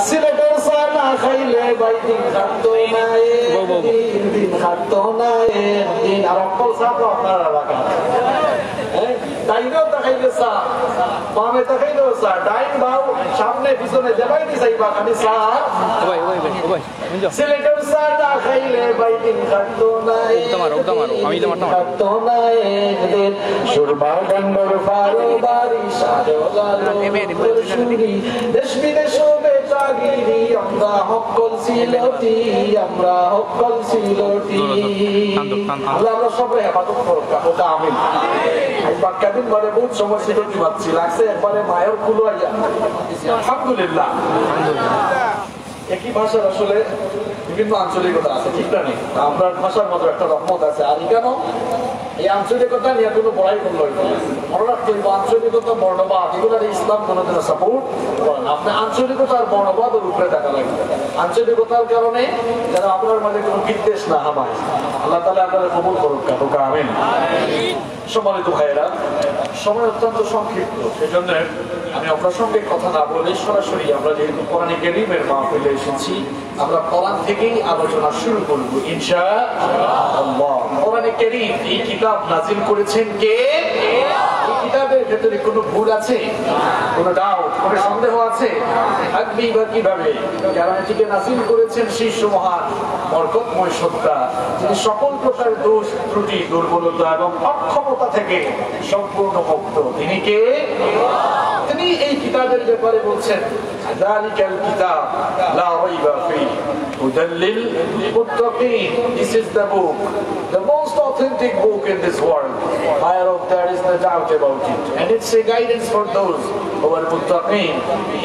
সিলেটের চা না খাইলে বাইদিন খাদ্য নাই, দিন খাদ্য নাই, দিন আর অকল চা তো আপনার এলাকা ডাইনেও দেখাইলে চা, বামে দেখাইলেও চা, ডাইন বাউ সামনে পিছনে দেখাই দি চাইবা খালি চা। সিলেটের চা না খাইলে বাইদিন খাদ্য নাই, খাদ্য নাই, দিন সুরমা গঙ্গর পারো বাড়ি সারো দেশ বিদেশ বেচাগিরি আমরা হকল সিলটি, আমরা হকল সিলটি, আমরা সবাই হেফাজত করব। ওটা আমিন। বাক্যাদিন বলে বহুত সময় সিলটি পাচ্ছি লাগছে একবারে মায়ের কুলো আইয়া। আলহামদুলিল্লাহ। একই ভাষার আসলে বিভিন্ন আঞ্চলিকতা আছে, ঠিক না? নেই আমরা ভাষার মতো একটা রহমত আছে। আর কেন এই আঞ্চলিকতা নিয়ে কোনো বড়াই করলো মনে রাখতে হইব, আঞ্চলিকতা বর্ণবাদ এগুলো ইসলাম কোনোদিন সাপোর্ট করে না। আপনি আঞ্চলিকতা আর বর্ণবাদের উপরে টাকা লাগবে। আঞ্চলিকতার কারণে যেন আপনার মাঝে কোনো বিদ্বেষ না হামায়, আল্লাহ তাআলা আপনাদের কবুল করুক। আমিন। সম্মানিত ভাইয়েরা, সময় অত্যন্ত সংক্ষিপ্ত, সেজন্য আমি অপ্রাসঙ্গিক কথা না বলে সরাসরি আমরা যেহেতু কোরআন কারীমের মাহফিলে এসেছি, আমরা কোরআন থেকেই আলোচনা শুরু করব ইনশাআল্লাহ। কোরআন কারীম এই কিতাব নাযিল করেছেন কে? এই কিতাবের ভেতরে কোনো ভুল আছে? কোনো ডাউট, কোনো সন্দেহ আছে? থাকবেই বা কিভাবে? কারণ এটিকে নাযিল করেছেন শীর্ষ মহান বরকতময় সত্তা, যিনি সকল প্রকার দোষ ত্রুটি দুর্বলতা এবং অক্ষমতা থেকে সম্পূর্ণ মুক্ত। তিনি কে? তিনি এই কিতাবের ব্যাপারে বলছেন যালিকাল কিতাব লা রাইবা ফীহি হুদাল লিল মুত্তাকিন। This is the book, the most authentic book in this world, whereof there is no doubt about it, and it's a guidance for those who are muttaqin.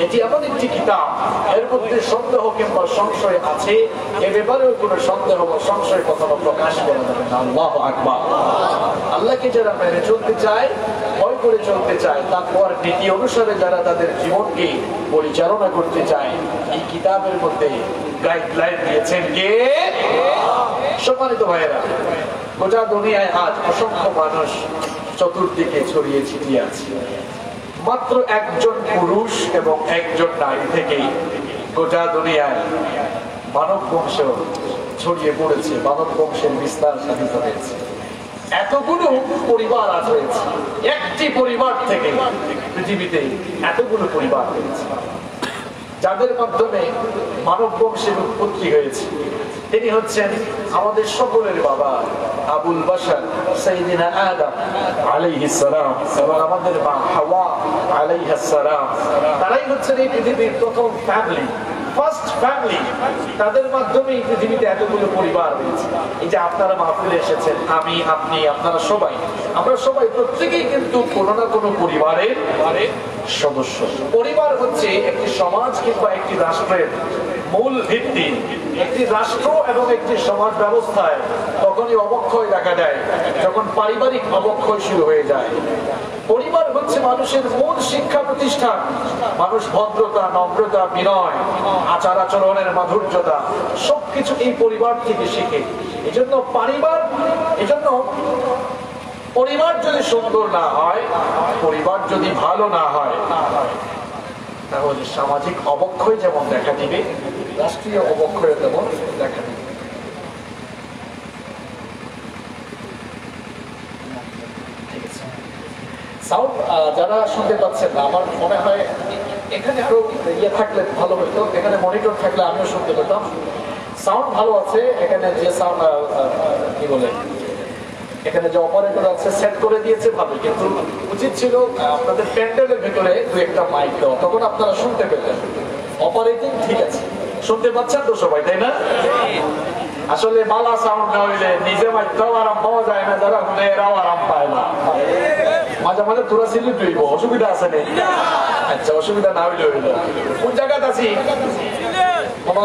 এটি এমন একটি কিতাব, এর মধ্যে সন্দেহ কিংবা সংশয় আছে এ ব্যাপারেও কোনো সন্দেহ বা সংশয় কখনো প্রকাশ করা যাবে না। আল্লাহু আকবার। আল্লাহকে যারা মেনে চলতে চায়, ভয় করে চলতে চায়, তাকওয়ার নীতি অনুসারে যারা তাদের জীবনকে পরিচালনা করতে চায়, এই কিতাবের মধ্যে গাইডলাইন দিয়েছেন কে? সম্মানিত ভাইয়েরা, গোটা দুনিয়ায় আজ অসংখ্য মানুষ চতুর্দিকে ছড়িয়ে ছিটিয়ে আছে। মাত্র একজন পুরুষ এবং একজন নারী থেকেই গোটা দুনিয়ায় মানব বংশ ছড়িয়ে পড়েছে, মানব বংশের বিস্তার সাধিত হয়েছে। এতগুলো পরিবার আজ হয়েছে, একটি পরিবার থেকে পৃথিবীতে এতগুলো পরিবার হয়েছে, যাদের মাধ্যমে মানব বংশের উৎপত্তি হয়েছে। তিনি হচ্ছেন আমাদের সকলের বাবা আবুল বাশার সাইয়্যিদিনা আদম আলাইহিস সালাম এবং আমাদের মা হাওয়া আলাইহাস সালাম। তারাই হচ্ছেন এই পৃথিবীর প্রথম ফ্যামিলি, ফার্স্ট ফ্যামিলি। তাদের মাধ্যমে এই পৃথিবীতে এতগুলো পরিবার হয়েছে। এই যে আপনারা মাহফিলে এসেছেন, আমি, আপনি, আপনারা সবাই, আমরা সবাই প্রত্যেকেই কিন্তু কোনো না কোনো পরিবারের সদস্য। পরিবার হচ্ছে একটি সমাজ কিংবা একটি রাষ্ট্রের মূল ভিত্তি। একটি রাষ্ট্র এবং একটি সমাজ ব্যবস্থায় তখনই অবক্ষয় দেখা দেয় যখন পারিবারিক অবক্ষয় শুরু হয়ে যায়। পরিবার হচ্ছে মানুষের মূল শিক্ষা প্রতিষ্ঠান। মানুষ ভদ্রতা, নম্রতা, বিনয়, আচার আচরণের মাধুর্যতা সবকিছু এই পরিবার থেকে শিখে। এজন্য পরিবার যদি সুন্দর না হয়, পরিবার যদি ভালো না হয়, তাহলে সামাজিক অবক্ষয় যেমন দেখা দিবে, রাষ্ট্রীয় অবক্ষয় তেমন দেখা দিবে। সাউন্ড যারা শুনতে পাচ্ছেন না, আমার মনে হয় এখানে আরো ইয়ে থাকলে ভালো হতো, এখানে মনিটর থাকলে আমিও শুনতে পেতাম। সাউন্ড ভালো আছে, এখানে যে সাউন্ড কি বলে, এখানে যে অপারেটর আছে সেট করে দিয়েছে ভালো, কিন্তু উচিত ছিল আপনাদের প্যান্ডেলের ভিতরে দু একটা মাইক দেওয়া, তখন আপনারা শুনতে পেতেন। অপারেটিং ঠিক আছে, শুনতে পাচ্ছেন তো সবাই, তাই না? আসলে মালা সাউন্ড না হইলে নিজে মাইকটাও আরাম পাওয়া যায় না, যারা শুনে এরাও আরাম পায় না। মাঝে মাঝে তোরা সিলেট হইব, অসুবিধা আছে না? আচ্ছা, অসুবিধা না হইলে হইল। কোন জায়গাতে আছি?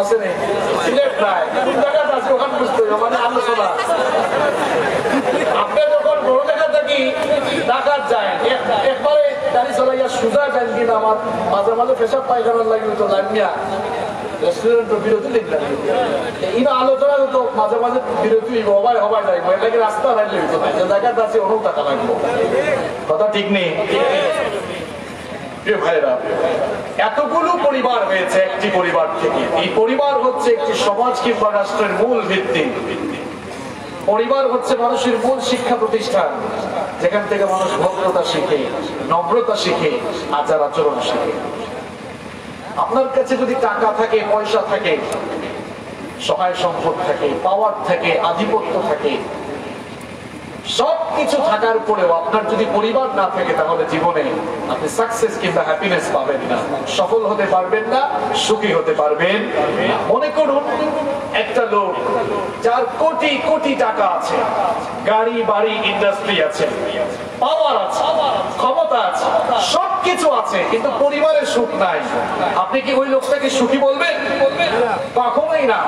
আছে নেই সিলেট নাই, কোন জায়গাতে আছি ওখানে বুঝতে হবে, মানে আলোচনা। আপনি যখন বড় জায়গা থাকি ঢাকার যায়, একবারে গাড়ি চালাইয়া সোজা যান কিনা, আমার মাঝে মাঝে পেশাব পায়খানার লাগবে তো লামিয়া রেস্টুরেন্টের বিরতি লিখলাম। এই আলোচনা তো মাঝে মাঝে বিরতি হবাই যায়, লাগে রাস্তা রাখলে হইতো না, যে জায়গাতে আছে অনেক টাকা লাগবো। কথা ঠিক নেই? প্রিয় ভাইরা, এতগুলো পরিবার হয়েছে একটি পরিবার থেকে। এই পরিবার হচ্ছে একটি সমাজ কিংবা রাষ্ট্রের মূল ভিত্তি। পরিবার হচ্ছে মানুষের মূল শিক্ষা প্রতিষ্ঠান, যেখান থেকে মানুষ ভদ্রতা শিখে, নম্রতা শিখে, আচার আচরণ শিখে। আপনার কাছে যদি টাকা থাকে, পয়সা থাকে, সহায় সম্পদ থাকে, পাওয়ার থাকে, আধিপত্য থাকে, সবকিছু থাকার পরেও আপনার যদি পরিবার না থাকে, তাহলে জীবনে আপনি সাকসেস কিংবা হ্যাপিনেস পাবেন না, সফল হতে পারবেন না, সুখী হতে পারবেন। মনে করুন একটা লোক যার কোটি কোটি টাকা আছে, গাড়ি বাড়ি ইন্ডাস্ট্রি আছে, পাওয়ার আছে, ক্ষমতা আছে, সবকিছু আছে, কিন্তু পরিবারের সুখ নাই। আপনি কি ওই লোকটাকে সুখী বলবেন? কখনোই না।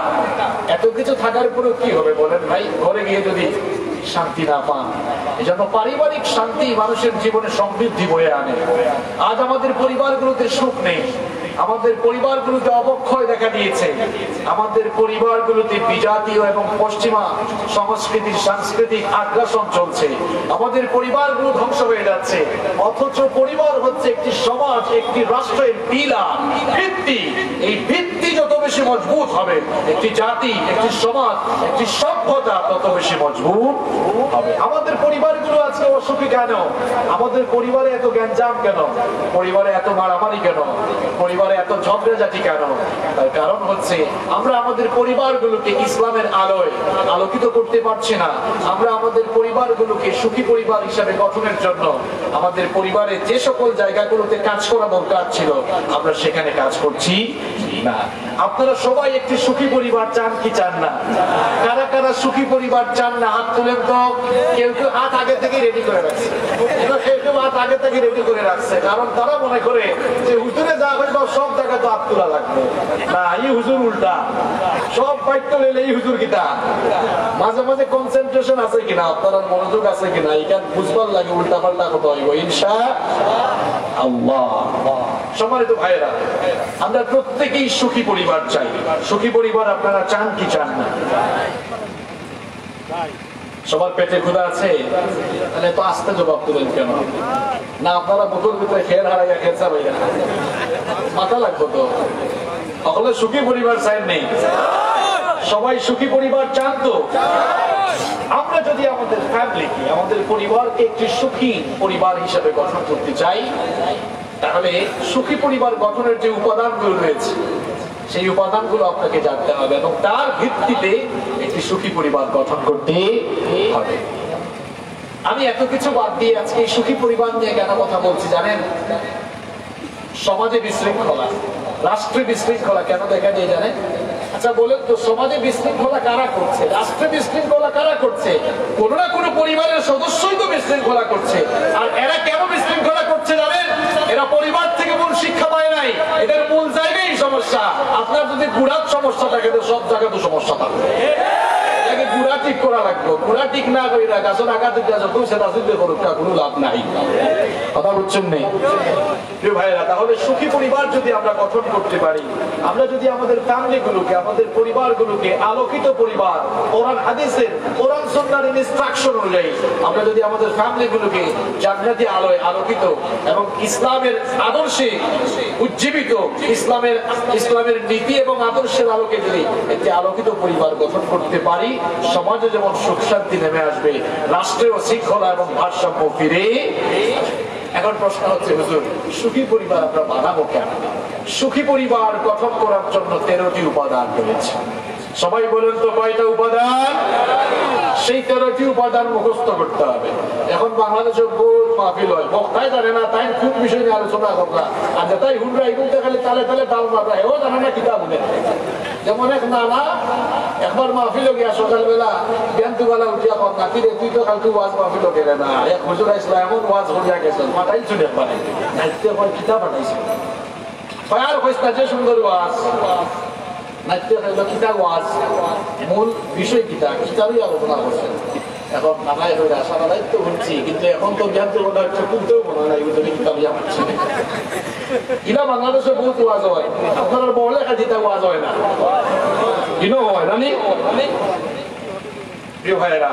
এত কিছু থাকার পরেও কি হবে বলেন ভাই? ঘরে গিয়ে যদি শান্তি না পান। এই জন্য পারিবারিক শান্তি মানুষের জীবনে সমৃদ্ধি বয়ে আনে। আজ আমাদের পরিবারগুলোতে সুখ নেই, আমাদের পরিবারগুলোতে অবক্ষয় দেখা দিয়েছে, আমাদের পরিবারগুলোতে বিজাতীয় এবং পশ্চিমা সংস্কৃতির সাংস্কৃতিক আগ্রাসন চলছে, আমাদের পরিবারগুলো ধ্বংস হয়ে যাচ্ছে। অথচ পরিবার হচ্ছে একটি সমাজ, একটি রাষ্ট্রের পিলার, ভিত্তি। এই ভিত্তি যত বেশি মজবুত হবে, একটি জাতি, একটি সমাজ, একটি সভ্যতা তত বেশি মজবুত হবে। আমাদের পরিবারগুলো আজকে অসুখী কেন? আমাদের পরিবারে এত গ্যাঞ্জাম কেন? পরিবারে এত মারামারি কেন? পরিবারে এত ঝগড়াঝাটি কেন? তার কারণ হচ্ছে আমরা আমাদের পরিবারগুলোকে ইসলামের আলোয় আলোকিত করতে পারছি না। আমরা আমাদের পরিবারগুলোকে সুখী পরিবার হিসাবে গঠনের জন্য আমাদের পরিবারে যে সকল জায়গাগুলোতে কাজ করা দরকার ছিল, আমরা সেখানে কাজ করছি না। আপনারা সবাই একটি সুখী পরিবার চান কি চান না? কারা কারা সুখী পরিবার চান না হাত তুলেন তো। কেউ কেউ হাত আগে থেকে রেডি করে রাখছে, কেউ কেউ হাত আগে থেকে রেডি করে রাখছে, কারণ তারা মনে করে যে হুজুরে যা হইব সব জায়গায় তো হাত তোলা লাগবে না। এই হুজুর উল্টা, সব বাইক তো লেলে এই হুজুর কিতা। মাঝে মাঝে কনসেন্ট্রেশন আছে কিনা, আপনার মনোযোগ আছে কিনা, এখান বুঝবার লাগে উল্টা পাল্টা কথা হইব ইনশাআল্লাহ। সম্মানিত ভাইয়েরা, আমরা প্রত্যেকেই সুখী পরিবার চাই। সুখী পরিবার আপনারা চান কি চান না? সবার পেটে ক্ষুধা আছে? তাহলে তো আস্তে জবাব দিলেন কেন? না আপনারা বোতল ভিতরে খেয়াল হারাইয়া খেয়েছে ভাইয়া, মাথা লাগবো তো। সকলে সুখী পরিবার চান নেই? সবাই সুখী পরিবার চান তো? আমরা যদি আমাদের ফ্যামিলিকে, আমাদের পরিবারকে একটি সুখী পরিবার হিসেবে গঠন করতে চাই, তাহলে সুখী পরিবার গঠনের যে উপাদানগুলো রয়েছে, সেই উপাদানগুলো আপনাকে জানতে হবে এবং তার ভিত্তিতে একটি সুখী পরিবার গঠন করতে হবে। আমি এত কিছু বাদ দিয়ে আজকে এই সুখী পরিবার নিয়ে কেন কথা বলছি জানেন? সমাজে বিশৃঙ্খলা, রাষ্ট্রে বিশৃঙ্খলা কেন দেখা দিয়ে জানেন? আচ্ছা বলেন তো, সমাজে বিশৃঙ্খলা কারা করছে? রাষ্ট্রে বিশৃঙ্খলা কারা করছে? কোন না কোন পরিবারের সদস্যই তো বিশৃঙ্খলা করছে। আর এরা কেন বিশৃঙ্খলা করছে জানেন? এরা পরিবার থেকে মূল শিক্ষা পায় নাই। এদের মূল জায়গায় সমস্যা। আপনার যদি গুড়ার সমস্যা থাকে তো সব জায়গায় তো সমস্যা থাকবে। গুড়া ঠিক করা লাগবে, গুড়া ঠিক না করে গাছের আঘাত সেটা সিদ্ধ করুক, কোনো লাভ নাই। কথা বুঝছেন নেই ভাইরা? তাহলে সুখী পরিবার যদি আমরা গঠন করতে পারি, আমরা যদি আমাদের ফ্যামিলিগুলোকে, আমাদের পরিবারগুলোকে আলোকিত পরিবার, কোরআন হাদিসের, কোরআন সুন্নাহর ইনস্ট্রাকশন অনুযায়ী আমরা যদি আমাদের ফ্যামিলিগুলোকে জান্নাতি আলোয় আলোকিত এবং ইসলামের আদর্শে উজ্জীবিত, ইসলামের নীতি এবং আদর্শের আলোকে যদি একটি আলোকিত পরিবার গঠন করতে পারি, সমাজে যেমন সুখ শান্তি নেমে আসবে, রাষ্ট্রেও শৃঙ্খলা এবং ভারসাম্য ফিরে। এখন প্রশ্ন হচ্ছে, হুজুর সুখী পরিবার আমরা বানাবো কেন? সুখী পরিবার গঠন করার জন্য 13টি উপাদান রয়েছে। সবাই বলেন তো কয়টা উপাদান? সেই 13টি উপাদান মুখস্থ করতে হবে। এখন বাংলাদেশের বহুত মাহফিল হয়, বক্তাই জানে না, তাই কোন বিষয় নিয়ে আলোচনা করলা, আর যেটাই হুনরা এগুলো খালি তালে তালে ডাল মাররা, এও জানে না কিতাব বলে। যেমন এক নানা একবার মাহফিল গিয়া সকালবেলা বেলা উঠিয়া কর নাকি রে, তুই তো কালকে ওয়াজ মাহফিল গেলে না, এক হুজুর আসলা এমন ওয়াজ করিয়া গেছেন, মাথাই চলে একবার নাইতে হয় কিতাব বানাইছে। আর হইস না যে সুন্দর ওয়াজ, নাইতে হইল কিতাব ওয়াজ, মূল বিষয় কিতাব, কিতাবই আলোচনা করছেন। এখন নানাই হয়ে আসা নালাই তো বলছি, কিন্তু এখন তো জ্ঞান তো মনে হচ্ছে খুলতেও মনে হয় না, এগুলো কিতাবই আমারছে। কিনা বাংলাদেশে বহুত ওয়াজ হয়, আপনার বড় লেখা দিতে ওয়াজ হয় না, কিনো হয় জানি। প্রিয় ভাইয়েরা,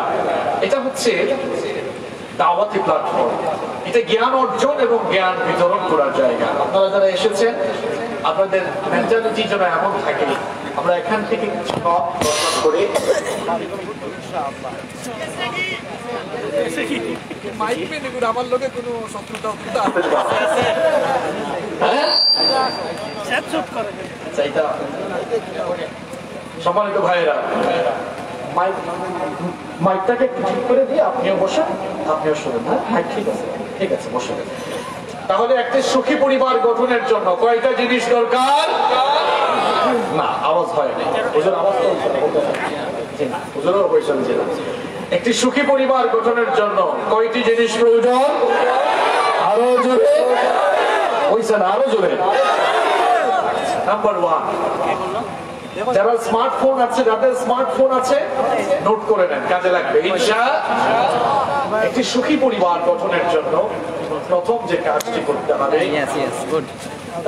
এটা হচ্ছে দাওয়াতি প্ল্যাটফর্ম, এটা জ্ঞান অর্জন এবং জ্ঞান বিতরণ করার জায়গা। আপনারা যারা এসেছেন আপনাদের মেন্টালিটি যেন এমন থাকে আমরা এখান থেকে কিছু করে আমার লোকে কোনো শত্রুতা সম্মানিত ভাইয়েরা, মাইকটাকে একটু ঠিক করে দিয়ে আপনিও বসেন, আপনিও শুনুন। হ্যাঁ মাইক ঠিক আছে, ঠিক আছে বসেন। তাহলে একটি সুখী পরিবার গঠনের জন্য কয়টা জিনিস দরকার? না আওয়াজ হয় না, ওজন আওয়াজ ওজনও হয়েছে না। একটি সুখী পরিবার গঠনের জন্য কয়টি জিনিস প্রয়োজন? আরো জোরে হয়েছে না, আরো জোরে। নাম্বার 1, যারা স্মার্টফোন আছে, যাদের স্মার্টফোন আছে নোট করে নেন, কাজে লাগবে ইনশাআল্লাহ। একটি সুখী পরিবার গঠনের জন্য প্রথম যে কাজটি করতে হবে,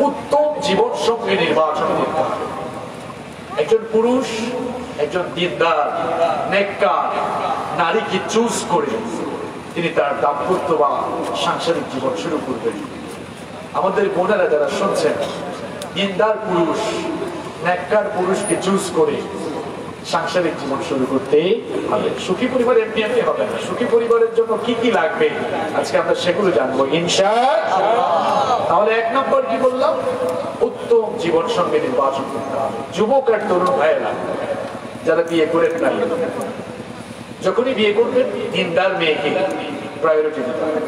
উত্তম জীবন সঙ্গী নির্বাচন করতে হবে। একজন পুরুষ, একজন দিনদার নেককার নারীকে চুজ করে তিনি তার দাম্পত্য বা সাংসারিক জীবন শুরু করবেন। আমাদের বোনেরা যারা শুনছেন, দিনদার পুরুষ নেককার পুরুষকে চুজ করে সাংসারিক জীবন শুরু করতে হবে। সুখী পরিবার এমনি এমনি হবে না। সুখী পরিবারের জন্য কি কি লাগবে আজকে আমরা সেগুলো জানবো ইনশাআল্লাহ। তাহলে 1 নম্বর কি বললাম? উত্তম জীবন সঙ্গী নির্বাচন করতে হবে। যুবক আর তরুণ ভাইয়েরা যারা বিয়ে করেন নাই, যখনই বিয়ে করবেন দিনদার মেয়েকে প্রায়োরিটি দিতে হবে।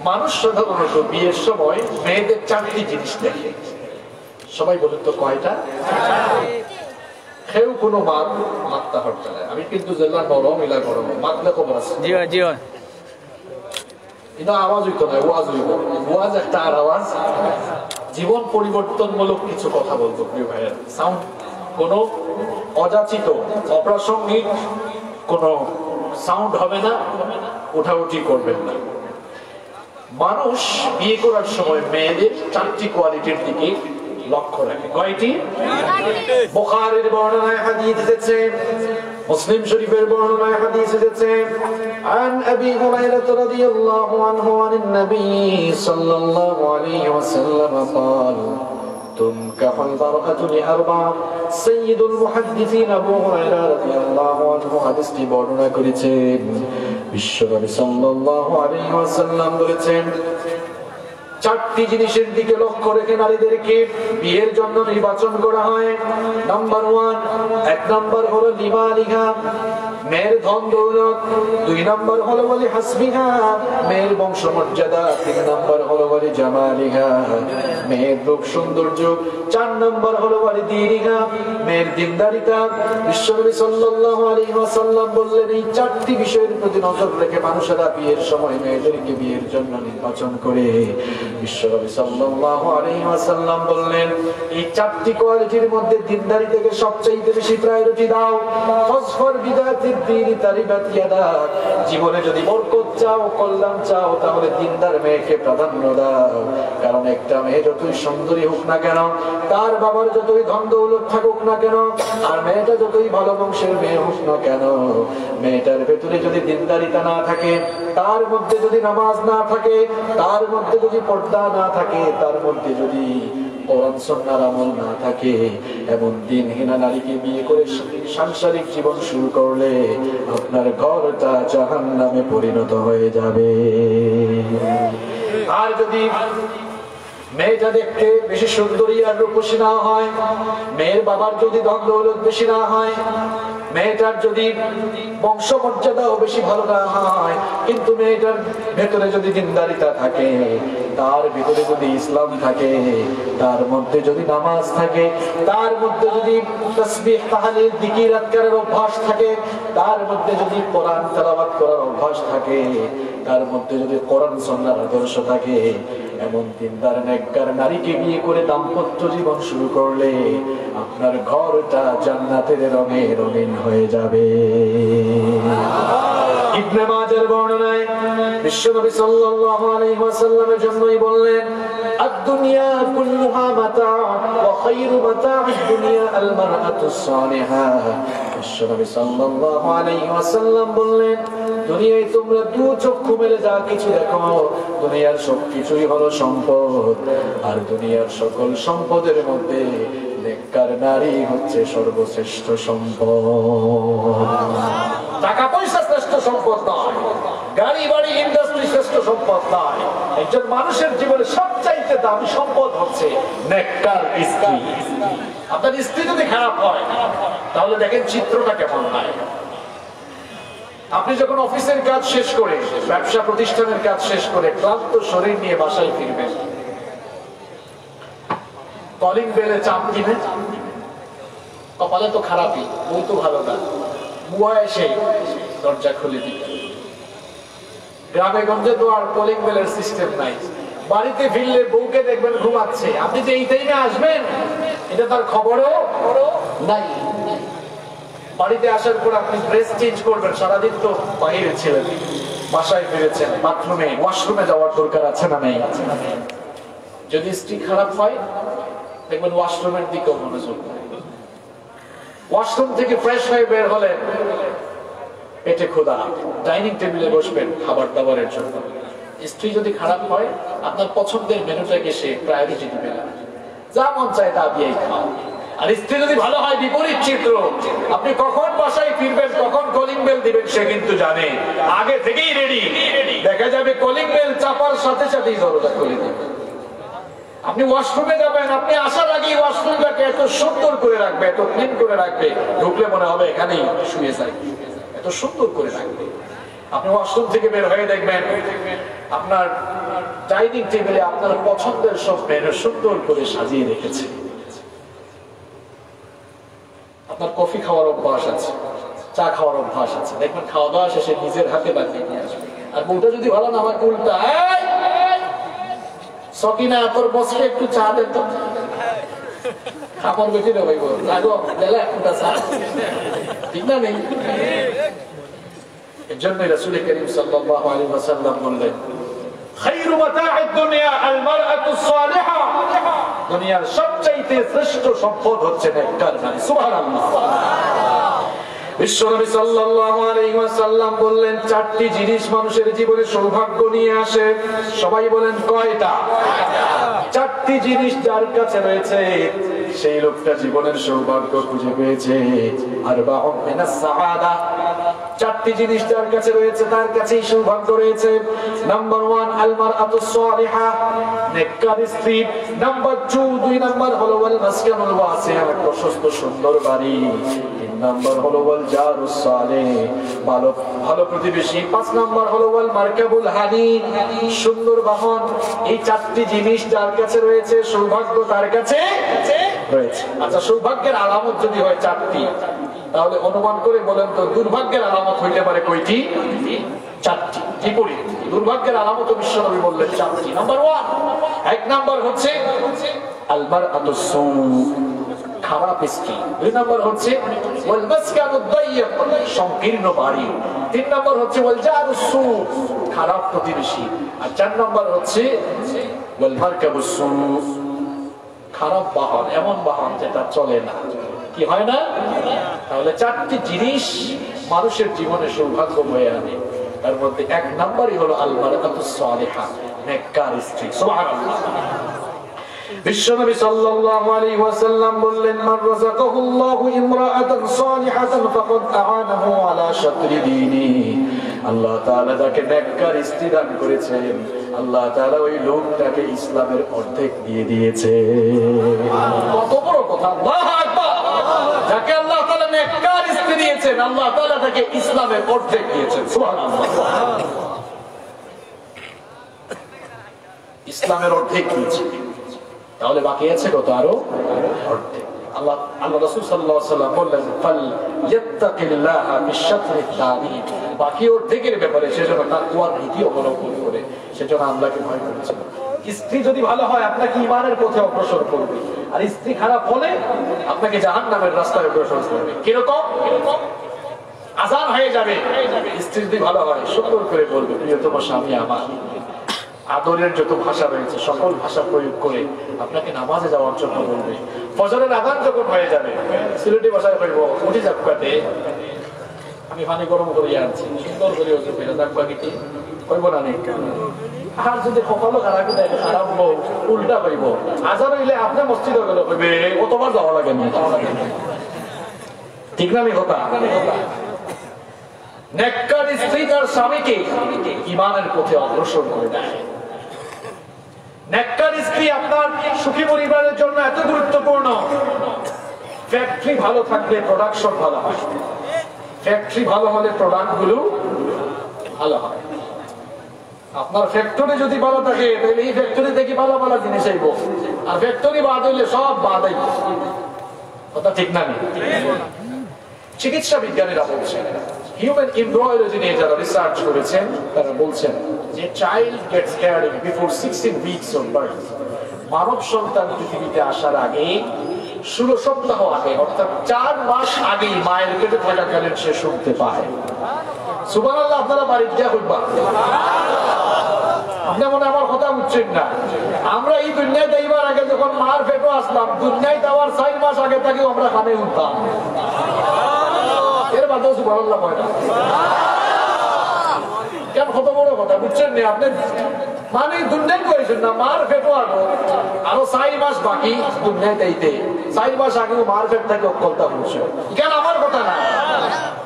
মানুষ সাধারণত বিয়ের সময় মেয়েদের 4টি জিনিস দেখে। সবাই বলেন তো কয়টা? কেউ কোনো মাত্রা হরতে নাই। আমি কিন্তু জেলা নরম ইলা গরম মাতলে খবর আছে। কিন্তু আওয়াজ হইতো না, ওয়াজ হইব। ওয়াজ একটা আর আওয়াজ। জীবন পরিবর্তনমূলক কিছু কথা বলবো প্রিয় ভাইয়ের। সাউন্ড কোনো অযাচিত অপ্রাসঙ্গিক কোনো সাউন্ড হবে না, উঠাউঠি করবেন না। মানুষ বিয়ে করার সময় মেয়েদের 4টি কোয়ালিটির দিকে লক্ষ্য রাখে। কয়টি? বুখারীর বর্ণনায় হাদিস এসেছে, মুসলিম শরীফের বর্ণনায় হাদিস এসেছে। আন আবি হুরায়রা রাদিয়াল্লাহু আনহু আনিন নবী সাল্লাল্লাহু আলাইহি ওয়াসাল্লাম قال تنكح المرأة لأربع। সাইয়্যিদুল মুহাদ্দিসিন আবু হুরায়রা রাদিয়াল্লাহু আনহু হাদিসটি বর্ণনা করেছেন। বিশ্বনবী সাল্লাল্লাহু আলাইহি ওয়াসাল্লাম বলেছেন 4টি জিনিসের দিকে লক্ষ্য রেখে নারীদেরকে বিয়ের জন্য নির্বাচন করা হয়। নাম্বার 1, 1 নম্বর হলো লিমালিহা, মেয়ের ধন দৌলত। 2 নম্বর হলো বলি হাসবিহা, মেয়ের বংশমর্যাদা। 3 নম্বর হলো বলি জামালিহা, মেয়ের রূপ সৌন্দর্য। 4 নম্বর হলো বলি দীনিহা, মেয়ের দিনদারিতা। বিশ্বনবী সাল্লাল্লাহু আলাইহি ওয়াসাল্লাম বললেন এই 4টি বিষয়ের প্রতি নজর রেখে মানুষেরা বিয়ের সময় মেয়েদেরকে বিয়ের জন্য নির্বাচন করে। বিশ্বনবী সাল্লাল্লাহু আলাইহি ওয়াসাল্লাম বললেন এই 4টি কোয়ালিটির মধ্যে দিনদারিতাকে সবচেয়ে বেশি প্রায়োরিটি দাও। ফসফর বিদাতিদ দ্বীনি তারিবাত ইয়াদাক, জীবনে যদি বরকত চাও, কল্যাণ চাও, তাহলে দিনদার মেয়েকে প্রাধান্য দাও। কারণ একটা মেয়ে যতই সুন্দরী হোক না কেন, তার বাবার যতই ধন দৌলত থাকুক না কেন, আর মেয়েটা যতই ভালো বংশের মেয়ে হোক না কেন, মেয়েটার ভেতরে যদি দিনদারিতা না থাকে, তার মধ্যে যদি নামাজ না থাকে, তার মধ্যে যদি পর্দা না থাকে, তার মধ্যে যদি কোরআন সুন্নাহর আমল না থাকে, এমন দিনহীনা নারীকে বিয়ে করে সাংসারিক জীবন শুরু করলে আপনার ঘরটা জাহান্নামে পরিণত হয়ে যাবে। আর যদি মেয়েটা দেখতে বেশি সুন্দরী আর রূপসী না হয়, মেয়ের বাবার যদি ধন দৌলত বেশি না হয়, মেয়েটার যদি বংশমর্যাদাও বেশি ভালো না হয়, কিন্তু মেয়েটার ভেতরে যদি দিনদারিতা থাকে, তার ভিতরে যদি ইসলাম থাকে, তার মধ্যে যদি নামাজ থাকে, তার মধ্যে যদি তাসবিহ তাহলিল জিকির আজকারের অভ্যাস থাকে, তার মধ্যে যদি কোরআন তেলাওয়াত করার অভ্যাস থাকে, তার মধ্যে যদি কোরআন সুন্নাহর আদর্শ থাকে, এমন দিনদার নেককার নারীকে বিয়ে করে দাম্পত্য জীবন শুরু করলে আপনার ঘরটা জান্নাতের রঙে রঙিন হয়ে যাবে। ইবনে মাজার বর্ণনায় বিশ্বনবী সাল্লাল্লাহু আলাইহি ওয়াসাল্লামের জন্যই বললেন আদ-দুনিয়া কুল্লুহা মাতা ওয়া খায়রু মাতা'আদ দুনিয়া আল মারআতুস সালিহা। বিশ্বনবী সাল্লাল্লাহু আলাইহি ওয়াসাল্লাম বললেন দুনিয়ায় তোমরা দু চক্ষু মেলে যা কিছু দেখো, দুনিয়ার সবকিছুই হলো সম্পদ, আর দুনিয়ার সকল সম্পদের মধ্যে নেককার নারী হচ্ছে সর্বশ্রেষ্ঠ সম্পদ। টাকা পয়সা শ্রেষ্ঠ সম্পদ নয়, গাড়ি বাড়ি ইন্ডাস্ট্রি শ্রেষ্ঠ সম্পদ নয়। একজন মানুষের জীবনে সবচাইতে দামি সম্পদ হচ্ছে নেককার স্ত্রী। আপনার স্ত্রী যদি খারাপ হয় তাহলে দেখেন চিত্রটা কেমন হয়। আপনি যখন অফিসের কাজ শেষ করে, ব্যবসা প্রতিষ্ঠানের কাজ শেষ করে ক্লান্ত শরীর নিয়ে বাসায় ফিরবেন, কলিং বেলে চাপ দিবেন, কপালে তো খারাপই, বই তো ভালো না, বুয়া এসে দরজা খুলে দিবে। গ্রামে গঞ্জে তো আর কলিং বেলের সিস্টেম নাই। বাড়িতে ফিরলে বউকে দেখবেন ঘুমাচ্ছে, আপনি যে এই টাইমে আসবেন এটা তার খবরও নাই। বাড়িতে আসার পর আপনি ড্রেস চেঞ্জ করবেন, সারাদিন তো বাইরে ছিলেন, বাসায় ফিরেছেন, বাথরুমে ওয়াশরুমে যাওয়ার দরকার আছে না নেই? যদি স্ত্রী খারাপ হয় দেখবেন ওয়াশরুমের দিকেও মনোযোগ নাই। ওয়াশরুম থেকে ফ্রেশ হয়ে বের হলেন, পেটে ক্ষুধা, ডাইনিং টেবিলে বসবেন খাবার দাবারের জন্য। স্ত্রী যদি খারাপ হয় আপনার পছন্দের মেনুটাকে সে প্রায়োরিটি দিবে না, যা মন চায় তা দিয়েই খাও। আর স্ত্রী যদি ভালো হয় বিপরীত চিত্র, আপনি কখন বাসায় ফিরবেন, কখন কলিং বেল দিবেন সে কিন্তু জানে, আগে থেকেই রেডি। দেখা যাবে কলিং বেল চাপার সাথে সাথেই দরজা খুলে দিবে। আপনি ওয়াশরুমে যাবেন, আপনি আসার আগেই ওয়াশরুমটাকে এত সুন্দর করে রাখবে, এত ক্লিন করে রাখবে, ঢুকলে মনে হবে এখানেই শুয়ে যায়, এত সুন্দর করে রাখবে। আপনি ওয়াশরুম থেকে বের হয়ে দেখবেন আপনার ডাইনিং টেবিলে আপনার পছন্দের সব মেনু সুন্দর করে সাজিয়ে রেখেছে। আপনার কফি খাওয়ার অভ্যাস আছে, চা খাওয়ার অভ্যাস আছে, দেখবেন খাওয়া দাওয়া শেষে নিজের হাতে বানিয়ে নিয়ে আসবে। আর বউটা যদি ভালো না আমাকে উল্টা, সকিনা তোর বসকে একটু চা দেন তো, খাবার বেশি দেবে লাগো দিলে একটা চা, ঠিক না? নেই। এর জন্য রাসূল করিম সাল্লাল্লাহু আলাইহি ওয়াসাল্লাম বললেন, খায়রু মাতা'আদ দুনিয়া আল মারআতুস সালিহা, দুনিয়ার সবচেয়ে শ্রেষ্ঠ সম্পদ হচ্ছে নেককার নারী। সুবহানাল্লাহ। বিশ্বনবী সাল্লাল্লাহু আলাইহি ওয়াসাল্লাম বললেন, চারটি জিনিস মানুষের জীবনে সৌভাগ্য নিয়ে আসে। সবাই বলেন কয়টা? চারটি জিনিস যার কাছে রয়েছে সেই লোকটা জীবনের সৌভাগ্য খুঁজে পেয়েছে। আরবাউন মিনাস সাআদা, চারটি জিনিস যার কাছে রয়েছে তার কাছেই সৌভাগ্য রয়েছে। নাম্বার 1 আল মারআতুস সালিহা, নেককার স্ত্রী। নাম্বার 2, 2 নাম্বার হলো ওয়াল মাসকানুল ওয়াসি', প্রশস্ত সুন্দর বাড়ি। 3 নাম্বার হলো ওয়াল জারুস সালিহ, ভালো প্রতিবেশী। 5 নাম্বার হলো ওয়াল মারকাবুল হানি, সুন্দর বাহন। এই চারটি জিনিস যার কাছে রয়েছে সৌভাগ্য তার কাছে রয়েছে। আচ্ছা, সৌভাগ্যের আলামত যদি হয় চারটি, তাহলে অনুমান করে বলেন তো দুর্ভাগ্যের আলামত হইতে পারে কয়টি? চারটি। বিপরীত দুর্ভাগ্যের আলামত বিশ্বনবী বললেন চারটি। নাম্বার 1, 1 নাম্বার হচ্ছে আল মারআতুস সু, খারাপ স্ত্রী। 2 নাম্বার হচ্ছে ওয়াল মাসকানুদ দাইয়্যিক, সংকীর্ণ বাড়ি। 3 নাম্বার হচ্ছে ওয়াল জারুস সু, খারাপ প্রতিবেশী। আর 4 নাম্বার হচ্ছে ওয়াল মারকাবুস সু, খারাপ বাহন, এমন বাহন যেটা চলে না, কি হয় না। তাহলে চারটি জিনিস মানুষের জীবনে সৌভাগ্য বয়ে আনে। তার মধ্যে 1 নাম্বারই হলো আল মারআতুস সালিহা, নেককার স্ত্রী। সুবহানাল্লাহ। বিশ্বনবী সাল্লাল্লাহু আলাইহি ওয়াসাল্লাম বললেন, মান রাযাকাহুল্লাহু ইমরাআতান সালিহাতান ফাকাদ আ'ানাহু আলা শাতরি দীনি, আল্লাহ তাআলা যাকে নেককার স্ত্রী দান করেছেন, আল্লাহ তাআলা ওই লোকটাকে ইসলামের অর্ধেক দিয়ে দিয়েছে। কত বড় কথা! আল্লাহু আকবার! যাকে আল্লাহ তাআলা নেককার স্ত্রী দিয়েছেন, আল্লাহ তাআলা তাকে ইসলামের অর্ধেক দিয়েছেন। সুবহানাল্লাহ। ইসলামের অর্ধেক দিয়েছেন, তাহলে বাকি আছে কত? আরো অর্ধেক। আল্লাহ রাসূল সাল্লাল্লাহু আলাইহি ওয়াসাল্লাম বললেন, ফাল ইয়াত্তাকিল্লাহা বিশাতরিত তাবিদ, বাকি অর্ধেকের ব্যাপারে সেজন্য তাকওয়ার নীতি অবলম্বন করে সেজন্য আল্লাহকে ভয় করেছিল। স্ত্রী যদি ভালো হয় আপনাকে ঈমানের পথে অগ্রসর করবে, আর স্ত্রী খারাপ হলে আপনাকে জাহান্নামের রাস্তায় অগ্রসর করবে। কিরকম? আযান হয়ে যাবে, স্ত্রী যদি ভালো হয় সুন্দর করে বলবে, প্রিয়তম স্বামী আমার। আদরের যত ভাষা রয়েছে সকল ভাষা প্রয়োগ করে আপনাকে নামাজে যাওয়ার জন্য বলবে। ফজরের আযান যখন হয়ে যাবে সিলেটি ভাষায় কইব, উঠি যাক কাটে, আমি পানি গরম করে আনছি সুন্দর করে ওজু করে দেখবা কি কইব না নেই আর যদি কপালও খারাপ খারাপ উল্টা কইব আজার হইলে আপনি মসজিদে গেলে কইবে কতবার যাওয়া লাগে না ঠিক না কথা নেককার স্ত্রী তার স্বামীকে ঈমানের পথে অগ্রসর করে দেয় নেককার স্ত্রী আপনার সুখী পরিবারের জন্য এত গুরুত্বপূর্ণ ফ্যাক্টরি ভালো থাকলে প্রোডাকশন ভালো হয় ফ্যাক্টরি ভালো হলে প্রোডাক্ট গুলো ভালো হয় আপনার ফ্যাক্টরি যদি ভালো থাকে তাহলে এই ফ্যাক্টরি থেকে ভালো ভালো জিনিস আইব আর ফ্যাক্টরি বাদ হইলে সব বাদ আইব কথা ঠিক না চিকিৎসা বিজ্ঞানীরা বলছেন হিউম্যান এমব্রয়ডারি নিয়ে যারা রিসার্চ করেছেন তারা বলছেন যে child gets caring before 16 weeks of birth মানব সন্তান পৃথিবীতে আসার আগে 16 সপ্তাহ আগে অর্থাৎ 4 মাস আগে মায়ের পেটে থাকাকালীন সে শুনতে পায় সুবহানাল্লাহ আপনারা বাড়িতে যা কইবা আপনি মনে আমার কথা বুঝছেন না আমরা এই দুনিয়ায় যাইবার আগে যখন মার পেটে আসলাম দুনিয়ায় যাওয়ার 4 মাস আগে থেকে আমরা কানে উঠতাম এর বাদেও সুবহানাল্লাহ হয় না কেন কত বড় কথা বুঝছেন না আপনি মানে দুনিয়ায় কইছেন না মার পেটে আরো 4 মাস বাকি দুনিয়ায় যাইতে 4 মাস আগে মার পেট থেকে অকলতা হচ্ছে কেন আমার কথা না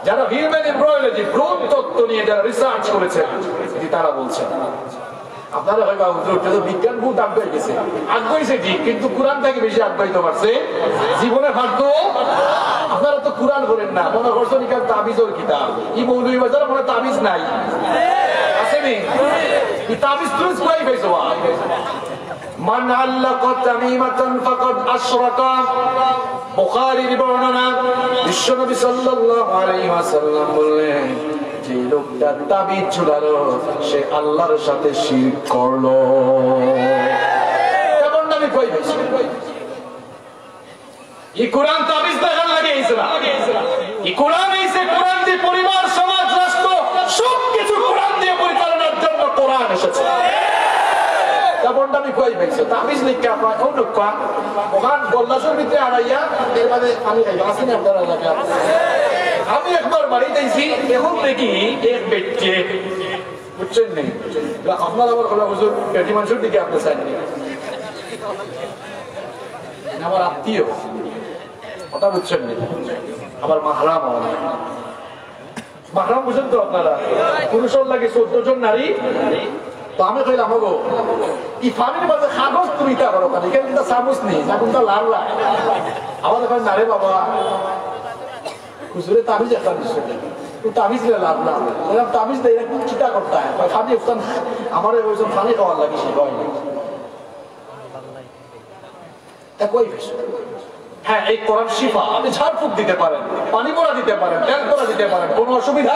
যারা হিউম্যান এমব্রয়ডারি ভ্রূণ তত্ত্ব নিয়ে যারা রিসার্চ করেছেন তারা বলছেন আপনারা ভাইবা হুজুর তো বিজ্ঞান বহুত আগে গেছে আগাইছে ঠিক কিন্তু কোরআন থেকে বেশি আগাইতে পারছে জীবনে ফাটতো আপনারা তো কোরআন করেন না মনে করছেন কি তাবিজের কিতাব এই মৌলভী বাজারে মনে তাবিজ নাই আছে নি এই তাবিজ তুই কই পাইছো মান আল্লাকা তামিমাতান ফাকাদ আশরাকা বুখারীর বর্ণনা বিশ্বনবী সাল্লাল্লাহু আলাইহি ওয়াসাল্লাম বললেন যে লোকটা তাবিজ ঝুলালো সে আল্লাহর সাথে শিরক করলো কেমন নামে কই বেশি এই কোরআন তাবিজ দেখার লাগে ইসলাম এই কোরআন এসে কোরআন দিয়ে পরিবার সমাজ রাষ্ট্র সবকিছু কোরআন দিয়ে পরিচালনার জন্য কোরআন এসেছে কেমন নামে কই বেশি তাবিজ লিখা আপনার কোন কোয়া ওখান গোল্লাসের ভিতরে আড়াইয়া এর মধ্যে আমি আসেনি আপনারা এলাকা আমি একবার বাড়ি যাইছি এখন দেখি এক ব্যক্তি বুঝছেন নেই আপনার আবার খোলা হুজুর পেটি মানুষের দিকে আপনি চাইনি আমার আত্মীয় কথা বুঝছেন নেই আমার মাহরাম মাহরাম বুঝেন তো আপনারা পুরুষের লাগে 14 জন নারী তো আমি কইলাম গো এই ফানির মাঝে কাগজ তুমি তা করো কেন এখানে কিন্তু চামচ নেই না কিন্তু লাল লাল আমার এখন নারে বাবা হুজুরে তাবিজ একটা দিচ্ছে তো তাবিজ লে লাভ না বললাম তাবিজ দেয় একটু চিন্তা করতে হয় খালি একদম আমার ওইসব পানি খাওয়ার লাগে সে হয় তা কই বেশ হ্যাঁ এই কোরআন শিফা আপনি ঝাড়ফুঁক দিতে পারেন পানি পড়া দিতে পারেন তেল পড়া দিতে পারেন কোনো অসুবিধা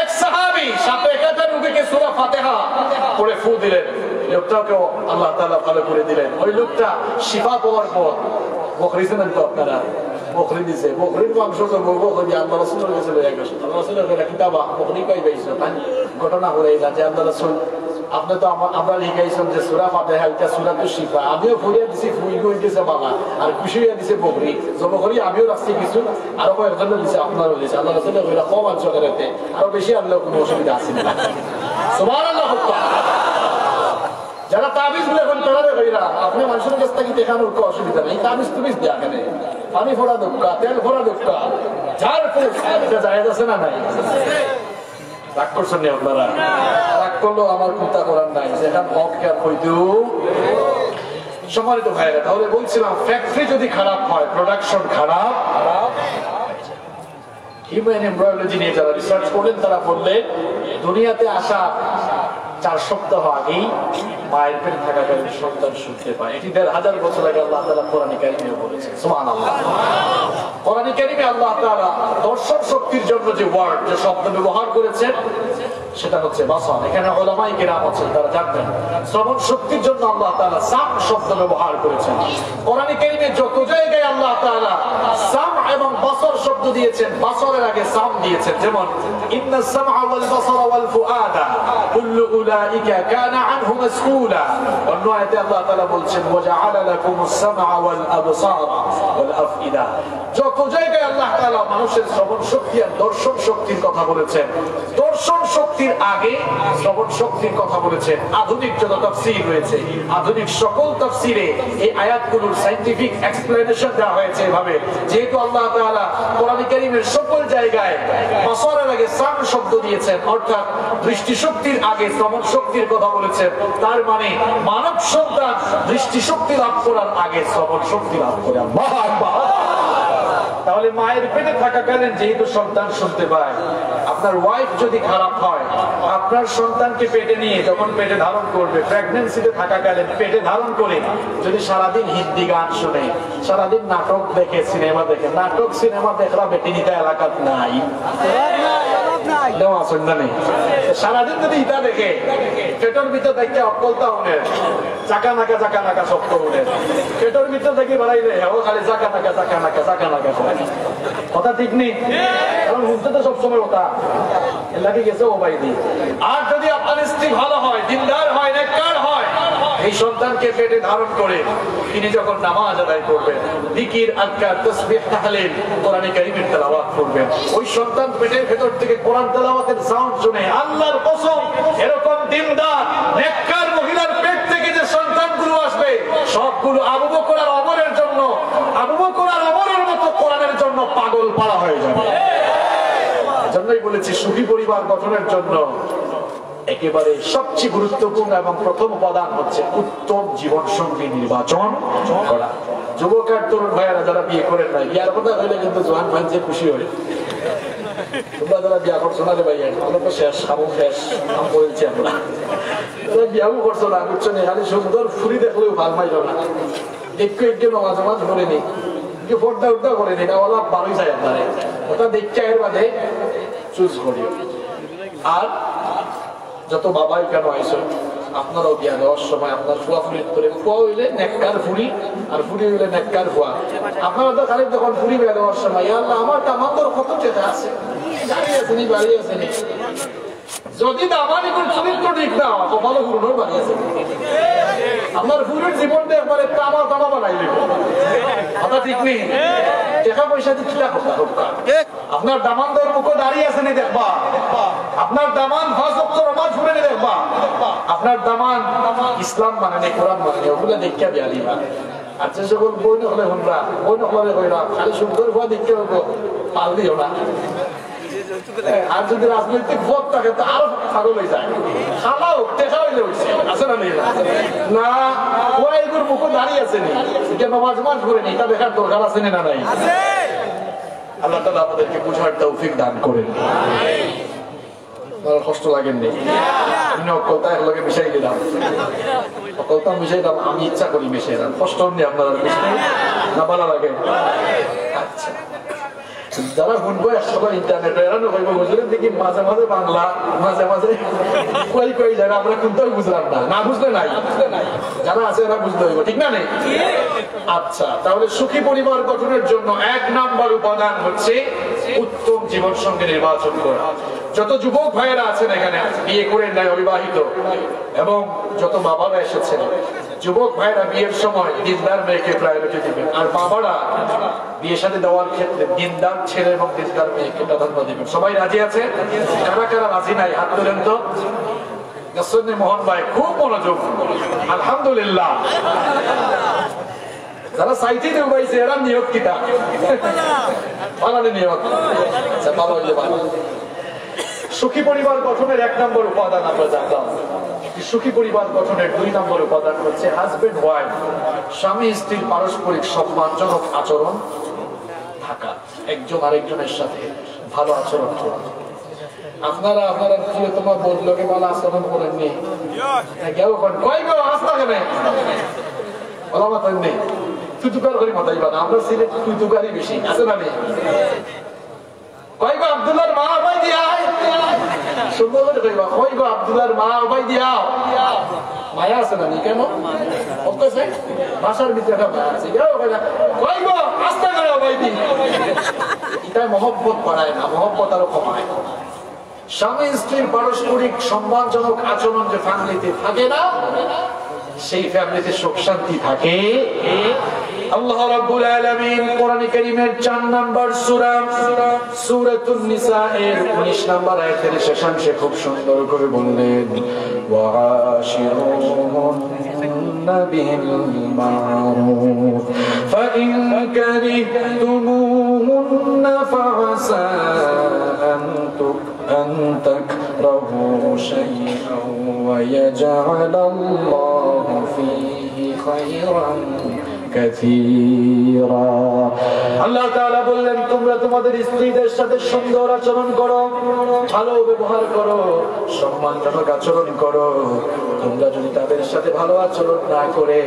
এক সাহাবী সাপে কাটা রোগীকে সূরা ফাতিহা পড়ে ফু দিলেন লোকটাকে আল্লাহ তাআলা ভালো করে দিলেন ওই লোকটা শিফা পাওয়ার পর বকরি শুনেন তো আপনারা বকরি দিছে বকরির মাংস তো বলবো যে আল্লাহ রাসূলের কাছে লয়ে গেছে আল্লাহ রাসূলের কাছে কিতাবা বকরি কই পাইছো তাই ঘটনা হলো এই যে আল্লাহ রাসূল আপনি তো আমরা লিখাইছেন যে সূরা ফাতিহা এটা সূরাতুল শিফা আমিও পড়ে দিছি ফুই গই দিছে বাবা আর খুশি হয়ে দিছে বকরি জব করি আমিও রাখছি কিছু আর কয়েকজন দিছে আপনারও দিছে আল্লাহ রাসূলের কইলা কম আনছো করতে আর বেশি আনলেও কোনো অসুবিধা আছে না সুবহানাল্লাহ যারা তাবিজ গুলো এখন পড়াবে ভাইরা আপনি মানুষের কাছ থেকে দেখানোর কোনো অসুবিধা নেই তাবিজ তুমিজ দেয়া কেন পানি ফোড়া দোক্কা তেল ফোড়া দোক্কা ঝাড় ফুঁক এটা জায়েজ আছে না নাই রাগ করছেন না আপনারা রাগ করলেও আমার চিন্তা করার নাই যেখান হক কে হইতো সম্মানিত ভাইরা তাহলে বলছিলাম ফ্যাক্টরি যদি খারাপ হয় প্রোডাকশন খারাপ হিউম্যান এমব্রয়ডারি নিয়ে যারা রিসার্চ করলেন তারা বললেন দুনিয়াতে আসা 4 সপ্তাহ আগেই মায়ের পেটে থাকাকালীন সন্তান শুনতে পায় এটি 1000 বছর আগে আল্লাহ তাআলা কোরআনে কারিমে বলেছেন সুবহানাল্লাহ কোরআনে কারিমে আল্লাহ তাআলা দর্শন শক্তির জন্য যে ওয়ার্ড যে শব্দ ব্যবহার করেছেন সেটা হচ্ছে বাসার এখানে উলামায়ে কেরাম আছেন তারা জানেন শ্রবণ শক্তির জন্য আল্লাহ তাআলা সাম শব্দ ব্যবহার করেছেন কোরআনে কারিমে যত জায়গায় আল্লাহ তাআলা সাম এবং বাসার শব্দ শব্দ দিয়েছেন, বাসরের আগে সাম দিয়েছেন। যেমন ইন্নাস সামআ ওয়াল বাসারা ওয়াল ফুআদা কুল্লু উলাইকা কানা আনহু মাসউলা। অন্য আয়াতে আল্লাহ তাআলা বলছেন ওয়াজআলা লাকুমুস সামআ ওয়াল আবসারা ওয়াল আফইদা। যত জায়গায় আল্লাহ তাআলা মানুষের শ্রবণ শক্তি আর দর্শন শক্তির কথা বলেছেন, দর্শন শক্তির আগে শ্রবণ শক্তির কথা বলেছেন। আধুনিক যত তাফসীর রয়েছে, আধুনিক সকল তাফসীরে এই আয়াতগুলোর সায়েন্টিফিক এক্সপ্লেনেশন দেওয়া হয়েছে এভাবে, যেহেতু আল্লাহ তাআলা কোরআন কারীমের সকল জায়গায় বাসরের আগে সাম শব্দ দিয়েছেন, অর্থাৎ দৃষ্টি শক্তির আগে শ্রবণ শক্তির কথা বলেছেন, তার মানে মানব সন্তান দৃষ্টি শক্তি লাভ করার আগে শ্রবণ শক্তি লাভ করে। আল্লাহু আকবার। তাহলে মায়ের পেটে থাকাকালীন যেহেতু সন্তান শুনতে পায়, আপনার ওয়াইফ যদি খারাপ হয়, আপনার সন্তানকে পেটে নিয়ে যখন পেটে ধারণ করবে, প্রেগন্যান্সিতে থাকাকালীন পেটে ধারণ করে যদি সারাদিন হিন্দি গান শুনে, সারাদিন নাটক দেখে, সিনেমা দেখে, নাটক সিনেমা দেখরা বেটিনিতা এলাকাত নাই, সারাদিন যদি ইটা দেখে, পেটের ভিতর দেখে অকলতা উনে, চাকা নাকা চাকা নাকা শক্ত উনে, পেটের ভিতর দেখে বাড়াইলে ও খালি চাকা নাকা চাকা নাকা চাকা নাকা কথা ঠিক নেই, কারণ বুঝতে তো সবসময় ওটা এলাকে গেছে ও বাইদি। আর যদি আপনার স্ত্রী ভালো হয়, দিনদার হয়, নেককার হয়, এই সন্তানকে পেটে ধারণ করে তিনি যখন নামাজ আদায় করবেন, জিকির, আজকার, তাসবিহ, তাহলিল, কোরআন কারীমের তেলাওয়াত করবেন, ওই সন্তান পেটের ভেতর থেকে কোরআন তেলাওয়াতের সাউন্ড শুনে আল্লাহর কসম এরকম দিনদার নেককার মহিলার পেট থেকে যে সন্তানগুলো আসবে সবগুলো আবু বকর আর ওমরের জন্য, আবু বকর আর ওমরের মতো কোরআনের জন্য পাগল পাড়া হয়ে যাবে। এজন্যই বলেছি সুখী পরিবার গঠনের জন্য একেবারে সবচেয়ে গুরুত্বপূর্ণ এবং প্রথম উপাদান হচ্ছে উত্তম জীবন সঙ্গী নির্বাচন করা। যুবক আর তরুণ ভাইয়েরা যারা বিয়ে করেন নাই, বিয়ার কথা হইলে কিন্তু জোয়ান ভাই যে খুশি হয়, তোমরা যারা বিয়া করছো না রে ভাইয়া, আমরা তো শেষ, খাবো শেষ, আমি বলছি আমরা বিয়াও করছো না, বুঝছো না, খালি সুন্দর ফুরি দেখলেও ভাল মাইল না, একটু একটু নামাজ নামাজ করে নি, একটু পর্দা উর্দা করে নি, না ওলা বারোই যায় আপনারে, ওটা দেখতে এর বাদে চুজ করি। আর যত বাবাই কেন আইসো, আপনারাও বিয়া দেওয়ার সময় আপনার ফুয়া ফুরি করে, ফুয়া হইলে নেককার ফুরি আর ফুরি হইলে নেককার ফুয়া, আপনারা তো খালি যখন ফুরি বিয়া দেওয়ার সময় আল্লাহ আমার দামান্তর কত টাকা আছে, গাড়ি আছে নি, বাড়ি আছে নি, যদি দামানি কোন চরিত্র ঠিক না হয় ভালো ফুরনোর বাড়ি আছে, আপনার ফুরির জীবনটা একবারে তামা তামা বানাই দেব, কথা ঠিক নেই, টাকা পয়সা দিচ্ছি আপনার দামানদের মুখে দাঁড়িয়ে আছে নি দেখবা, আপনার দামান নামাজ পড়ে নি দেখবা, আপনার দামান ইসলাম মানে নেই, কোরআন মানে নেই, ওগুলো দেখে বিয়া দিবা। আচ্ছা সকল বই নহলে হনরা, বই নহলে হইরা খালি সুন্দর হওয়া দেখতে হবো, পাল দিও না। আর যদি রাজনৈতিক ভোট থাকে তো আরো পাগল হয়ে যায়, খালাও টেকা হইলে হয়েছে আছে না নেই না, ওরা এগুলোর মুখে দাঁড়িয়ে আছে নি, নামাজ মাজ করে নি, এটা দেখার দরকার আছে না নাই? আল্লাহ তাআলা আমাদেরকে বুঝার তৌফিক দান করেন। কষ্ট লাগেননি, অকলতা একলগে মিশাই দিলাম, অকলতা মিশাই দাম, আমি ইচ্ছা করি মিশাই দাম, কষ্ট নেই আপনারা না, ভালো লাগে। আচ্ছা, যারা শুনবো একসময় ইন্টারনেট এরানো কইব বুঝলেন দেখি মাঝে মাঝে বাংলা, মাঝে মাঝে কই কই যারা আমরা কিন্তু বুঝলাম না, না বুঝলে নাই, যারা আছে এরা বুঝতে হইব, ঠিক না নেই? আচ্ছা, তাহলে সুখী পরিবার গঠনের জন্য এক নাম্বার উপাদান হচ্ছে উত্তম জীবন সঙ্গী নির্বাচন করা। যত যুবক ভাইয়েরা আছেন এখানে বিয়ে করেন নাই, অবিবাহিত, এবং যত বাবারা এসেছেন, যুবক ভাইয়েরা বিয়ের সময় দিনদার মেয়েকে প্রায়োরিটি দিবেন, আর বাবারা বিয়ে সাথে দেওয়ার ক্ষেত্রে দিনদার ছেলে এবং দিনদার মেয়েকে প্রাধান্য দিবেন। সবাই রাজি আছে? কারা কারা রাজি নাই হাত তোলেন তো। মোহন ভাই খুব মনোযোগ, আলহামদুলিল্লাহ। যারা সাইটে উবাইছে এরা নিয়ত কিটা বানালে নিয়ত, আচ্ছা ভালো হইলে ভালো। সুখী পরিবার গঠনের এক নম্বর উপাদান আমরা জানলাম। সুখী পরিবার গঠনের দুই নম্বর উপাদান হচ্ছে হাজবেন্ড ওয়াইফ, স্বামী স্ত্রীর পারস্পরিক সম্মানজনক আচরণ থাকা, একজন আরেকজনের সাথে ভালো আচরণ করা। আপনারা আপনারা তোমার বললোকে ভালো আচরণ করেননি, কেউ কয় গো আস্থা কেন বলা মাথায় নেই, তুতুকার করে মাথায় বানা, আমরা সিলেট তুতুকারই বেশি আছে না নেই। কয় গো আব্দুল্লাহর মা ভাই দিয়া সুন্দর করে কইবা, কই গো আব্দুল্লাহর মা ভাই দিয়া, মায়া আছে না নি কেন বাসার ভিতরে একটা মায়া আছে, কই গো আস্থা করে ভাই দি, এটা একটাই মহব্বত বাড়ায় না, মহব্বত আরো কমায়। স্বামী স্ত্রীর পারস্পরিক সম্মানজনক আচরণ যে ফ্যামিলিতে থাকে না, সেই ফ্যামিলিতে সুখ শান্তি থাকে। আল্লাহ রাব্বুল আলামিন কোরআন কারীমের 4 নম্বর সূরা সূরাতুন নিসা এর 19 নম্বর আয়াতের শেষাংশে খুব সুন্দর করে বললেন, ওয়াশিরুহুন্না বিল মারুফ ফাইন কারিহতুমুহুন্না ফাআসা আন তাকরাহু শাইআন ওয়া ইয়াজআলাল্লাহু ফীহি খায়রান কাসীরা। আল্লাহ তাআলা বললেন, তোমরা তোমাদের স্ত্রীদের সাথে সুন্দর আচরণ করো, ভালো ব্যবহার করো, সম্মানজনক আচরণ করো। তোমরা যদি তাদের সাথে ভালো আচরণ না করে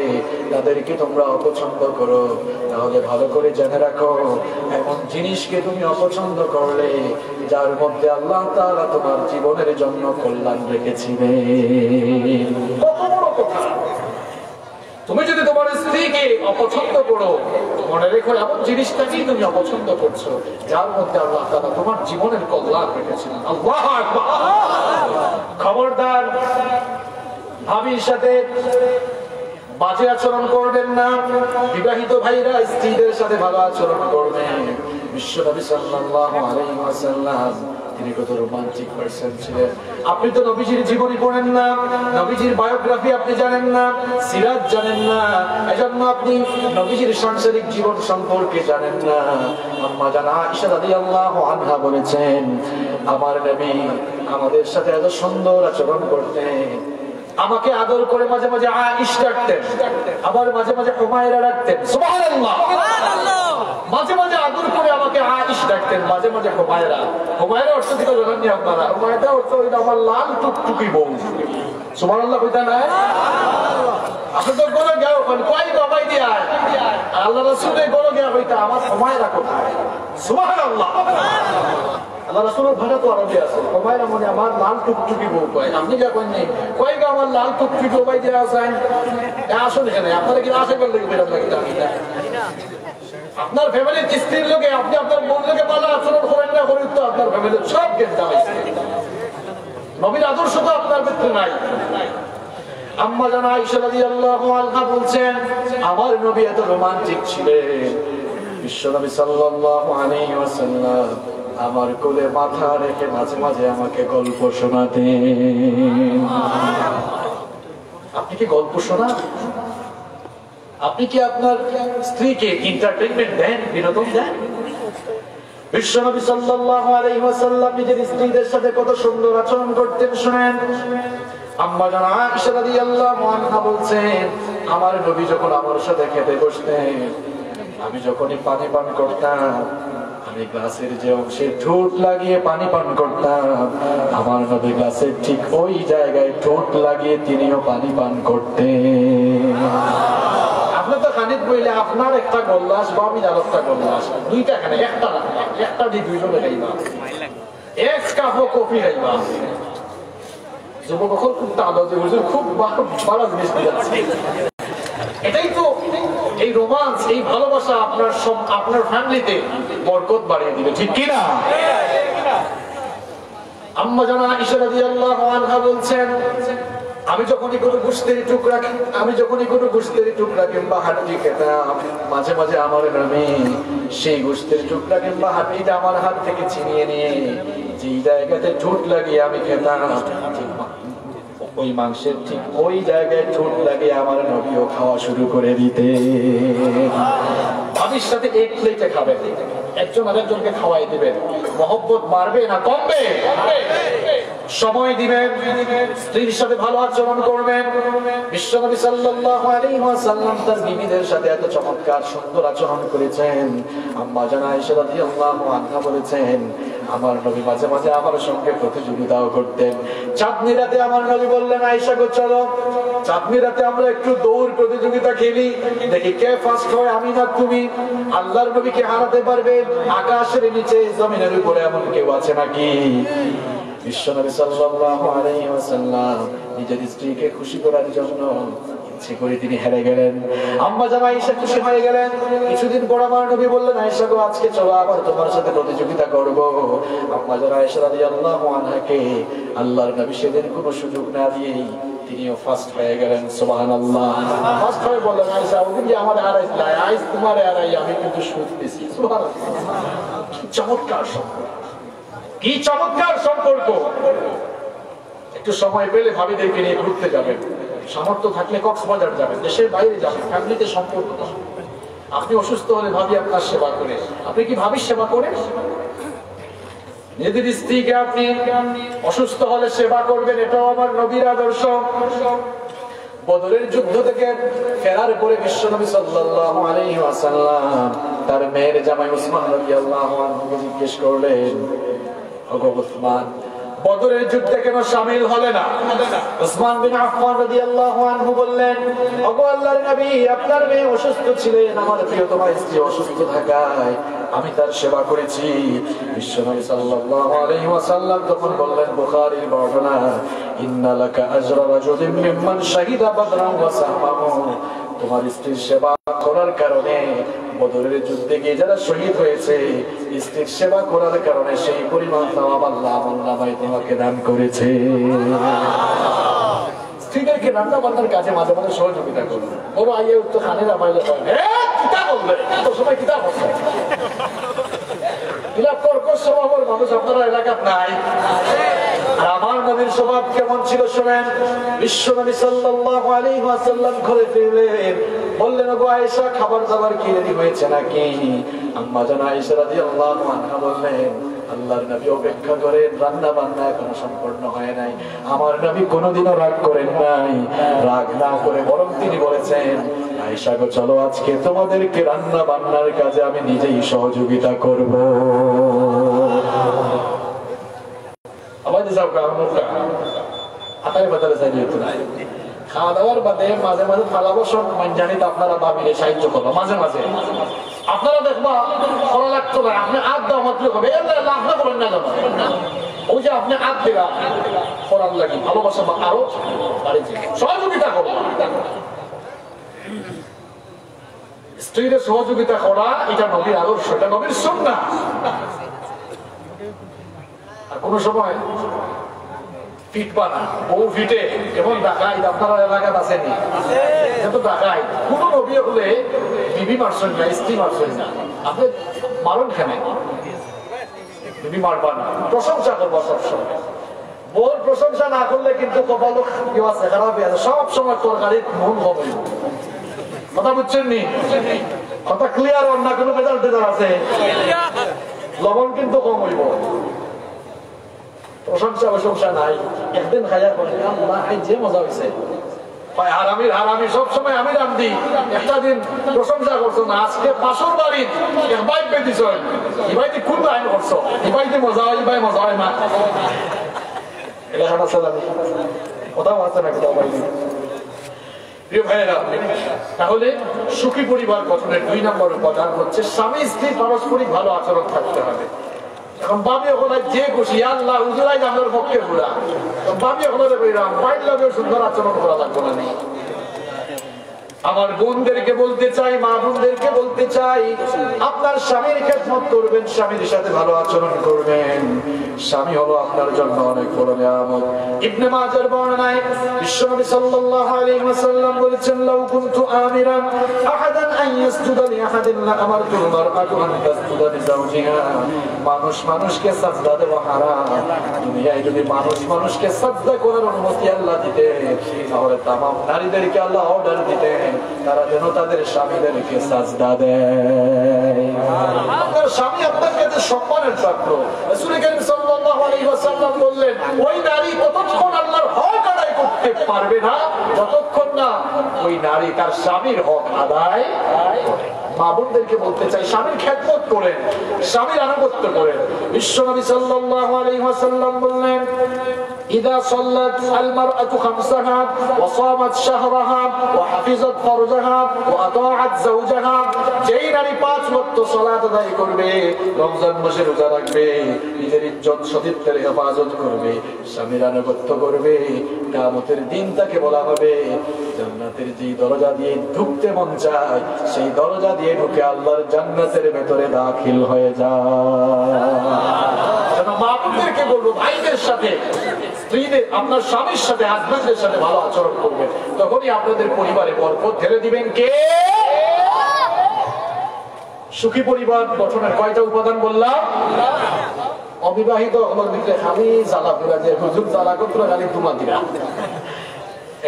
তাদেরকে তোমরা অপছন্দ করো, তাহলে ভালো করে জেনে রাখো, এমন জিনিসকে তুমি অপছন্দ করলে যার মধ্যে আল্লাহ তাআলা তোমার জীবনের জন্য কল্যাণ রেখেছিলেন। কত বড় কথা! তুমি যদি তোমার স্ত্রীকে অপছন্দ করো, মনে রেখো এমন জিনিসটাকেই তুমি অপছন্দ করছো যার মধ্যে আল্লাহ তাআলা তোমার জীবনের কল্যাণ রেখেছিলেন। আল্লাহু আকবার! খবরদার, ভাবির সাথে বাজে আচরণ করবেন না। বিবাহিত ভাইরা স্ত্রীদের সাথে ভালো আচরণ করবেন। বিশ্বনবী সাল্লাল্লাহু আলাইহি ওয়াসাল্লাম তিনি কত রোমান্টিক পারসন ছিলেন। আপনি তো নবীজির জীবনী পড়েন না, নবীজির বায়োগ্রাফি আপনি জানেন না, সিরাত জানেন না, এজন্য আপনি নবীজির সাংসারিক জীবন সম্পর্কে জানেন না। আম্মা জান আয়েশা রাদিয়াল্লাহু আনহা বলেছেন, আমার নবী আমাদের সাথে এত সুন্দর আচরণ করতেন, আমাকে আদর করে মাঝে মাঝে আয়েশা ডাকতেন, আবার মাঝে মাঝে হুমায়রা ডাকতেন। সুবহানাল্লাহ! মাঝে মাঝে আদর করে আমাকে আয়েশা ডাকতেন, মাঝে মাঝে হুমায়রা। হুমায়রা অর্থ কি জানেন নি আপনারা? হুমায়রা অর্থ হইলো আমার লাল টুকটুকি বউ। সুবহানাল্লাহ কইতা না? আপনি তো গলে গাও কোন কই বাবাই দিয়া আল্লাহ রাসূলের গলে গিয়া হইতা আমার হুমায়রা কোথায়? সুবহানাল্লাহ! আল্লাহ রাসূলের ভাষা তো আরবি আছে। হুমায়রা মানে আমার লাল টুকটুকি বউ কয়। আপনি যা কইন নাই কই গো আমার লাল টুকটুকি বউ বাই দিয়া আছেন? আসলে কেন আপনারা কি আশা করলে কি বেরাম লাগে না? আপনার ফ্যামিলির স্ত্রীর লোকে আপনি আপনার বোন লোকে ভালো আচরণ করেন না, করেন তো আপনার ফ্যামিলির সব গেন্দা হয়েছে। নবীর আদর্শ তো আপনার ভিতরে নাই। আম্মা জান আয়েশা রাদিয়াল্লাহু আনহা বলছেন, আমার নবী এত রোমান্টিক ছিলেন, বিশ্বনবী সাল্লাল্লাহু আলাইহি ওয়াসাল্লাম আমার কোলে মাথা রেখে মাঝে মাঝে আমাকে গল্প শোনাতেন। আপনি কি গল্প শোনান? আপনি কি আপনার স্ত্রীকে এন্টারটেইনমেন্ট দেন, বিনোদন দেন? বিশ্বনবী সাল্লাল্লাহু আলাইহি ওয়াসাল্লাম নিজের স্ত্রীদের সাথে কত সুন্দর আচরণ করতেন শুনেন। আম্মা জান আয়েশা রাদিয়াল্লাহু আনহা বলছেন, আমার নবী যখন আমার সাথে খেতে বসতেন, আমি যখনই পানি পান করতাম, আমি গ্লাসের যে অংশে ঠোঁট লাগিয়ে পানি পান করতাম, আমার নবী গ্লাসের ঠিক ওই জায়গায় ঠোঁট লাগিয়ে তিনিও পানি পান করতেন। আপনি তো খানিক বইলে আপনার একটা গল্লাস বা আমি আর একটা গল্লাস, দুইটা খানে, একটা না, একটা দিয়ে দুইজনে খাইবা, এক কাপ কফি খাইবা। যুবক খুব টালো যে খুব ভালো জিনিস দিয়েছে। এটাই তো এই রোমান্স, এই ভালোবাসা আপনার সব আপনার ফ্যামিলিতে বরকত বাড়িয়ে দিবে, ঠিক কি না? আম্মা জান আয়েশা রাদিয়াল্লাহু আনহা বলছেন, আমি যখনই কোনো গোশতের টুকরা কিংবা হাড্ডি খেতাম, মাঝে মাঝে আমার নবী সেই গোশতের টুকরা কিংবা হাড্ডিটা আমার হাত থেকে ছিনিয়ে নিয়ে যেই জায়গাতে ঠোঁট লাগিয়ে আমি খেতাম, ওই মাংসের ঠিক ওই জায়গায় ঠোঁট লাগিয়ে আমার নবীও খাওয়া শুরু করে দিতে। ভাবির সাথে এক প্লেটে খাবেন, একজন আরেকজনকে খাওয়াই দিবেন, মহব্বত বাড়বে না কমবে? সময় দিবেন, স্ত্রীর সাথে ভালো আচরণ করবেন। বিশ্বনবী সাল্লাল্লাহু আলাইহি ওয়াসাল্লাম তার বিবিদের সাথে এত চমৎকার সুন্দর আচরণ করেছেন। আম্মা জান আয়েশা রাদিয়াল্লাহু আনহা বলেছেন, আমার নবী মাঝে মাঝে আমার সঙ্গে প্রতিযোগিতাও করতেন। চাঁদনি রাতে আমার নবী বললেন, আয়েশা গো চলো চাঁদনি রাতে আমরা একটু দৌড় প্রতিযোগিতা খেলি, দেখি কে ফার্স্ট হয়, আমি না তুমি। আল্লাহর নবীকে হারাতে পারবে আকাশের নিচে জমিনের উপরে এমন কেউ আছে নাকি? বিশ্বনবী সাল্লাল্লাহু আলাইহি ওয়াসাল্লাম নিজের স্ত্রীকে খুশি করার জন্য ইচ্ছে করে তিনি হেরে গেলেন। আম্মা জান আয়েশা খুশি হয়ে গেলেন। কিছুদিন পর আমার নবী বললেন, আয়েশা গো, আজকে চলো আবার তোমার সাথে প্রতিযোগিতা করব। আম্মা জান আয়েশা রাদিয়াল্লাহু আনহাকে আল্লাহর নবী সেদিন কোনো সুযোগ না দিয়েই তিনিও ফার্স্ট হয়ে গেলেন। সুবহানাল্লাহ। ফার্স্ট হয়ে বললেন, আয়েশা ওদিন যে আমার হারাই নাই, আজ তোমার হারাই আমি কিন্তু সুখ দিছি। সুবহানাল্লাহ। কি চমৎকার সম্পর্ক, কি চমৎকার সম্পর্ক। একটু সময় পেলে ভাবিদেরকে নিয়ে ঘুরতে যাবেন, সামর্থ্য থাকলে কক্সবাজার যাবেন, দেশের বাইরে যাবেন, ফ্যামিলিতে সম্পর্ক। আপনি অসুস্থ হলে ভাবি আপনার সেবা করে, আপনি কি ভাবির সেবা করেন? নিজের স্ত্রীকে আপনি অসুস্থ হলে সেবা করবেন, এটাও আমার নবীর আদর্শ। বদরের যুদ্ধ থেকে ফেরার পরে বিশ্বনবী সাল্লাল্লাহু আলাইহি ওয়াসাল্লাম তার মেয়ের জামাই উসমান রাদিয়াল্লাহু আনহুকে জিজ্ঞেস করলেন, ওগো উসমান, বদরের যুদ্ধে কেন শামিল হলে না? উসমান বিন আফফান রাদিয়াল্লাহু আনহু বললেন, ওগো আল্লাহর নবী, আপনার মেয়ে অসুস্থ ছিলেন, আমার প্রিয়তমা স্ত্রী অসুস্থ থাকায় আমি তার সেবা করেছি। বিশ্বনবী সাল্লাল্লাহু আলাইহি ওয়াসাল্লাম তখন বললেন, বুখারীর বর্ণনা, ইন্না লাকা আজরা রাজুলিন মিম্মান শাহিদা বদরান ওয়া সাহমাহু, তোমার স্ত্রীর সেবা করার কারণে বদরের যুদ্ধে গিয়ে যারা শহীদ হয়েছে, স্ত্রীর সেবা করার কারণে সেই পরিমাণ সওয়াব আল্লাহ আমলনামায় তোমাকে দান করেছে। স্ত্রীদেরকে রান্না বান্নার কাজে মাঝে মাঝে সহযোগিতা করবে। বড় আইয়ে উত্তর খানের আমাইলে কিতাব বলবে, এত সময় কিতাব হচ্ছে মানুষ আপনারা এলাকার নাই। আর আমার নবীর স্বভাব কেমন ছিল শোনেন। বিশ্বনবী সাল্লাল্লাহু আলাইহি ওয়াসাল্লাম ঘরে ফিরলেন, বললেন, ওগো আয়েশা, খাবার দাবার কি রেডি হয়েছে নাকি? আম্মা জান আয়েশা রাদিয়াল্লাহু আনহা বললেন, আল্লাহর নবী অপেক্ষা করেন, রান্না বান্না এখনো সম্পূর্ণ হয় নাই। আমার নবী কোনোদিনও রাগ করেন নাই, রাগ না করে বরং তিনি বলেছেন, আয়েশা গো, চলো আজকে তোমাদেরকে রান্না বান্নার কাজে আমি নিজেই সহযোগিতা করব। খাওয়া দাওয়ার বাদে মাঝে মাঝে থালা বাসন মানজানিতে আপনারা ভাবিলে সাহায্য করবো। মাঝে মাঝে আপনারা দেখবা খরা লাগতো না, আপনি আধ দাও মাত্র হবে, আপনার করেন না কেন? ওই যে আপনি আধ দেবা খরার লাগে ভালোবাসা আরো বাড়িছে, সহযোগিতা করবো। স্ত্রীর সহযোগিতা করা এটা নবীর আদর্শ, এটা নবীর সুন্নাহ। আর কোন সময় পিটবা না, বউ ফিটে এবং ডাকাই আপনারা এলাকায় আসেনি, ডাকাই কোন নবী হলে বিবি মারছেন না, স্ত্রী মারছেন না, আপনি মারণ খেনে বিবি মারবা না, প্রশংসা করবো সবসময়। বউর প্রশংসা না করলে কিন্তু কপাল কেউ আছে খারাপ আছে, সব সময় তরকারির মন হবে। কথা বুঝছেন নি? কথা ক্লিয়ার? অন্য কোনো বেজাল টেজাল আছে? লবণ কিন্তু কম হইব, প্রশংসা প্রশংসা নাই। একদিন খাইয়া করে যে মজা হয়েছে, হারামির হারামি সবসময় আমি রান্ধি, একটা দিন প্রশংসা করছো না, আজকে পাশর বাড়ির এক বাইক পেয়েছ, ইবাইতে কোন লাইন করছো, ইবাইতে মজা হয়, ইবাই মজা হয় না। এলাকার আছে জানি কোথাও আছে না, কোথাও বাইরে। তাহলে সুখী পরিবার গঠনের 2 নম্বর উপাদান হচ্ছে স্বামী স্ত্রী পারস্পরিক ভালো আচরণ থাকতে হবে। এখন বাবি ওখানে যে খুশি আল্লাহ উজলাই আমাদের পক্ষে ঘুরা, বাবি ওখানে বাইর লাগে সুন্দর আচরণ করা লাগবে না। নেই আমার বোনদেরকে বলতে চাই, মা বোনদেরকে বলতে চাই, আপনার স্বামীর খেদমত করবেন, স্বামীর সাথে ভালো আচরণ করবেন। স্বামী হলো আপনার জন্য অনেক বড় নিয়ামত। ইবনে মাজার বর্ণনায় বিশ্বনবী সাল্লাল্লাহু আলাইহি ওয়াসাল্লাম বলেছেন, লাউ কুনতু আমিরান আহাদান আন ইয়াসজুদা লি আহাদিন লা আমারতুল মারআতু আন তাসজুদা লি যাওজিহা। মানুষ মানুষকে সাজদা দেওয়া হারাম। দুনিয়ায় যদি মানুষ মানুষকে সাজদা করার অনুমতি আল্লাহ দিতেন, তাহলে তামাম নারীদেরকে আল্লাহ অর্ডার দিতেন তারা যেন তাদের স্বামীদেরকে সাজদা দেয়। আপনার স্বামী আপনার কাছে সম্মানের পাত্র। রাসূল করিম সাল্লাল্লাহু আলাইহি ওয়াসাল্লাম বললেন, ওই নারী ততক্ষণ আল্লাহর হক আদায় করতে পারবে না যতক্ষণ না ওই নারী তার স্বামীর হক আদায় করে। মা বোনদেরকে বলতে চাই, স্বামীর খেদমত করেন, স্বামীর আনুগত্য করেন। বিশ্বনবী সাল্লাল্লাহু আলাইহি ওয়াসাল্লাম বললেন, إذا صلت المرأة خمسها وصامت شهرها وحفظت فرجها وأطاعت زوجها যেই নারী 5 ওয়াক্ত সালাত আদায় করবে, রমজান মাসে রোজা রাখবে, নিজের ইজ্জত সতীত্বের হেফাজত করবে, স্বামীর আনুগত্য করবে, কিয়ামতের দিন তাকে বলা হবে জান্নাতের যে দরজা দিয়ে ঢুকতে মন চায় সেই দরজা দিয়ে ঢুকে আল্লাহর জান্নাতের ভেতরে দাখিল হয়ে যায়। মাকে বলবো ভাইদের সাথে, স্ত্রীদের, আপনার স্বামীর সাথে, হাজবেন্ডের সাথে ভালো আচরণ করবেন, তখনই আপনাদের পরিবারে বরকত ঢেলে দিবেন কে? সুখী পরিবার গঠনের কয়টা উপাদান বললাম? অবিবাহিত আমার ভিতরে খালি জ্বালা পুরা যে হুজুর জ্বালা করতে খালি তুমা দিরা,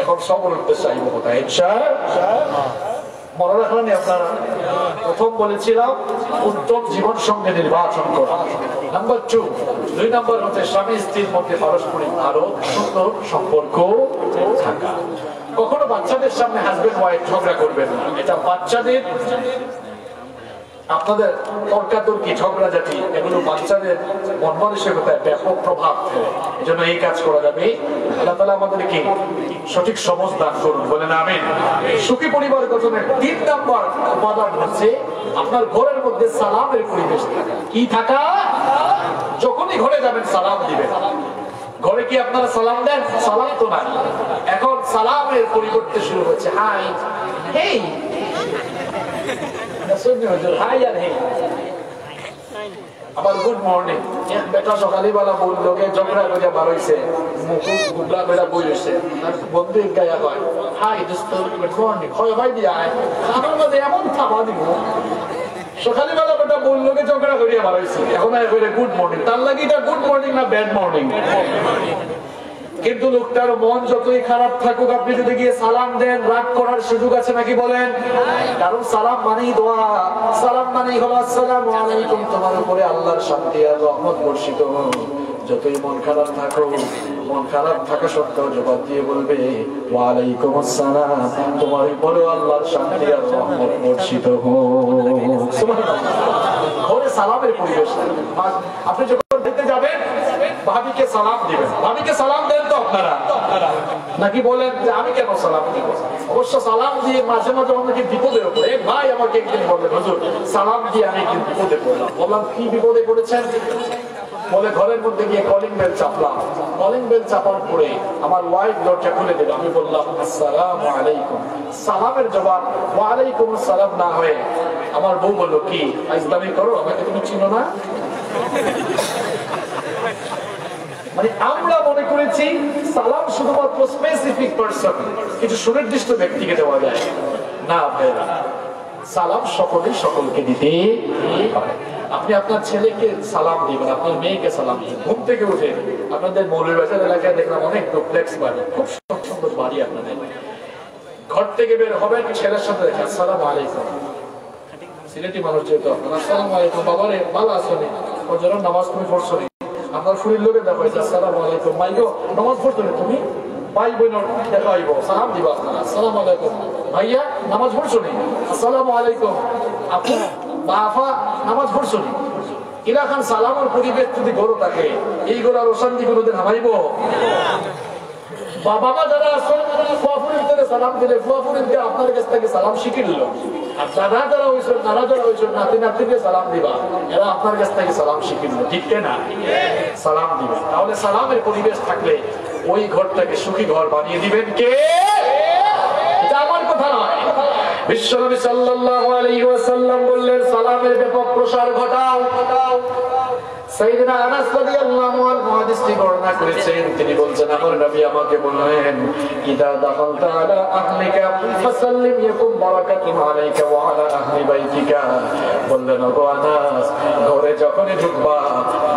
এখন সবর উদ্দেশ্য আইব কোথায়? মনে রাখলেন আপনারা? প্রথম বলেছিলাম উত্তম জীবন সঙ্গে নির্বাচন করা। নাম্বার 2, 2 নম্বর হচ্ছে স্বামী স্ত্রীর মধ্যে পারস্পরিক আরো সুন্দর সম্পর্ক থাকা। কখনো বাচ্চাদের সামনে হাজবেন্ড ওয়াইফ ঝগড়া করবেন না, এটা বাচ্চাদের, আপনাদের তর্কাতর্কি ঝগড়াঝাটি এগুলো বাচ্চাদের মন মানসিকতায় ব্যাপক প্রভাব ফেলে। এই জন্য এই কাজ করা যাবে। আল্লাহ তাআলা আমাদেরকে সঠিক সমঝ দান করুন, বলেন আমিন। সুখী পরিবার গঠনের 3 নম্বর উপাদান হচ্ছে আপনার ঘরের মধ্যে সালামের পরিবেশ থাকা। কি থাকা? যখনই ঘরে যাবেন সালাম দিবেন। ঘরে কি আপনারা সালাম দেন? সালাম তো নাই, এখন সালামের পরিবর্তে শুরু হচ্ছে হাই, হেই, আবার গুড মর্নিং। বেটা সকালবেলা বললো ঝগড়া করে বার হইছে, মুখ গুবলা করে বই হইছে, বন্ধু গায়া হয় হাই দোস্ত গুড মর্নিং, হয় ভাই দিয়া আমার মাঝে এমন থাবা দিব। সকালবেলা বেটা বললো ঝগড়া করিয়া বার হইছে, এখন গুড মর্নিং, তার লাগে এটা গুড মর্নিং না ব্যাড মর্নিং। কিন্তু লোকটার মন যতই খারাপ থাকুক, আপনি যদি গিয়ে সালাম দেন, রাগ করার সুযোগ আছে নাকি বলেন? কারণ সালাম মানেই দোয়া, সালাম মানেই হলো আসসালামু আলাইকুম, তোমার উপরে আল্লাহর শান্তি আর রহমত বর্ষিত হোক। যতই মন খারাপ থাকো, মন খারাপ থাকা সত্ত্বেও জবাব দিয়ে বলবে ওয়া আলাইকুম আসসালাম, তোমার উপরে আল্লাহর শান্তি আর রহমত বর্ষিত হোক। সুবহানাল্লাহ। ঘরে সালামের পরিবেশ। আপনি যখন দেখতে যাবেন ভাবিকে সালাম দিবেন, ভাবিকে সালাম দেন তো আপনারা নাকি বলেন যে আমি কেন সালাম দিব? অবশ্য সালাম দিয়ে মাঝে মাঝে অনেকে বিপদে পড়ে। ভাই আমাকে একদিন বললেন হুজুর সালাম দিয়ে আমি একদিন বিপদে পড়লাম। বললাম কি বিপদে পড়েছেন? বলে ঘরের মধ্যে গিয়ে কলিং বেল চাপলাম, কলিং বেল চাপার পরে আমার ওয়াইফ দরজা খুলে দিল। আমি বললাম আসসালামু আলাইকুম, সালামের জবাব ওয়া আলাইকুম আসসালাম না হয়ে আমার বউ বললো কি ইসলামী করো, আমাকে তুমি চিনো না? মানে আমরা মনে করেছি সালাম শুধুমাত্র স্পেসিফিক পারসন, কিছু সুনির্দিষ্ট ব্যক্তিকে দেওয়া যায় না। সালাম সকলেই সকলকে দিতে পারে। আপনি আপনার ছেলেকে সালাম দিবেন, আপনার মেয়েকে সালাম দিবেন। ঘুম থেকে উঠে আপনাদের মৌলভীবাজার এলাকায় দেখলাম অনেক ডুপ্লেক্স বাড়ি, খুব সুন্দর বাড়ি আপনাদের। ঘর থেকে বের হবেন, ছেলের সাথে দেখেন আসসালামু আলাইকুম। সিলেটি মানুষ যেহেতু আসসালামু আলাইকুম, বাবারে ভালো আছো নি? ওর নামাজ তুমি পড়ছো নি? আপনার শরীর লোকে দেখো আসসালামু আলাইকুম, মাইগো নামাজ পড়ছো নি তুমি? ভাই বোন দেখা হইব, সালাম দিবা আপনারা আসসালামু আলাইকুম। ভাইয়া নামাজ পড়ছো নি? আসসালামু আলাইকুম। আপু বাফা নামাজ পড়ছো নি? এলাকার সালামের পরিবেশ যদি গরু থাকে, এই গরুর অশান্তি কোনোদিন হামাইব? বাবা মা যারা আসেন ফুয়াফুরির থেকে সালাম দিলে ফুয়াফুরিকে আপনার কাছ থেকে সালাম শিখে নিল, আর দাদা যারা হয়েছেন, নানা যারা হয়েছেন, নাতি নাতিকে সালাম দিবা, এরা আপনার কাছ থেকে সালাম শিখে নিল, ঠিক না? সালাম দিবেন। তাহলে সালামের পরিবেশ থাকলে ওই ঘরটাকে সুখী ঘর বানিয়ে দিবেন কে? এটা আমার কথা নয়, বিশ্বনবী সাল্লাল্লাহু আলাইহি ওয়াসাল্লাম বললেন সালামের ব্যাপক প্রসার ঘটাও। সাইয়েদনা আনাস রাদিয়াল্লাহু আনহু হাদিসটি বর্ণনা করেছেন, তিনি বলেন আমার নবী আমাকে বললেন ইদা দাখালতা আলা আহলিকা ফাসাল্লিম ইয়াকুম বারাকাতুন আলাইকা ওয়া আলা আহলি বাইতিকা। বললেন ওগো আনাস, ঘরে যখনই ঢুকবা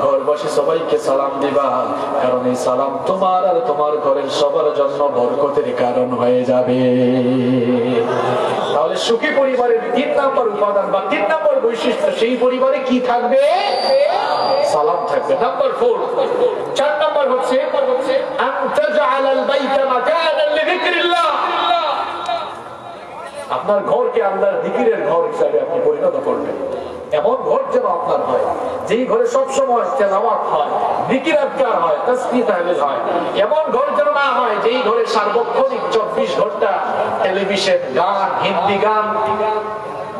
ঘরবাসী সবাইকে সালাম দিবা, কারণ এই সালাম তোমার আর তোমার ঘরের সবার জন্য বরকতের কারণ হয়ে যাবে। তাহলে সুখী পরিবারের 3 নম্বর উপাদান বা 3 নম্বর বৈশিষ্ট্য, সেই পরিবারে কি থাকবে? সালাম থাকবে। নাম্বার 4, 4 নম্বর হচ্ছে আনতাজআলাল বাইতা মাকানান লিযিকরিল্লাহ। আপনার ঘরকে আল্লাহর জিকিরের ঘর হিসাবে আপনি পরিণত করবেন। এমন ঘর যেন আপনার হয় যেই ঘরে সবসময় তেলাওয়াত হয়, জিকির আজকার হয়, তাসবিহ তাহলিল হয়, এমন ঘর যেন না হয় যেই ঘরে সার্বক্ষণিক 24 ঘন্টা টেলিভিশন, গান, হিন্দি গান,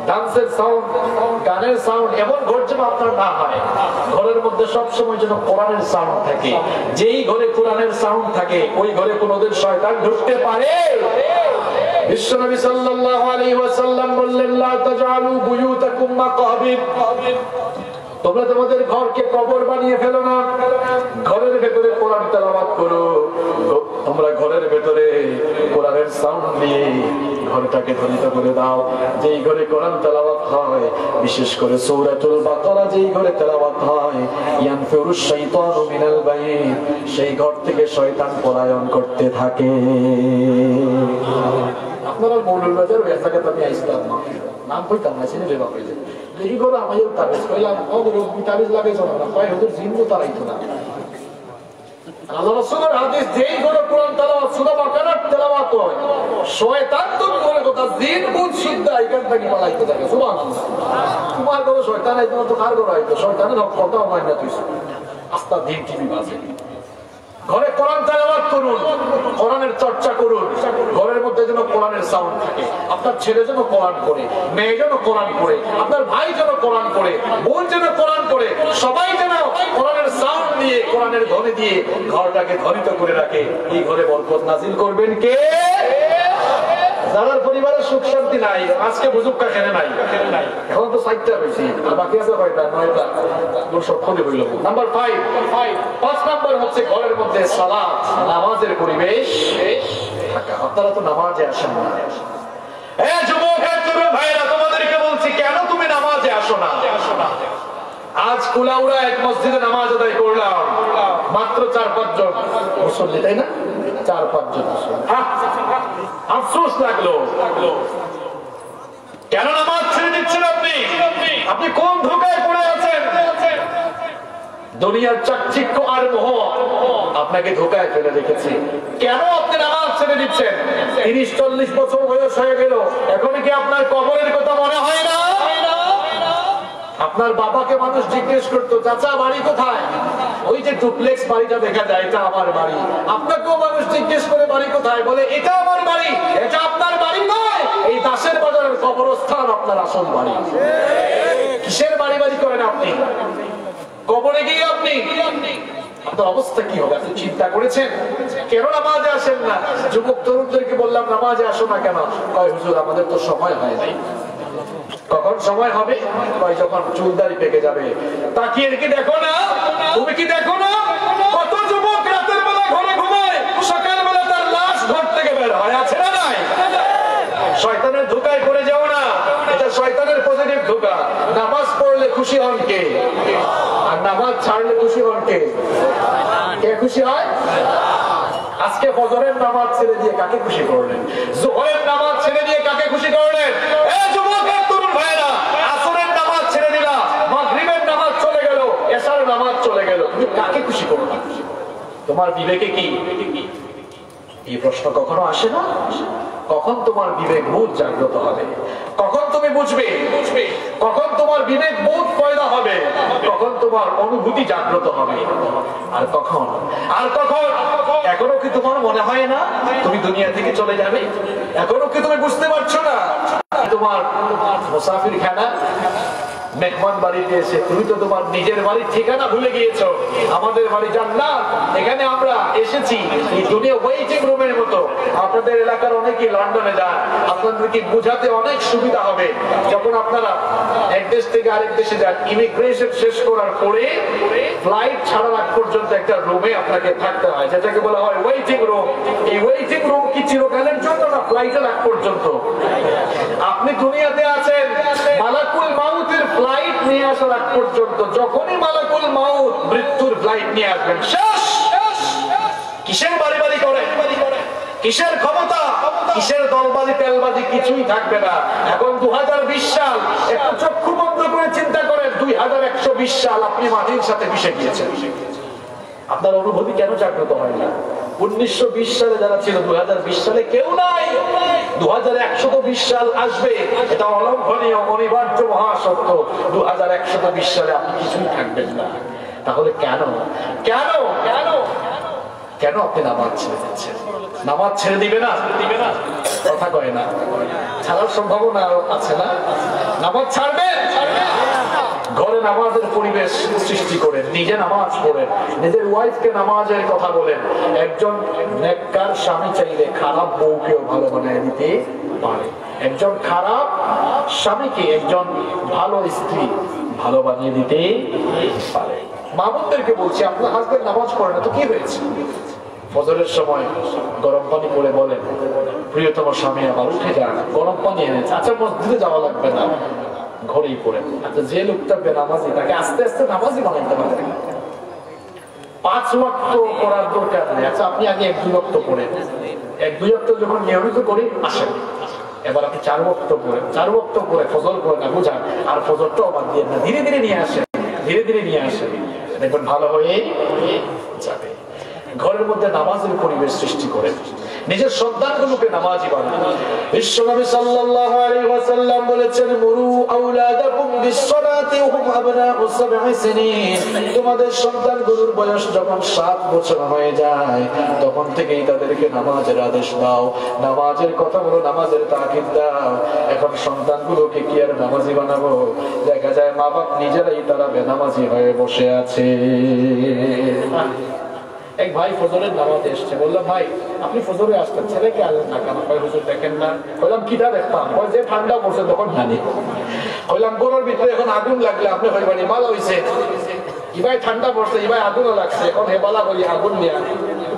ডান্সের সাউন্ড, গানের সাউন্ড, এমন ঘর যেন আপনার না হয়। ঘরের মধ্যে সবসময় যেন কোরআনের সাউন্ড থাকে। যেই ঘরে কোরআনের সাউন্ড থাকে ওই ঘরে কোনোদিন শয়তান ঢুকতে পারে? বিশ্বনবী সাল্লাল্লাহু আলাইহি ওয়াসাল্লাম বললেন, লা তাজআলু বুয়ুতাকুম মাকাবির, তোমরা তোমাদের ঘরকে কবর বানিয়ে ফেলো না, ঘরের ভেতরে কোরআন তেলাওয়াত করো। তোমরা ঘরের ভেতরে কোরআনের সাউন্ড দিয়ে ঘরটাকে ধ্বনিত করে দাও। যেই ঘরে কোরআন তেলাওয়াত হয়, বিশেষ করে সূরাতুল বাকারা যেই ঘরে তেলাওয়াত হয়, ইয়ানফিরুশ শাইতানু মিনাল বাইত, সেই ঘর থেকে শয়তান পলায়ন করতে থাকে। আপনারা মৌলভীবাজার ওই জায়গাতে আমি আইছিলাম, নাম কইতাম না, চিনি রেবা কইলে এই ঘরে আমাদের তাবিজ কইলাম, তাবিজ লাগাইছো না, কয় হুজুর জিন তো তারাইতো না। আল্লাহ রাসূলের হাদিস, যেই ঘরে কোরআন তেলাওয়াত সূরা বাকারা তেলাওয়াত হয়, শয়তান তো বলে কথা, জিন ভূত সিদ্ধা এখান থেকে পালাইতে থাকে। সুবহানাল্লাহ। তোমার ঘরে শয়তান আইতো না তো কার ঘরে আইতো? শয়তানের কথা হয় না তুই আস্তা দিন টিভি বাজে। ঘরে কোরআন তেলাওয়াত করুন, কোরআনের চর্চা করুন, ঘরের মধ্যে যেন কোরআনের সাউন্ড থাকে। আপনার ছেলে যেন কোরআন পড়ে, মেয়ে যেন কোরআন পড়ে, আপনার ভাই যেন কোরআন পড়ে, বোন যেন কোরআন পড়ে, সবাই যেন কোরআনের সাউন্ড দিয়ে, কোরআনের ধ্বনি দিয়ে ঘরটাকে ধ্বনিত করে রাখে। এই ঘরে বরকত নাজিল করবেন কে? যাদের পরিবারের সুখ শান্তি নাই, আজকে বুজুর্গা খেলে নাই, এখন তো 4টা হয়েছে, আর বাকি আছে কয়টা? 9টা। সবখানে হইল। নাম্বার 5 নাম্বার হচ্ছে ঘরের মধ্যে সালাত, নামাজের পরিবেশ থাকা। আপনারা তো নামাজে আসেন না। যুবক তরুণ ভাইরা, তোমাদেরকে বলছি, কেন তুমি নামাজে আসো না? আজ কুলাউড়া এক মসজিদে নামাজ আদায় করলাম, মাত্র 4-5 জন মুসল্লি, তাই না? 4-5 জন। আফসোস লাগলো। কেন নামাজ ছেড়ে দিচ্ছেন আপনি? আপনি কোন ধোঁকায় পড়ে আছেন? দুনিয়ার চাকচিক্য আর মোহ আপনাকে ধোঁকায় ফেলে রেখেছে। কেন আপনি নামাজ ছেড়ে দিচ্ছেন? 30-40 বছর বয়স হয়ে গেল, এখন কি আপনার কবরের কথা মনে হয় না? আপনার বাবাকে মানুষ জিজ্ঞেস করতো, চাচা বাড়ি কোথায়? ওই যে ডুপ্লেক্স বাড়িটা দেখা যায়, এটা আমার বাড়ি। আপনাকেও মানুষ জিজ্ঞেস করে বাড়ি কোথায়, বলে এটা আমার বাড়ি। এটা আপনার বাড়ি নয়, এই দাসের বাজারের কবরস্থান আপনার আসল বাড়ি। কিসের বাড়ি বাড়ি করেন আপনি? কবরে গিয়ে আপনি আপনার অবস্থা কি হবে আপনি চিন্তা করেছেন? কেন নামাজে আসেন না? যুবক তরুণদেরকে বললাম, নামাজে আসো না কেন? কয় হুজুর আমাদের তো সময় হয় নাই। কখন সময় হবে? যখন চুলদারি পেকে যাবে। তাকিয়ে কি দেখো না? তুমি কি দেখো না কত যুবক রাতের বেলা ঘরে ঘুমায়, সকালবেলা তার লাশ ঘর থেকে বের হয়? আছে না নাই? শয়তানের ধোঁকায় পড়ে যাও না, এটা শয়তানের পজিটিভ ধোঁকা। নামাজ পড়লে খুশি হন কে? আর নামাজ ছাড়লে খুশি হন কে? কে খুশি হয়? আজকে ফজরের নামাজ ছেড়ে দিয়ে কাকে খুশি করলেন? যোহরের নামাজ ছেড়ে দিয়ে কাকে খুশি করলেন? নামাজ চলে গেল, তুমি কাকে খুশি করবে? তোমার বিবেকে কি এই প্রশ্ন কখনো আসে না? কখন তোমার বিবেক বোধ জাগ্রত হবে? কখন তুমি বুঝবে? কখন তোমার বিবেক বোধ পয়দা হবে? কখন তোমার অনুভূতি জাগ্রত হবে? আর কখন? এখনো কি তোমার মনে হয় না তুমি দুনিয়া থেকে চলে যাবে? এখনো কি তুমি বুঝতে পারছো না তোমার মুসাফির খানা মেহমান বাড়িতে এসে তুমি তো তোমার নিজের বাড়ির ঠিকানা ভুলে গিয়েছো? আমাদের বাড়ি জান্নাত, এখানে আমরা এসেছি এই দুনিয়া ওয়েটিং রুমের মতো। আপনাদের এলাকার অনেকেই লন্ডনে যান, আপনাদেরকে বোঝাতে অনেক সুবিধা হবে। যখন আপনারা এক দেশ থেকে আরেক দেশে যান, ইমিগ্রেশন শেষ করার পরে ফ্লাইট ছাড়ার আগ পর্যন্ত একটা রুমে আপনাকে থাকতে হয়, যেটাকে বলা হয় ওয়েটিং রুম। এই ওয়েটিং রুম কি চিরকালের জন্য না ফ্লাইটের আগ পর্যন্ত? আপনি দুনিয়াতে আছেন মালাকুল মাউতের ফ্লাইট নিয়ে আসার আগ পর্যন্ত। যখনই মালাকুল মাউত মৃত্যুর ফ্লাইট নিয়ে আসবেন, শেষ। কিসের বাড়ি বাড়ি করে, কিসের ক্ষমতা, কিসের দলবাজি তেলবাজি, কিছুই থাকবে না। এখন 2020 সাল, একটু চক্ষু বন্ধ করে চিন্তা করেন, 2120 সাল আপনি মাটির সাথে মিশে গিয়েছেন। আপনার অনুভূতি কেন জাগ্রত হয় না? 1920 সালে যারা ছিল 2020 সালে কেউ নাই। 2120 সাল আসবে, এটা অলঙ্ঘনীয় অনিবার্য মহাসত্য। 2120 সালে আপনি কিছুই থাকবেন না। তাহলে কেন কেন কেন কেন আপনি নামাজ ছেড়ে দিচ্ছেন? নামাজ ছেড়ে দিবে না, কথা কয় না, ছাড়ার সম্ভাবনা আছে না? নামাজ ছাড়বে? ঘরে নামাজের পরিবেশ সৃষ্টি করেন, নিজে নামাজ পড়েন, নিজের ওয়াইফকে নামাজের কথা বলেন। একজন নেককার স্বামী চাইলে খারাপ বউকেও ভালো বানিয়ে দিতে পারে। একজন খারাপ স্বামীকে একজন ভালো স্ত্রী ভালো বানিয়ে দিতে পারে। মামুনদেরকে বলছি, আপনার হাজবেন্ড নামাজ পড়ে না তো কি হয়েছে? ফজরের সময় গরম পানি করে বলেন, প্রিয়তম স্বামী আমার উঠে যান, গরম পানি এনেছে। আচ্ছা, মসজিদে যাওয়া লাগবে না, ঘরেই পড়েন। আচ্ছা, যে লোকটা বেনামাজি তাকে আস্তে আস্তে নামাজি বানাইতে পারবেন। 5 ওয়াক্ত করার দরকার নেই। আচ্ছা, আপনি আগে 1-2 ওয়াক্ত পড়েন, 1-2 ওয়াক্ত যখন নিয়মিত করি আসেন, এবার আপনি 4 ওয়াক্ত পড়েন। 4 ওয়াক্ত পরে ফজর পড়ে না বুঝান, আর ফজরটাও বাদ দিয়ে না, ধীরে ধীরে নিয়ে আসেন, ধীরে ধীরে নিয়ে আসেন, দেখবেন ভালো হয়ে যাবে। ঘরের মধ্যে নামাজের পরিবেশ সৃষ্টি করে নিজের সন্তানগুলোকে নামাজি বানান। বিশ্বনবী সাল্লাল্লাহু আলাইহি ওয়াসাল্লাম বলেছেন, মুরু আওলাদাকুম বিসসালাতি ওয়া হুম আবনাউ 7 সিনিন। তোমাদের সন্তানগুলোর বয়স যখন 7 বছর হয়ে যায় তখন থেকেই তাদেরকে নামাজের আদেশ দাও, নামাজের কথা বলো, নামাজের তাকিদ দাও। এখন সন্তানগুলোকে কি আর নামাজি বানাবো? দেখা যায় মা বাপ নিজেরাই তারা বেনামাজি হয়ে বসে আছে। এক ভাই ফজরের নামাজে এসছে, বললাম ভাই আপনি ফজরে আসতেন, ছেলেকে আলেন না কেন? ভাই হুজুর দেখেন না। বললাম কিটা দেখতাম? যে ঠান্ডা পড়ছে তখন জানি। বললাম গরুর ভিতরে এখন আগুন লাগলে আপনি হইবানি ভালো হয়েছে, ইবাই ঠান্ডা পড়ছে, ইবাই আগুনও লাগছে, এখন হেবালা করি আগুন নিয়ে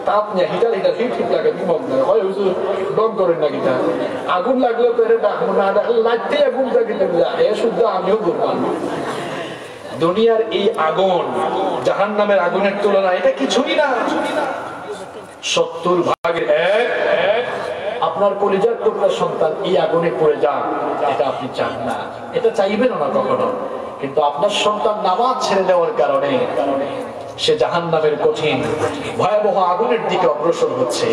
তাপ নিয়ে হিটার হিটার ঠিক লাগে বিমক নয়। হয় হুজুর দম করেন না কিটা, আগুন লাগলে তো এটা ডাকবো না, লাগতে আগুন থাকে এ শুদ্ধ আমিও করলাম। দুনিয়ার এই আগুন জাহান্নামের আগুনের তুলনায় এটা কিছুই না। 70 ভাগের 1 আপনার কলিজার টুকরা সন্তান এই আগুনে পড়ে যান, এটা আপনি চান না, এটা চাইবেন না কখনো। কিন্তু আপনার সন্তান নামাজ ছেড়ে দেওয়ার কারণে সে জাহান্নামের কঠিন ভয়াবহ আগুনের দিকে অগ্রসর হচ্ছে।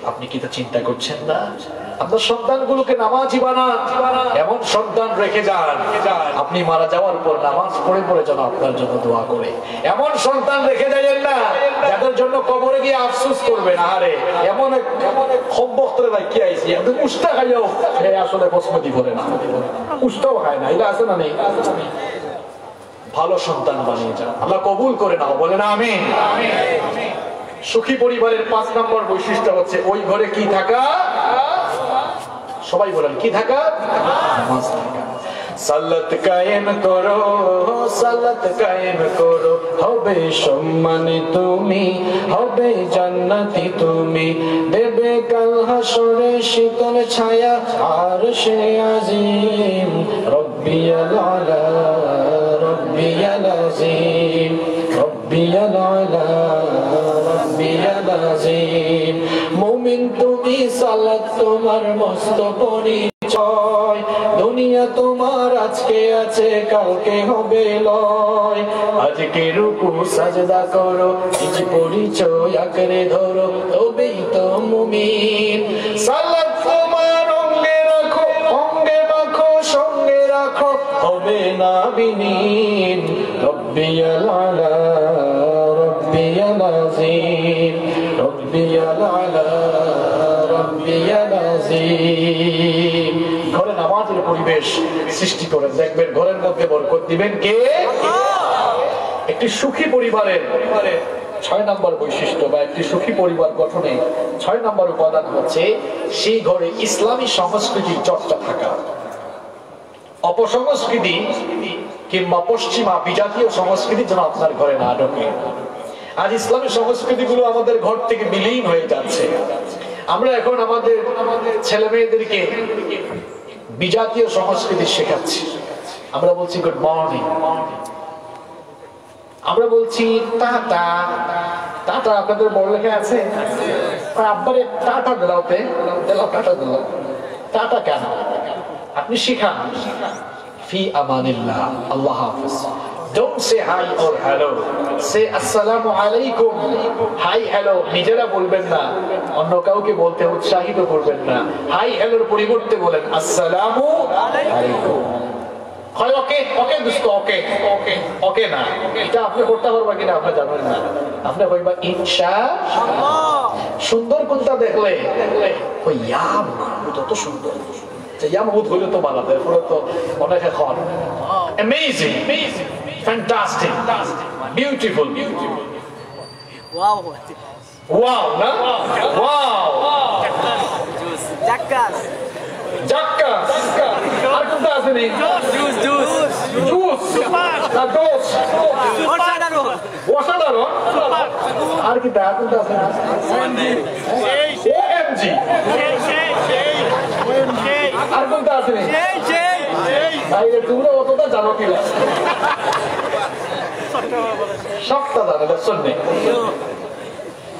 আপনি কি তা চিন্তা করছেন না? আপনার সন্তানগুলোকে নামাজি বানান, এমন সন্তান রেখে যান আপনি মারা যাওয়ার পর নামাজ পড়ে পড়ে যেন আপনার জন্য দোয়া করে। এমন সন্তান রেখে যাবেন না যাদের জন্য কবরে গিয়ে আফসোস করবেন, আরে এমন এক খম্বক্তরে ভাই কি আইছি, আপনি উস্তা খাইও আসলে বসমতি বলে না, উস্তাও খায় না, এটা আছে না নেই? ভালো সন্তান বানিয়ে যান, আল্লাহ কবুল করে নাও, বলে না আমিন। সুখী পরিবারের 5 নম্বর বৈশিষ্ট্য হচ্ছে ওই ঘরে কি থাকা? সবাই বলেন কি থাকা? নামাজ থাকা। সালাত কায়েম করো, সালাত কায়েম করো, হবে সম্মানী তুমি, হবে জান্নাতি তুমি, দেবে কাল হাসরে শীতল ছায়া আরশে আজিম। রব্বিয়াল আলা রব্বিয়াল আজিম, রব্বিয়াল আলা রব্বিয়াল আজিম। মুমিন তুমি, সালাত তোমার মস্ত পরিচয়, দুনিয়া তোমার আজকে আছে কালকে হবে লয়। আজকে রুকু সাজদা করো, নিজ পরিচয় আঁকড়ে ধরো, তবেই তো মুমিন। সালাত তোমার অঙ্গে রাখো, অঙ্গে রাখো, সঙ্গে রাখো, হবে না বিনীন। রব্বিয়াল আলা রব্বিয়াল আজিম, রব্বিয়াল আলা রব্বিয়াল আজিম। ঘরে নামাজের পরিবেশ সৃষ্টি করে দেখবেন ঘরের মধ্যে বরকত দিবেন কে? একটি সুখী পরিবারের 6 নম্বর বৈশিষ্ট্য বা একটি সুখী পরিবার গঠনে 6 নম্বর উপাদান হচ্ছে সেই ঘরে ইসলামী সংস্কৃতির চর্চা থাকা। অপসংস্কৃতি কিংবা পশ্চিমা বিজাতীয় সংস্কৃতি যেন আপনার ঘরে না ঢোকে। আজ ইসলামী সংস্কৃতিগুলো আমাদের ঘর থেকে বিলীন হয়ে যাচ্ছে। আমরা এখন আমাদের ছেলে মেয়েদেরকে বিজাতীয় সংস্কৃতি শেখাচ্ছি। আমরা বলছি গুড মর্নিং, আমরা বলছি টাটা। টাটা আপনাদের বড় লেখা আছে? আব্বারে টাটা দিলাওতে দিলাও, টাটা দিলাও, টাটা কেন? আপনি শিখান ফি আমানিল্লাহ, আল্লাহ হাফেজ, Don't say hi or hello. Say assalamu alaikum. Hi hello নিজেরা বলবেন না, অন্য কাউকে বলতে উৎসাহিত করবেন না। হাই হ্যালোর পরিবর্তে বলেন আসসালামু আলাইকুম। হয় ওকে ওকে দোস্ত ওকে ওকে ওকে না, এটা আপনি করতে পারবেন কিনা আপনি জানেন না। আপনি কইবা ইনশাআল্লাহ। সুন্দর কোনটা দেখলে ওই ইয়া মাহমুদ তো সুন্দর, যে ইয়া মাহমুদ হইলে তো ভালো, তারপরে তো অনেকে খন amazing fantastic beautiful wow wow না ওয়াও জাক্কাস জাক্কাস আর কোনটা আছে নি জুস জুস জুস না দোস অসাধারণ অসাধারণ আর কি তা কোনটা আছে ওএমজি আর কোনটা আছে নি ভাইরে তোমরা অতটা জানো কি না সবটা জানো দর্শন নেই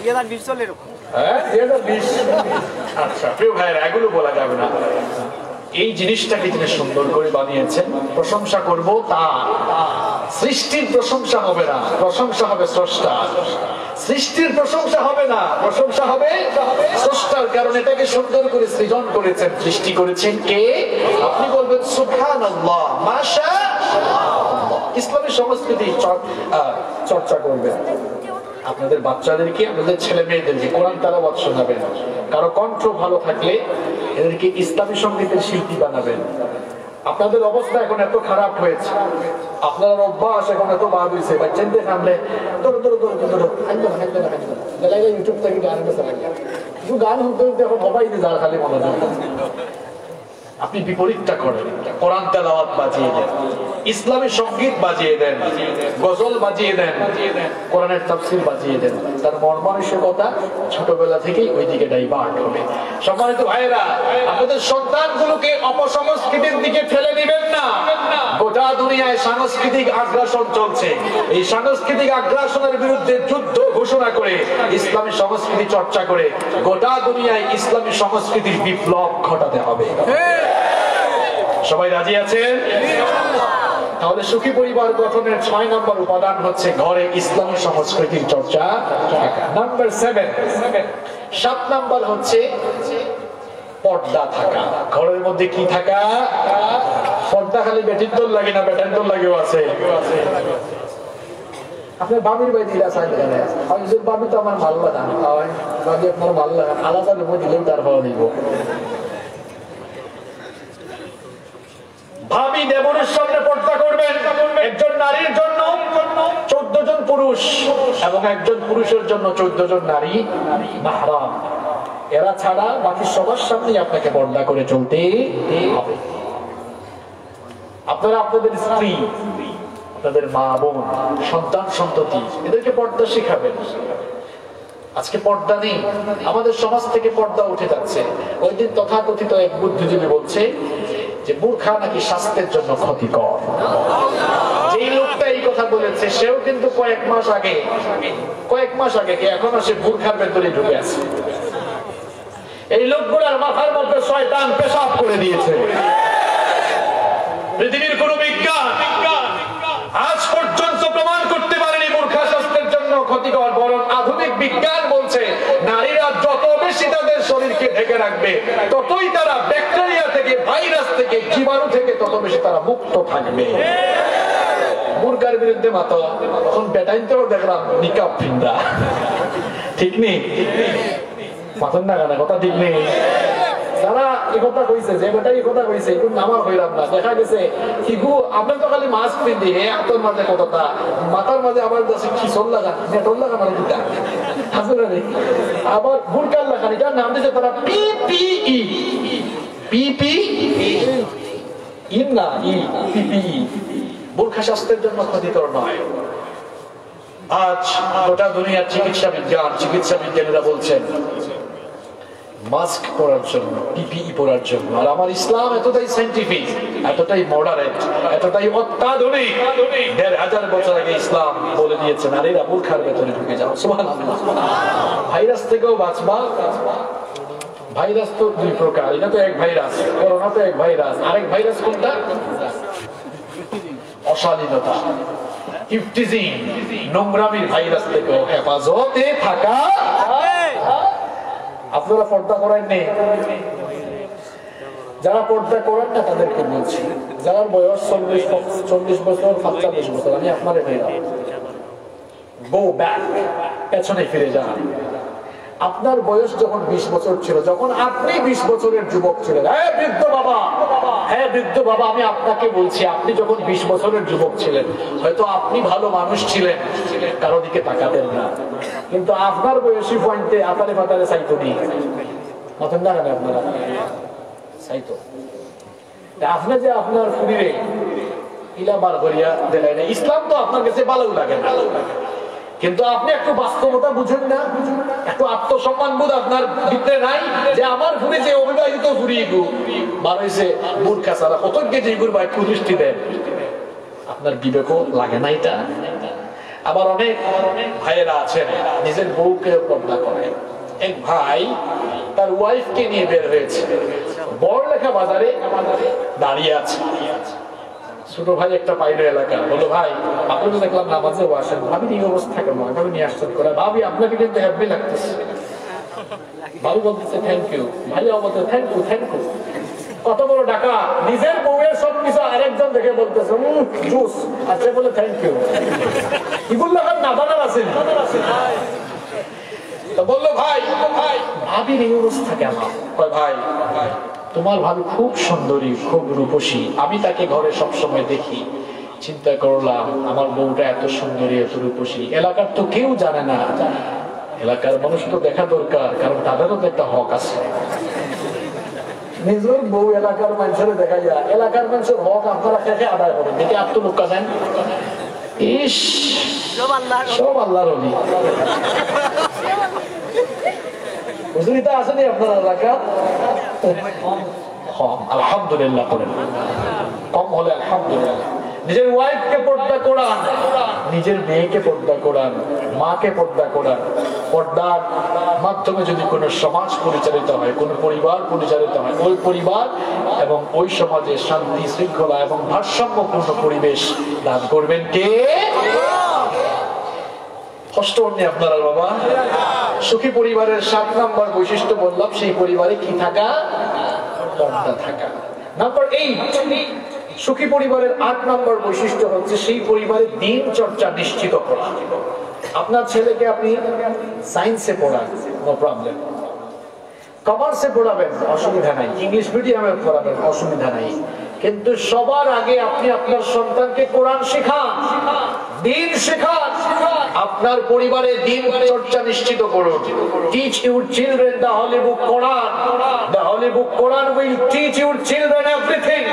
ইয়াদার বিশ্বলের হ্যাঁ 2020 আচ্ছা প্রিয় ভাইরা এগুলো বলা যাবে না। এই জিনিসটাকে তিনি সুন্দর করে বানিয়েছেন, প্রশংসা করব তার। সৃষ্টির প্রশংসা হবে না, প্রশংসা হবে স্রষ্টার। সৃষ্টির প্রশংসা হবে না, প্রশংসা হবে স্রষ্টার, কারণ এটাকে সুন্দর করে সৃজন করেছেন, সৃষ্টি করেছেন কে? আপনি বলবেন সুবহানাল্লাহ মাশাআল্লাহ। ইসলামী সংস্কৃতি চর্চা করবেন, আপনাদের বাচ্চাদেরকে, আপনাদের ছেলে মেয়েদেরকে কোরআন তেলাওয়াত শোনাবেন। কারো কণ্ঠ ভালো থাকলে এদেরকে ইসলামী সঙ্গীতের শিল্পী বানাবেন। আপনাদের অবস্থা এখন এত খারাপ হয়েছে, আপনার অভ্যাস এখন এত বাদ হয়েছে, বাচ্চাদের সামনে ধরো ধরো ধরো ধরো ইউটিউব থেকে গান বেছে লাগে, শুধু গান হতে হতে এখন সবাই যার খালি মনোযোগ। আপনি বিপরীতটা করেন, কোরআন তেলাওয়াত বাজিয়ে দেন, ইসলামী সঙ্গীত বাজিয়ে দেন, গজল বাজিয়ে দেন, কোরআনের তাফসীর বাজিয়ে দেন। তার মন মানসিকতা ছোটবেলা থেকেই ওই দিকে ডাইভার্ট হবে। সম্মানিত ভাইয়েরা, আপনাদের সন্তানগুলোকে অপসংস্কৃতির দিকে ঠেলে দিবেন না। গোটা দুনিয়ায় সাংস্কৃতিক আগ্রাসন চলছে, এই সাংস্কৃতিক আগ্রাসনের বিরুদ্ধে যুদ্ধ ঘোষণা করে ইসলামী সংস্কৃতি চর্চা করে গোটা দুনিয়ায় ইসলামী সংস্কৃতির বিপ্লব ঘটাতে হবে। সবাই রাজি আছেন? তাহলে সুখী পরিবার গঠনের 6 নম্বর উপাদান হচ্ছে ঘরে ইসলামী সংস্কৃতির চর্চা। নাম্বার 7 নম্বর হচ্ছে পর্দা থাকা। ঘরের মধ্যে কি থাকা? পর্দা। খালি বেটির দল লাগে না, বেটার দল লাগেও আছে। আপনার বাবির বাড়ি দিলা চাই বাবি তো আমার ভালো লাগে, বাবি আপনার ভালো লাগে, আলাদা রুমে দিলেও তার ভালো দিব। ভাবি দেবরের সামনে পর্দা করবেন। একজন নারীর জন্য 14 জন পুরুষ এবং একজন পুরুষের জন্য 14 জন নারী মাহরাম। এরা ছাড়া বাকি সবার সামনে আপনাকে পর্দা করে চলতে হবে। আপনারা আপনাদের স্ত্রী, আপনাদের মা বোন, সন্তান সন্ততি এদেরকে পর্দা শিখাবেন। আজকে পর্দা নেই, আমাদের সমাজ থেকে পর্দা উঠে যাচ্ছে। ওই দিন তথাকথিত এক বুদ্ধিজীবী বলছে যে বোরখা নাকি স্বাস্থ্যের জন্য ক্ষতিকর। যেই লোকটা এই কথা বলেছে সেও কিন্তু কয়েক মাস আগে এখনো সে বোরখার ভেতরে ঢুকে আছে। এই লোকগুলোর মাথার মধ্যে শয়তান পেশাব করে দিয়েছে। পৃথিবীর কোন বিজ্ঞান আজ পর্যন্ত প্রমাণ করতে পারেনি বোরখা স্বাস্থ্যের জন্য ক্ষতিকর। বরং আধুনিক বিজ্ঞান বলছে নারীরা যত বেশি তাদের শরীরকে ঢেকে রাখবে ততই তারা ব্যাকটেরিয়া থেকে, ভাইরাস থেকে, জীবাণু থেকে তত বেশি তারা মুক্ত থাকবে। বোরখার বিরুদ্ধে মাতো এখন বেটাইনতেও দেখলাম নিকাব ফিন্দা, ঠিক নেই? মাথন না কেন কথা ঠিক নেই? যারা এই কথা কইছে, যে বেটা এই কথা কইছে এখন আমার হইলাম না, দেখা গেছে কিগু আপনার তো খালি মাস্ক পিন্ধি হে আপনার মাঝে কথাটা মাথার মাঝে আমার কাছে খিসল লাগান, নেটল লাগান, আর দুটা আসলে নেই। আবার বোরখার লাগান, এটার নাম দিয়েছে তারা পিপিই। পিপিই না, পিপিই। বোরখা স্বাস্থ্যের জন্য ক্ষতিকর নয়। আজ গোটা দুনিয়ার চিকিৎসা বিজ্ঞানীরা বলছেন মাস্ক পরার জন্য, পিপিই পরার জন্য। আর আমার ইসলাম এতটাই সায়েন্টিফিক, এতটাই মডারেট, এতটাই অত্যাধুনিক, 1500 বছর আগে ইসলাম বলে দিয়েছে নারীরা বোরখার ভেতরে ঢুকে যাও। সুবহানাল্লাহ। ভাইরাস থেকেও বাঁচবা। ভাইরাস তো 2 প্রকার, এটা তো এক ভাইরাস, করোনা তো এক ভাইরাস, আরেক ভাইরাস কোনটা? অশালীনতা। ইফতিজিং নোংরামির ভাইরাস থেকে হেফাজতে থাকা। আপনারা পর্দা করেন নেই, যারা পর্দা করেন না তাদেরকে বলছি, যারা বয়স 40 বছর 45 বছর, আমি আপনার ভাইরা গো ব্যাক, পেছনে ফিরে যান। আপনার বয়স যখন 20 বছর ছিল, যখন আপনি 20 বছরের যুবক ছিলেন, হ্যাঁ বৃদ্ধ বাবা, হ্যাঁ বৃদ্ধ বাবা, আমি আপনাকে বলছি, আপনি যখন 20 বছরের যুবক ছিলেন, হয়তো আপনি ভালো মানুষ ছিলেন, কারো দিকে তাকাতেন না, কিন্তু আপনার বয়সী পয়েন্টে আতারে ফাতারে চাইতো নি, মাথেন না কেন আপনারা চাইতো? আপনি যে আপনার শরীরে ইলা বার করিয়া দেয় না, ইসলাম তো আপনার কাছে ভালো লাগে না, কিন্তু আপনি একটু বাস্তবতা বুঝেন না, একটু আত্মসম্মান বোধ আপনার ভিতরে নাই, যে আমার ঘুরে যে অবিবাহিত ঘুরি গু বার হয়েছে মূর্খা ছাড়া কত কেজি গুর বা একটু দৃষ্টি দেন, আপনার বিবেকও লাগে না এটা। আবার অনেক ভাইয়েরা আছেন নিজের বউকে পর্দা করেন। এক ভাই তার ওয়াইফকে নিয়ে বের হয়েছে, বড়লেখা বাজারে দাঁড়িয়ে আছে। ছোট ভাই একটা পাইলো এলাকা, বললো ভাই আপনি তো দেখলাম নামাজেও আসেন, ভাবি এই অবস্থা কেন, এভাবে নিয়ে আসছেন করে, ভাবি আপনাকে কিন্তু হ্যাপি লাগতেছে। ভাবি বলতেছে থ্যাংক ইউ, ভাই বলতে থ্যাংক ইউ থ্যাংক ইউ। কত বড় টাকা, নিজের বউয়ের সব কিছু আরেকজন দেখে বলতেছে জুস, আচ্ছা বলে থ্যাংক ইউ। এগুলো না বানার আছেন, বললো ভাই ভাবির এই অবস্থা কেন? ভাই তোমার ভাবি খুব সুন্দরী, খুব রূপসী, আমি তাকে ঘরে সবসময় দেখি, চিন্তা করলাম আমার বউটা এত সুন্দরী এত রূপসী, এলাকার তো কেউ জানে না, এলাকার মানুষ তো দেখা দরকার, কারণ তাদেরও তো একটা হক আছে। নিজের বউ এলাকার মানুষের দেখা যায়, এলাকার মানুষের হক আপনারা শেষে আদায় করেন, দেখে আত্মরক্ষা দেন। ইস সব আল্লাহর ওলি হুজুরিটা আসেনি আপনার এলাকা, আলহামদুলিল্লাহ করেন, কম হলে আলহামদুলিল্লাহ। নিজের ওয়াইফকে পর্দা করান, নিজের মেয়েকে পর্দা করান, মাকে পর্দা করান। পর্দার মাধ্যমে যদি কোনো সমাজ পরিচালিত হয়, কোনো পরিবার পরিচালিত হয়, ওই পরিবার এবং ওই সমাজে শান্তি শৃঙ্খলা এবং ভারসাম্যপূর্ণ পরিবেশ দান করবেন কে? কষ্ট হননি আপনারা বাবা? সুখী পরিবারের 7 নম্বর বৈশিষ্ট্য বললাম, সেই পরিবারে কি থাকা? পর্দা থাকা। নাম্বার 8, সুখী পরিবারের 8 নম্বর বৈশিষ্ট্য হচ্ছে সেই পরিবারে দিন চর্চা নিশ্চিত করা। আপনার ছেলেকে আপনি সায়েন্সে পড়ান, নো প্রবলেম, কমার্সে পড়াবেন, অসুবিধা নাই, ইংলিশ মিডিয়ামে পড়াবেন, অসুবিধা নাই, কিন্তু সবার আগে আপনি আপনার সন্তানকে কোরআন শেখান, দিন শেখান। আপনার পরিবারে দিন চর্চা নিশ্চিত করুন। Teach your children the holy book Quran. The holy book Quran will teach your children everything.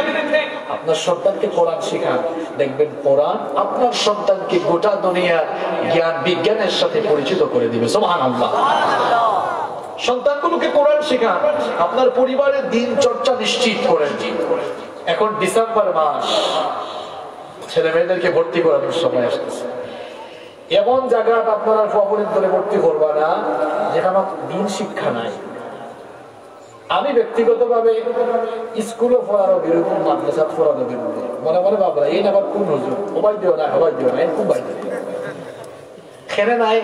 আপনার সন্তানকে কোরআন শেখান, দেখবেন কোরআন আপনার সন্তানকে গোটা দুনিয়ার জ্ঞান বিজ্ঞানের সাথে পরিচিত করে দিবে। সুবহানাল্লাহ। সন্তানগুলোকে কোরআন শেখান, আপনার পরিবারের দিন চর্চা নিশ্চিত করেন। এখন ডিসেম্বর মাস, ছেলে মেয়েদেরকে ভর্তি করানোর সময় আসতেছে। এমন জায়গা আপনারা ফপরের ধরে ভর্তি করবা না যেখানে দিন শিক্ষা নাই। আমি ব্যক্তিগতভাবে স্কুলে পড়ারও বিরুদ্ধে, মাদ্রাসা পড়ারও বিরুদ্ধে। মনে মনে ভাবলা এই আবার কোন হুজুর, ওবাই দিও না হবাই দিও না, এরকম বাই খেলে নাই,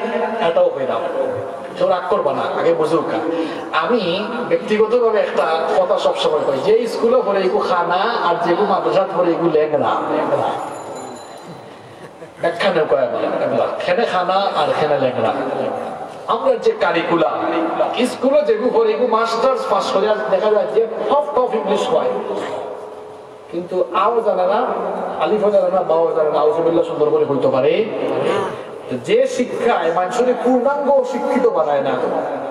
এটাও পেলাম, কেউ রাগ করবা না, আগে বুঝুক। আমি ব্যক্তিগতভাবে একটা কথা সবসময় কই, যে স্কুলে পড়ে এগু খানা আর যেগু মাদ্রাসা পড়ে এগু লেংরা, ব্যাখ্যা নেই খেনে খানা আর খেনে লেংরা। আমরা যে কারিকুলাম স্কুলে যেগু পড়ে এগু মাস্টার্স পাস করে দেখা যায় যে টপ ইংলিশ হয়, কিন্তু আও জানে না, আলিফও জানে না, বাও জানে না, আউযুবিল্লাহ সুন্দর করে হইতে পারে। যে শিক্ষায় মানুষের পূর্ণাঙ্গ শিক্ষিত বানায় না,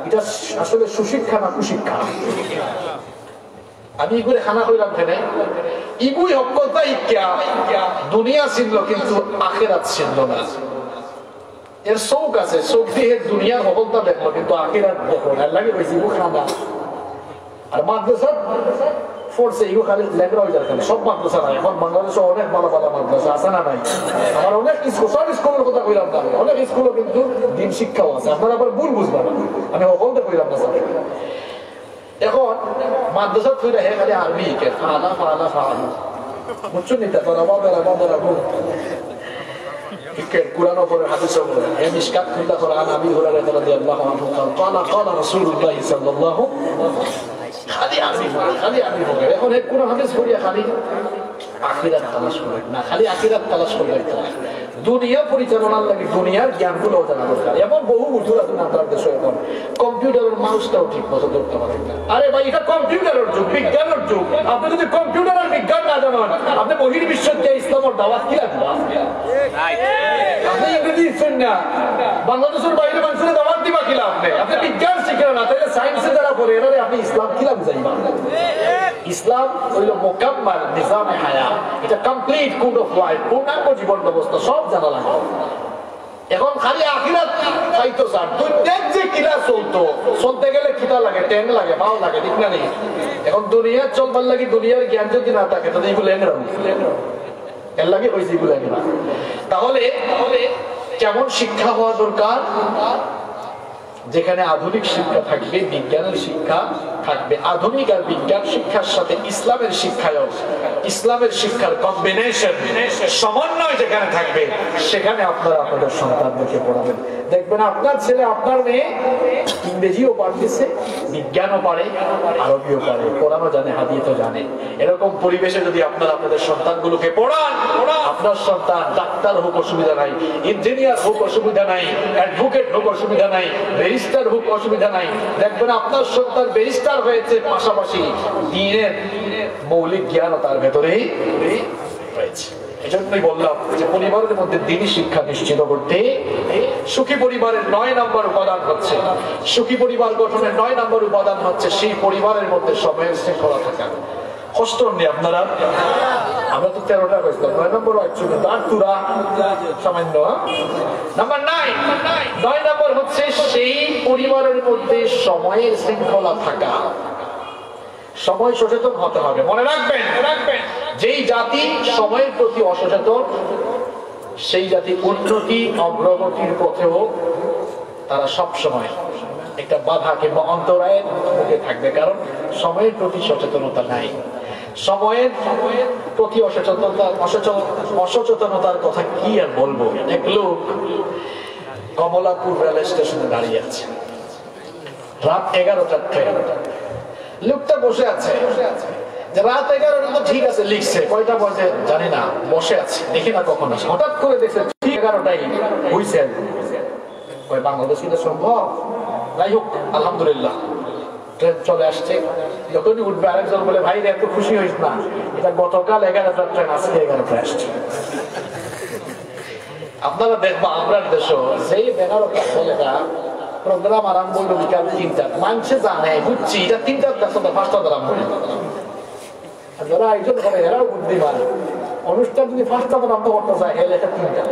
এটা আসলে সুশিক্ষা না কুশিক্ষা। আমি এগুলো খানা করিলাম ফেলে ইগুই হকলতা ইক্যা দুনিয়া ছিল কিন্তু আখিরাত ছিল না। এর চৌক আছে, চৌক দিয়ে দুনিয়ার হকলতা দেখলো কিন্তু আখিরাত দেখো না, লাগে কইছি ইগু খানা। আর মাদ্রাসা ফোর্সে ইগু খালি লেখরা হয়ে যাচ্ছে, সব মাদ্রাসা নাই। এখন বাংলাদেশে অনেক ভালো ভালো মাদ্রাসা আছে না নাই? আমার অনেক স্কুল, সব স্কুলের কথা কইলাম না, অনেক স্কুলও কিন্তু দিন শিক্ষাও আছে। আপনারা আবার ভুল বুঝবেন, আমি হকলতা কইলাম না। এখন মাদ্রাসা ফিরে হে খালি আরবি কে ফালা ফালা ফালা বুঝছেন নি? তারপর কুরআন পড়ে হাদিস পড়ে এই মিশকাত খুলতা কোরআন আবি হুরায়রা রাদিয়াল্লাহু আনহু قال قال رسول الله صلى الله খালি আরবি পড়ে এখন এই কুরআন হাদিস পড়িয়া খালি আখিরাত তালাশ করে না, খালি আখিরাত তালাশ করলে দুনিয়া পরিচালনার লাগে দুনিয়ার জ্ঞানগুলো জানা দরকার। এমন বহু উজুর আছে আপনার দেশে, এখন কম্পিউটারের মানুষটাও ঠিক মতো ধরতে পারেন না। আরে ভাই, এটা কম্পিউটারের যুগ, বিজ্ঞানের যুগ। আপনি যদি কম্পিউটার আর বিজ্ঞান না জানেন, আপনি বহির্বিশ্বের যে ইসলামের দাওয়াত কি লাগবে? আপনি ইংরেজি শিখছেন না, বাংলাদেশের বাইরে মানুষের দাওয়াত দিবা কি লাগবে? আপনি বিজ্ঞান শিখেন না, তাহলে সায়েন্সে যারা পড়ে এরা আপনি ইসলাম কি লাগবে যাইবা? ইসলাম হইল মোকাম্মাল নিজামে হায়া, এটা কমপ্লিট কোড অফ লাইফ, পূর্ণাঙ্গ জীবন ব্যবস্থা, সব জানা লাগে। এখন খালি আখিরাত চাইতো স্যার, দুনিয়ার যে কিলা চলতে গেলে কিটা লাগে, ট্যাং লাগে, পাও লাগে, ঠিক না নেই? এখন দুনিয়ার চলবার লাগে দুনিয়ার জ্ঞান যদি না থাকে তাহলে এগুলো এর লাগে হয়েছে এগুলো না। তাহলে কেমন শিক্ষা হওয়া দরকার? যেখানে আধুনিক শিক্ষা থাকবে, বিজ্ঞানের শিক্ষা থাকবে, আধুনিক আর বিজ্ঞান শিক্ষার সাথে ইসলামের শিক্ষার কম্বিনেশন, সমন্বয় যেখানে থাকবে, সেখানে আপনারা আপনাদের সন্তানদেরকে পড়াবেন। দেখবেন আপনার ছেলে আপনার মেয়ে ইংরেজিও পারতেছে, বিজ্ঞানও পারে, আরবিও পারে, কোরআনও জানে, হাদিসও জানে। এরকম পরিবেশে যদি আপনারা আপনাদের সন্তানগুলোকে পড়ান, আপনার সন্তান ডাক্তার হোক অসুবিধা নাই, ইঞ্জিনিয়ার হোক অসুবিধা নাই, অ্যাডভোকেট হোক অসুবিধা নাই, ব্যারিস্টার হোক অসুবিধা নাই। দেখবেন আপনার সন্তান ব্যারিস্টার হয়েছে, পাশাপাশি দ্বীনের মৌলিক জ্ঞানও তার ভেতরেই রয়েছে। এজন্যই বললাম যে পরিবারের মধ্যে দ্বীনি শিক্ষা নিশ্চিত করতে সুখী পরিবারের 9 নম্বর উপাদান হচ্ছে, সুখী পরিবার গঠনের 9 নম্বর উপাদান হচ্ছে সেই পরিবারের মধ্যে সময়ের শৃঙ্খলা থাকা। কষ্ট নেই আপনারা, আমরা তো 13টা করেছিলাম, 9 নম্বর তুরা সামান্য। নাম্বার 9 নম্বর হচ্ছে সেই পরিবারের মধ্যে সময়ের শৃঙ্খলা থাকা, সময় সচেতন হতে হবে। মনে রাখবেন, যেই জাতি সময়ের প্রতি অসচেতন, সেই জাতি উন্নতি অগ্রগতির পথেও তারা সব সময় একটা বাধা কিংবা অন্তরায়ের মুখে থাকবে, কারণ সময়ের প্রতি সচেতনতা নাই। সময়ের প্রতি অসচেতনতার কথা কি আর বলবো। এক লোক কমলাপুর রেল স্টেশনে দাঁড়িয়ে আছে, রাত 11টার ট্রেন। লোকটা বসে আছে, রাত 11টা তো ঠিক আছে লিখছে, কয়টা বাজে জানি না, বসে আছে, দেখি না কখন আসে। হঠাৎ করে দেখছে ঠিক 11টাই হইছে। বাংলাদেশ এটা সম্ভব? যাই হোক, আলহামদুলিল্লাহ ট্রেন চলে আসছে। যখনই উঠবে আরেকজন বলে, ভাই এত খুশি হইস না, এটা গতকাল 11টার ট্রেন, আজকে 11টায় আসছে। আপনারা দেখবো আমরা দেশ সেই 11টা ছেলেটা প্রোগ্রাম আরম্ভ হইল বিকাল 3টা, মানুষে জানে বুঝছি এটা 3টার 5টা আরম্ভ হইল। যারা আয়োজন করে এরাও বুদ্ধিমান, অনুষ্ঠান যদি 5টা আরম্ভ করতে চায় এর এটা 3টা,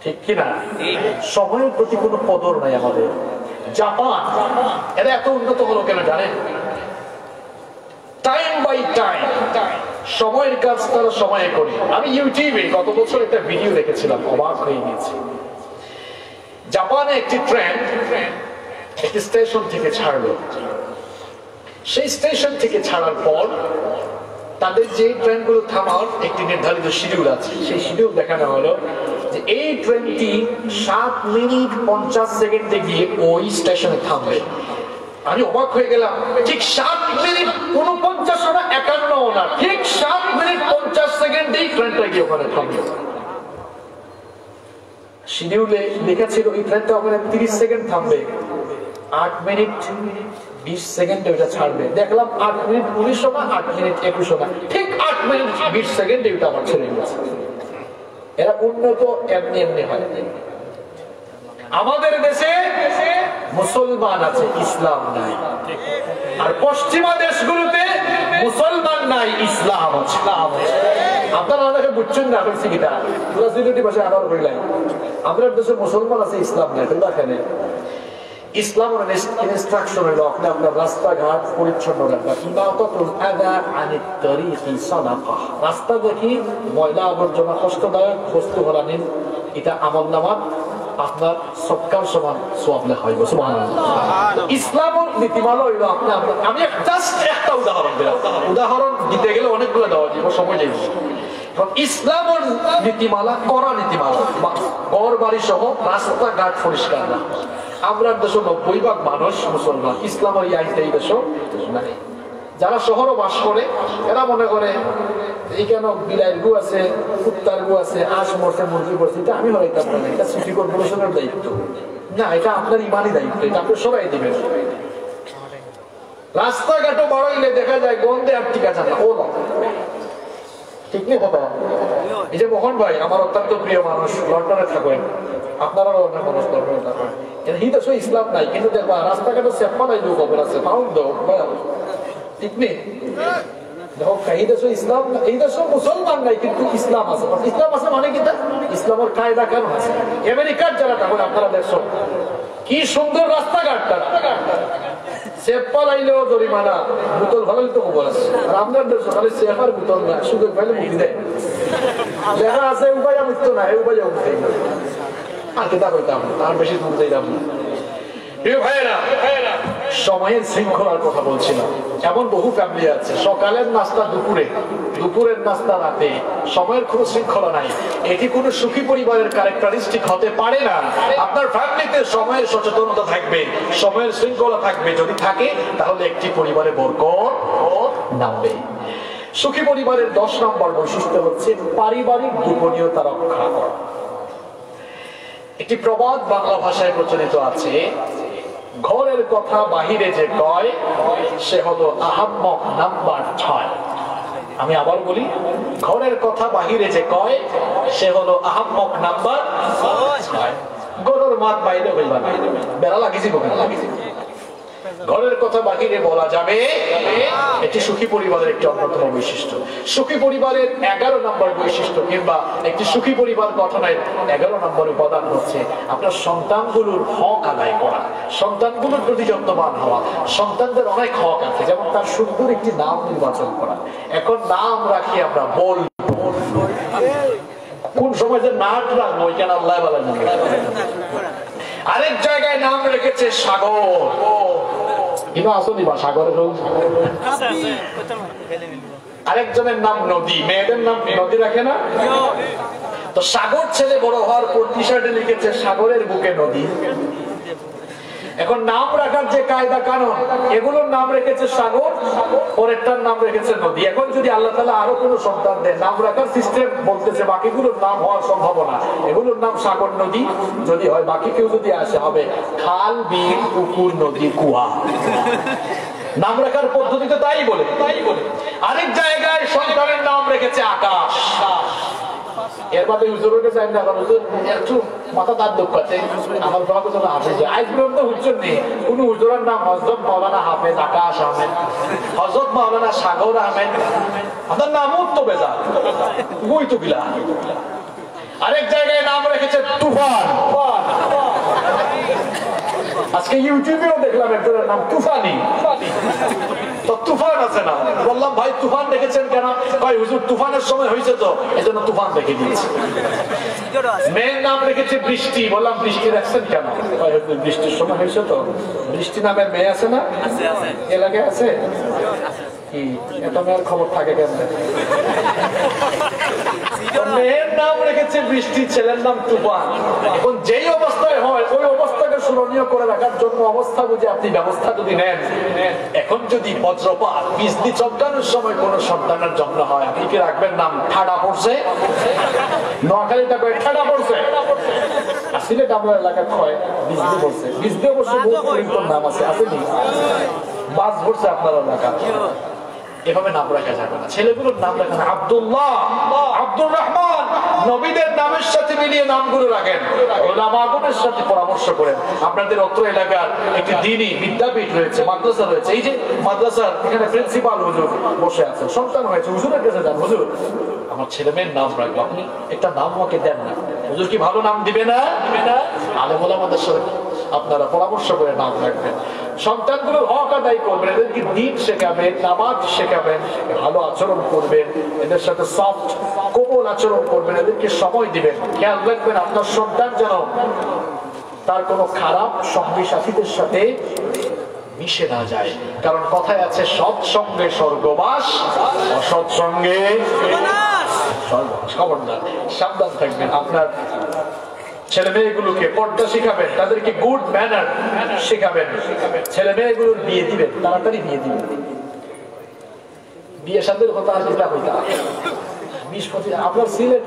ঠিক কিনা? সময়ের প্রতি কোনো কদর নাই আমাদের। জাপান এরা এত উন্নত হলো কেন জানেন? টাইম বাই টাইম, সময়ের কাজ তারা সময়ে করে। আমি ইউটিউবে গত বছর একটা ভিডিও দেখেছিলাম, অবাক হয়ে গিয়েছি। জাপানে একটি ট্রেন একটি স্টেশন থেকে ছাড়লো, সেই স্টেশন থেকে ছাড়ার পর তাদের যে ট্রেনগুলো থামার একটি নির্ধারিত শিডিউল আছে, সেই শিডিউল দেখানো হলো যে এই ট্রেনটি 7 মিনিট 50 সেকেন্ডে গিয়ে ওই স্টেশনে থামবে। আমি অবাক হয়ে গেলাম, ঠিক 7 মিনিট 49 না 51 না, ঠিক 7 মিনিট 50 সেকেন্ডেই ট্রেনটা গিয়ে ওখানে থামবে। শিডিউলে লেখা ছিল এই ট্রেনটা ওখানে 30 সেকেন্ড থামবে, 8 মিনিট 20 সেকেন্ডে ওটা ছাড়বে। দেখলাম 8 মিনিট 19 না 8 মিনিট 21 না, ঠিক 8 মিনিট 20 সেকেন্ডে ওটা আমার ছেড়ে গেছে। এরা উন্নত এমনি এমনি হয়। আমাদের দেশে মুসলমান আছে, ইসলাম নাই। আর পশ্চিমা দেশগুলোতে মুসলমান নাই, ইসলাম আছে। আপনারা অনেকে বুঝছেন না হয়েছে কিনা, রাজনীতি ভাষায় আবার হইলাই। আমাদের দেশে মুসলমান আছে, ইসলাম নাই। দেখেন ইসলামের ইনস্ট্রাকশন হলো আপনি আপনার রাস্তাঘাট পরিচ্ছন্ন রাখা, ইবাদাতুল আদা আনিত তরিকি সাদাকা। রাস্তা দেখি ময়লা আবর্জনা কষ্টদায়ক বস্তু হলানিন, এটা আমলনামাত আপনার সবকার সমান সওয়াব লেখা হইব। সুবহানাল্লাহ। ইসলামের নীতিমালা হইলো আমি জাস্ট একটা উদাহরণ দিলাম, উদাহরণ দিতে গেলে অনেকগুলো দেওয়া যাব, সময় যাইব। ইসলামের নীতিমালা করা নীতিমালা, ঘর বাড়ি সহ রাস্তাঘাট পরিষ্কার না। আমরা দেশ 90% মানুষ মুসলমান, ইসলামের আইনটা এই দেশ নাই। যারা শহরে বাস করে এরা মনে করে এইখানে বিলাইয়ের গু আছে, কুত্তার গু আছে, হাঁস মরছে, মুরগি মরছে, এটা আমি হরাইতাম না, এটা সিটি কর্পোরেশনের দায়িত্ব না, এটা আপনার ইমানই দায়িত্ব, এটা আপনি সবাই দিবেন। রাস্তাঘাটও বড় হইলে দেখা যায় গন্ধে আর ঠিক আছে না, ও ঠিক নেই কথা। এই যে মোহন ভাই আমার অত্যন্ত প্রিয় মানুষ, লন্ডনে থাকেন, আপনারাও অনেক মানুষ লন্ডনে থাকেন, হিদেশ ইসলাম নাই, কিন্তু দেখবা রাস্তাঘাটে সেপ্পা নাই, লোক খবর আছে, পাউন্ড ঠিক নেই। ইসলাম এই দেশে মুসলমান নাই, কিন্তু ইসলাম আছে। ইসলাম আছে মানে কি? ইসলামের কায়দা কানুন আছে। আমেরিকার যারা তখন আপনারা দেখছো কি সুন্দর রাস্তাঘাট, সেপ্পা লাইলেও জরিমানা, বোতল ভালোই তো খবর আছে। আর আপনার দেশ খালি সেফার বোতল না, সুযোগ পাইলে মুক্তি দেয়, লেখা আছে উপায় মৃত্যু না, এই উপায় মুক্তি আর কেটা কইতাম, তার বেশি দূর যাইতাম না। সময়ের শৃঙ্খলার কথা বলছিলাম। এমন বহু ফ্যামিলি আছে সকালের নাস্তা দুপুরে, দুপুরের নাস্তা রাতে, সময়ের কোনো শৃঙ্খলা নাই। এটি কোনো সুখী পরিবারের ক্যারেক্টারিস্টিক হতে পারে না। আপনার ফ্যামিলিতে সময়ের সচেতনতা থাকবে, সময়ের শৃঙ্খলা থাকবে, যদি থাকে তাহলে একটি পরিবারে বরকত নামবে। সুখী পরিবারের 10 নম্বর বৈশিষ্ট্য হচ্ছে পারিবারিক গোপনীয়তা রক্ষা করা। একটি প্রবাদ বাংলা ভাষায় প্রচলিত আছে, ঘরের কথা বাহিরে যে কয় সে হলো আহাম্মক নাম্বার 6। আমি আবার বলি, ঘরের কথা বাহিরে যে কয় সে হলো আহাম্মক নাম্বার 6। গরুর মাত বাইরে হইবা না, বেড়া লাগিয়েছি লাগিয়েছি। ঘরের কথা বাহিরে বলা যাবে, এটি সুখী পরিবারের একটি অন্যতম বৈশিষ্ট্য। সুখী পরিবারের 11 নম্বর বৈশিষ্ট্য কিংবা একটি সুখী পরিবার গঠনের 11 নম্বর উপাদান হচ্ছে আপনার সন্তানগুলোর হক আদায় করা, সন্তানগুলোর প্রতি যত্নবান হওয়া। সন্তানদের অনেক হক আছে, যেমন তার সুন্দর একটি নাম নির্বাচন করা। এখন নাম রাখি আমরা বল, কোন সময় যে নাট রাখবো ওইখানে আল্লাহ বলেন। আরেক জায়গায় নাম রেখেছে সাগর, সাগরের। আরেকজনের নাম নদী, মেয়েদের নাম নদী রাখে না তো? সাগর ছেলে বড় হওয়ার পর টি শার্টে লিখেছে সাগরের বুকে নদী। এখন নাম রাখার যে কায়দা কানুন, এগুলোর নাম রেখেছে সাগর, পরেরটার নাম রেখেছে নদী। এখন যদি আল্লাহ তাআলা আরো কোনো সন্তান দেয়, নাম রাখার সিস্টেম বলতেছে বাকিগুলোর নাম হওয়ার সম্ভাবনা, এগুলোর নাম সাগর নদী যদি হয়, বাকি কেউ যদি আসে হবে খাল, বিল, পুকুর, নদী, কুয়া। নাম রাখার পদ্ধতি তো তাই বলে। আরেক জায়গায় সন্তানের নাম রেখেছে আকাশ। এর বাদে হুজুরের কাছে আমি এখন হুজুর একটু মাথা তার দুঃখ আছে, আমার বাবা যেন হাফেজ। আজ পর্যন্ত হুজুর নেই কোন হুজুরের নাম হযরত মাওলানা হাফেজ আকাশ আহমেদ, হযরত মাওলানা সাগর আহমেদ। আপনার নামও তো বেজার, বই তো গিলা। আরেক জায়গায় নাম রেখেছে তুফান। আজকে ইউটিউবেও দেখলাম একজনের নাম তুফানি, তো তুফান আছে না। বললাম ভাই তুফান দেখেছেন কেন? ভাই হুজুর তুফানের সময় হয়েছে তো এজন্য তুফান দেখে দিয়েছি। মেয়ের নাম রেখেছে বৃষ্টি। বললাম বৃষ্টি রাখছেন কেন? ভাই হুজুর বৃষ্টির সময় হয়েছে তো। বৃষ্টি নামের মেয়ে আছে না? এলাকায় আছে কি? এত মেয়ের খবর থাকে কেন? মেয়ের নাম রেখেছে বৃষ্টি, ছেলের নাম তুফান। এখন যেই অবস্থায় হয় ওই অবস্থাকে স্মরণীয় করে রাখার জন্য অবস্থা বুঝে আপনি ব্যবস্থা যদি নেন। এখন যদি বজ্রপাত, বিজলি চমকানোর সময় কোন সন্তানের জন্ম হয়, আপনি কি রাখবেন নাম ঠাডা পড়ছে? নোয়াখালীটা কয়ে ঠাডা পড়ছে, সিলেট আপনার এলাকায় কয় বিজলি পড়ছে। বিজলি অবশ্য বহু নাম আছে, আসেনি? বাস পড়ছে আপনার এলাকা। এভাবে নাম রাখা যাবে না। ছেলেগুলোর নাম রাখেন আব্দুল্লাহ, আব্দুর রহমান। নবীদের নামের সাথে মিলিয়ে নামগুলো রাখেন, ওলামাগণের সাথে পরামর্শ করেন। আপনাদের অত্র এলাকার একটি দ্বীনি বিদ্যাপীঠ রয়েছে, মাদ্রাসা রয়েছে। এই যে মাদ্রাসার এখানে প্রিন্সিপাল হুজুর বসে আছেন, সন্তান হয়েছে, হুজুরের কাছে যান, হুজুর আমার ছেলে মেয়ের নাম রাখবো, আপনি একটা নাম আমাকে দেন না। হুজুর কি ভালো নাম দিবে না? আলেম ওলামাদের সাথে আপনারা পরামর্শ করে নাম রাখবেন। সন্তানগুলোর হক আদায় করবেন, এদেরকে দ্বীন শেখাবেন, নামাজ শেখাবেন, ভালো আচরণ করবেন, এদের সাথে সফট কোমল আচরণ করবেন, এদেরকে সময় দিবেন। খেয়াল রাখবেন আপনার সন্তান যেন তার কোনো খারাপ সঙ্গী সাথীদের সাথে মিশে না যায়। কারণ কথায় আছে সৎ সঙ্গে স্বর্গবাস, অসৎ সঙ্গে খবরদার, সাবধান থাকবেন। আপনার ছেলে মেয়েগুলোকে পর্দা শিখাবেন, তাদেরকে গুড ম্যানার শিখাবেন। ছেলে মেয়েগুলোর বিয়ে দিবেন, তাড়াতাড়ি বিয়ে দিবেন। বিয়ে সাথে কথা যেটা হইতা 20-25 আপনার সিলেট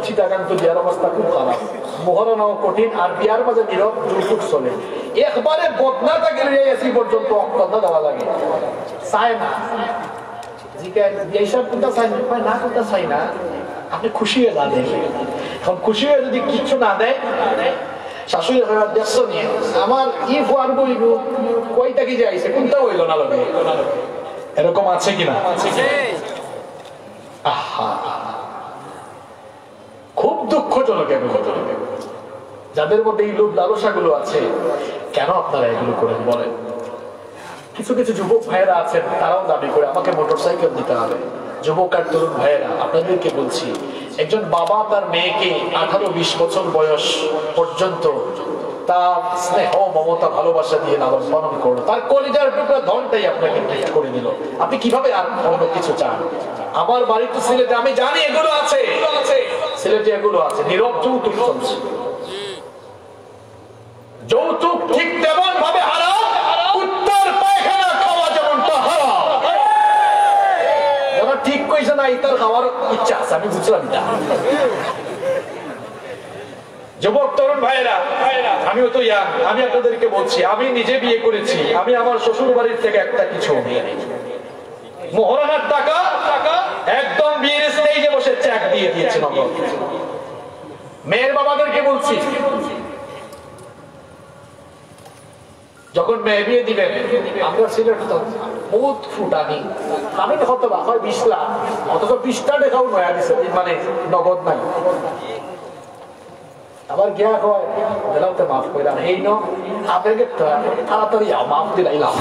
চিটাগাং তো বিয়ার অবস্থা খুব খারাপ, মহরণও কঠিন, আর বিয়ার মাঝে নীরব দুর্যোগ চলে। একবারে বদনাটা গেলে এসি পর্যন্ত অক্কলটা দেওয়া লাগে, চায় না। এইসব কোনটা চাই না, কোনটা চাই না, আপনি খুশি হয়ে যাবেন। এখন খুশি হয়ে যদি কিচ্ছু না দেয়, শাশুড়ি দেখছ নিয়ে আমার ই ফুয়ার বই কয়টা কি যাইছে, কোনটা হইল না লগে, এরকম আছে কিনা? আহা, খুব দুঃখজনক। যাদের মধ্যে এই লোভ লালসা গুলো আছে, কেন আপনারা এগুলো করেন বলেন? কিছু কিছু যুবক ভাইয়েরা আছেন, তারাও দাবি করে আমাকে মোটরসাইকেল দিতে হবে। যুবক আর তরুণ ভাইয়েরা, আপনাদেরকে বলছি, একজন বাবা তার মেয়েকে 18-20 বছর বয়স পর্যন্ত তার স্নেহ মমতা ভালোবাসা দিয়ে লালন পালন করলো, তার কলিজার টুকরা ধনটাই আপনাকে গিফট করে দিল। আপনি কিভাবে আর অন্য কিছু চান? আমার বাড়ি তো সিলেটে, আমি জানি এগুলো আছে, সিলেটে এগুলো আছে। নীরব যৌতুক চলছে, যৌতুক ঠিক তেমন ভাবে হারাম, উত্তর পায়খানা খাওয়া যেমনটা হারাম। যারা ঠিক কইছে না ইতার খাওয়ার ইচ্ছা আছে, আমি বুঝলাম না। যুবক তরুণ ভাইয়েরা, আমিও তো ইয়াং, আমি আপনাদেরকে বলছি, আমি নিজে বিয়ে করেছি। আমি আমার শ্বশুর বাড়ির থেকে একটা কিছু মোহরানার টাকা একদম বিয়ের স্টেজে বসে চেক দিয়ে দিয়েছে নগদ। মেয়ের বাবাদেরকে বলছি, যখন মেয়ে বিয়ে দিবেন, আমরা সিলেট বহুত ফুটানি, আমি হয়তো বা হয় 20 লাখ, অথচ 20টা টাকাও নয়া দিচ্ছে, মানে নগদ নাই। আবার গিয়া কয় বেলাতে মাফ কইরা এই ন আপনাকে তাড়াতাড়ি মাফ দিলাইলাম,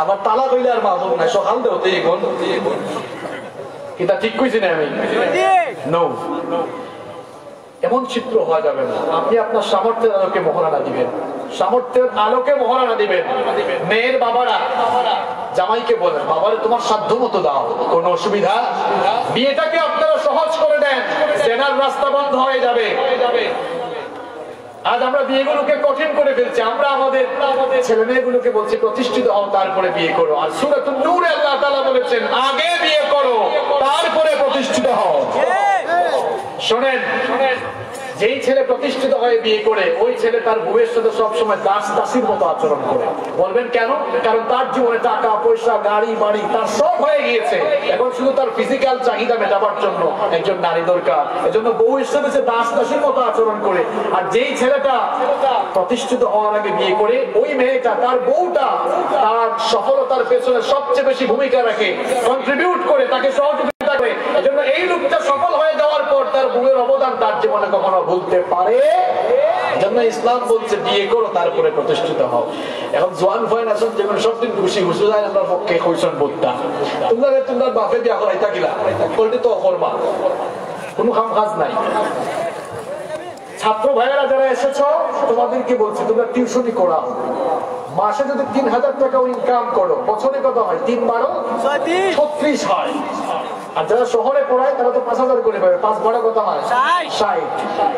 আবার তালা কইলে আর মাফ নাই, সকাল দেওতে এখন এটা ঠিক কইছি না আমি? নো, এমন চিত্র হওয়া যাবে না। আপনি আপনার সামর্থ্যের আলোকে মহারানা দিবেন, সামর্থ্যের আলোকে মহারানা দিবেন। মেয়ের বাবারা জামাইকে বলেন, বাবারে তোমার সাধ্য মতো দাও, কোন অসুবিধা। বিয়েটাকে আপনারা সহজ করে দেন, জেনার রাস্তা বন্ধ হয়ে যাবে। আজ আমরা বিয়েগুলোকে কঠিন করে ফেলছি। আমরা আমাদের ছেলে মেয়েগুলোকে বলছি প্রতিষ্ঠিত হও, তারপরে বিয়ে করো। আর সূরাতুন নূরে আল্লাহ তাআলা বলেছেন আগে বিয়ে করো, তারপরে প্রতিষ্ঠিত হও। শোনেন, যেই ছেলে প্রতিষ্ঠিত হয়ে বিয়ে করে, ওই ছেলে তার বউয়ের সাথে সবসময় দাস দাসীর মতো আচরণ করে। বলবেন কেন? কারণ তার জীবনে টাকা পয়সা গাড়ি বাড়ি তার সব হয়ে গিয়েছে, এখন শুধু তার ফিজিক্যাল চাহিদা মেটাবার জন্য একজন নারী দরকার। এজন্য বউয়ের সাথে সে দাস দাসীর মতো আচরণ করে। আর যেই ছেলেটা প্রতিষ্ঠিত হওয়ার আগে বিয়ে করে, ওই মেয়েটা, তার বউটা তার সফলতার পেছনে সবচেয়ে বেশি ভূমিকা রাখে, কন্ট্রিবিউট করে, তাকে সহযোগিতা করে। এজন্য এই লোকটা সফল হয়ে যাওয়ার পর তার বউয়ের অবদান তার জীবনে কখনো ভুলতে পারে। এজন্য ইসলাম বলছে বিয়ে করো, তারপরে প্রতিষ্ঠিত হও। এখন জোয়ান ফয়েন আসুন, যেমন সবদিন খুশি খুশি যায় আমার পক্ষে কইসন বোধটা, তোমার বাপে বিয়া করাই থাকিলা বলতে তো অকর্মা, কোনো কাম কাজ নাই। ছাত্র ভাইয়েরা যারা এসেছ, তোমাদেরকে বলছি তোমরা টিউশনি করাও। মাসে যদি 3000 টাকা ইনকাম করো, বছরে কত হয়? 3 12 36 হয়। আর যারা শহরে পড়ায় তারা তো 5000 করে পাবে, 5 12 কত হয়? 60।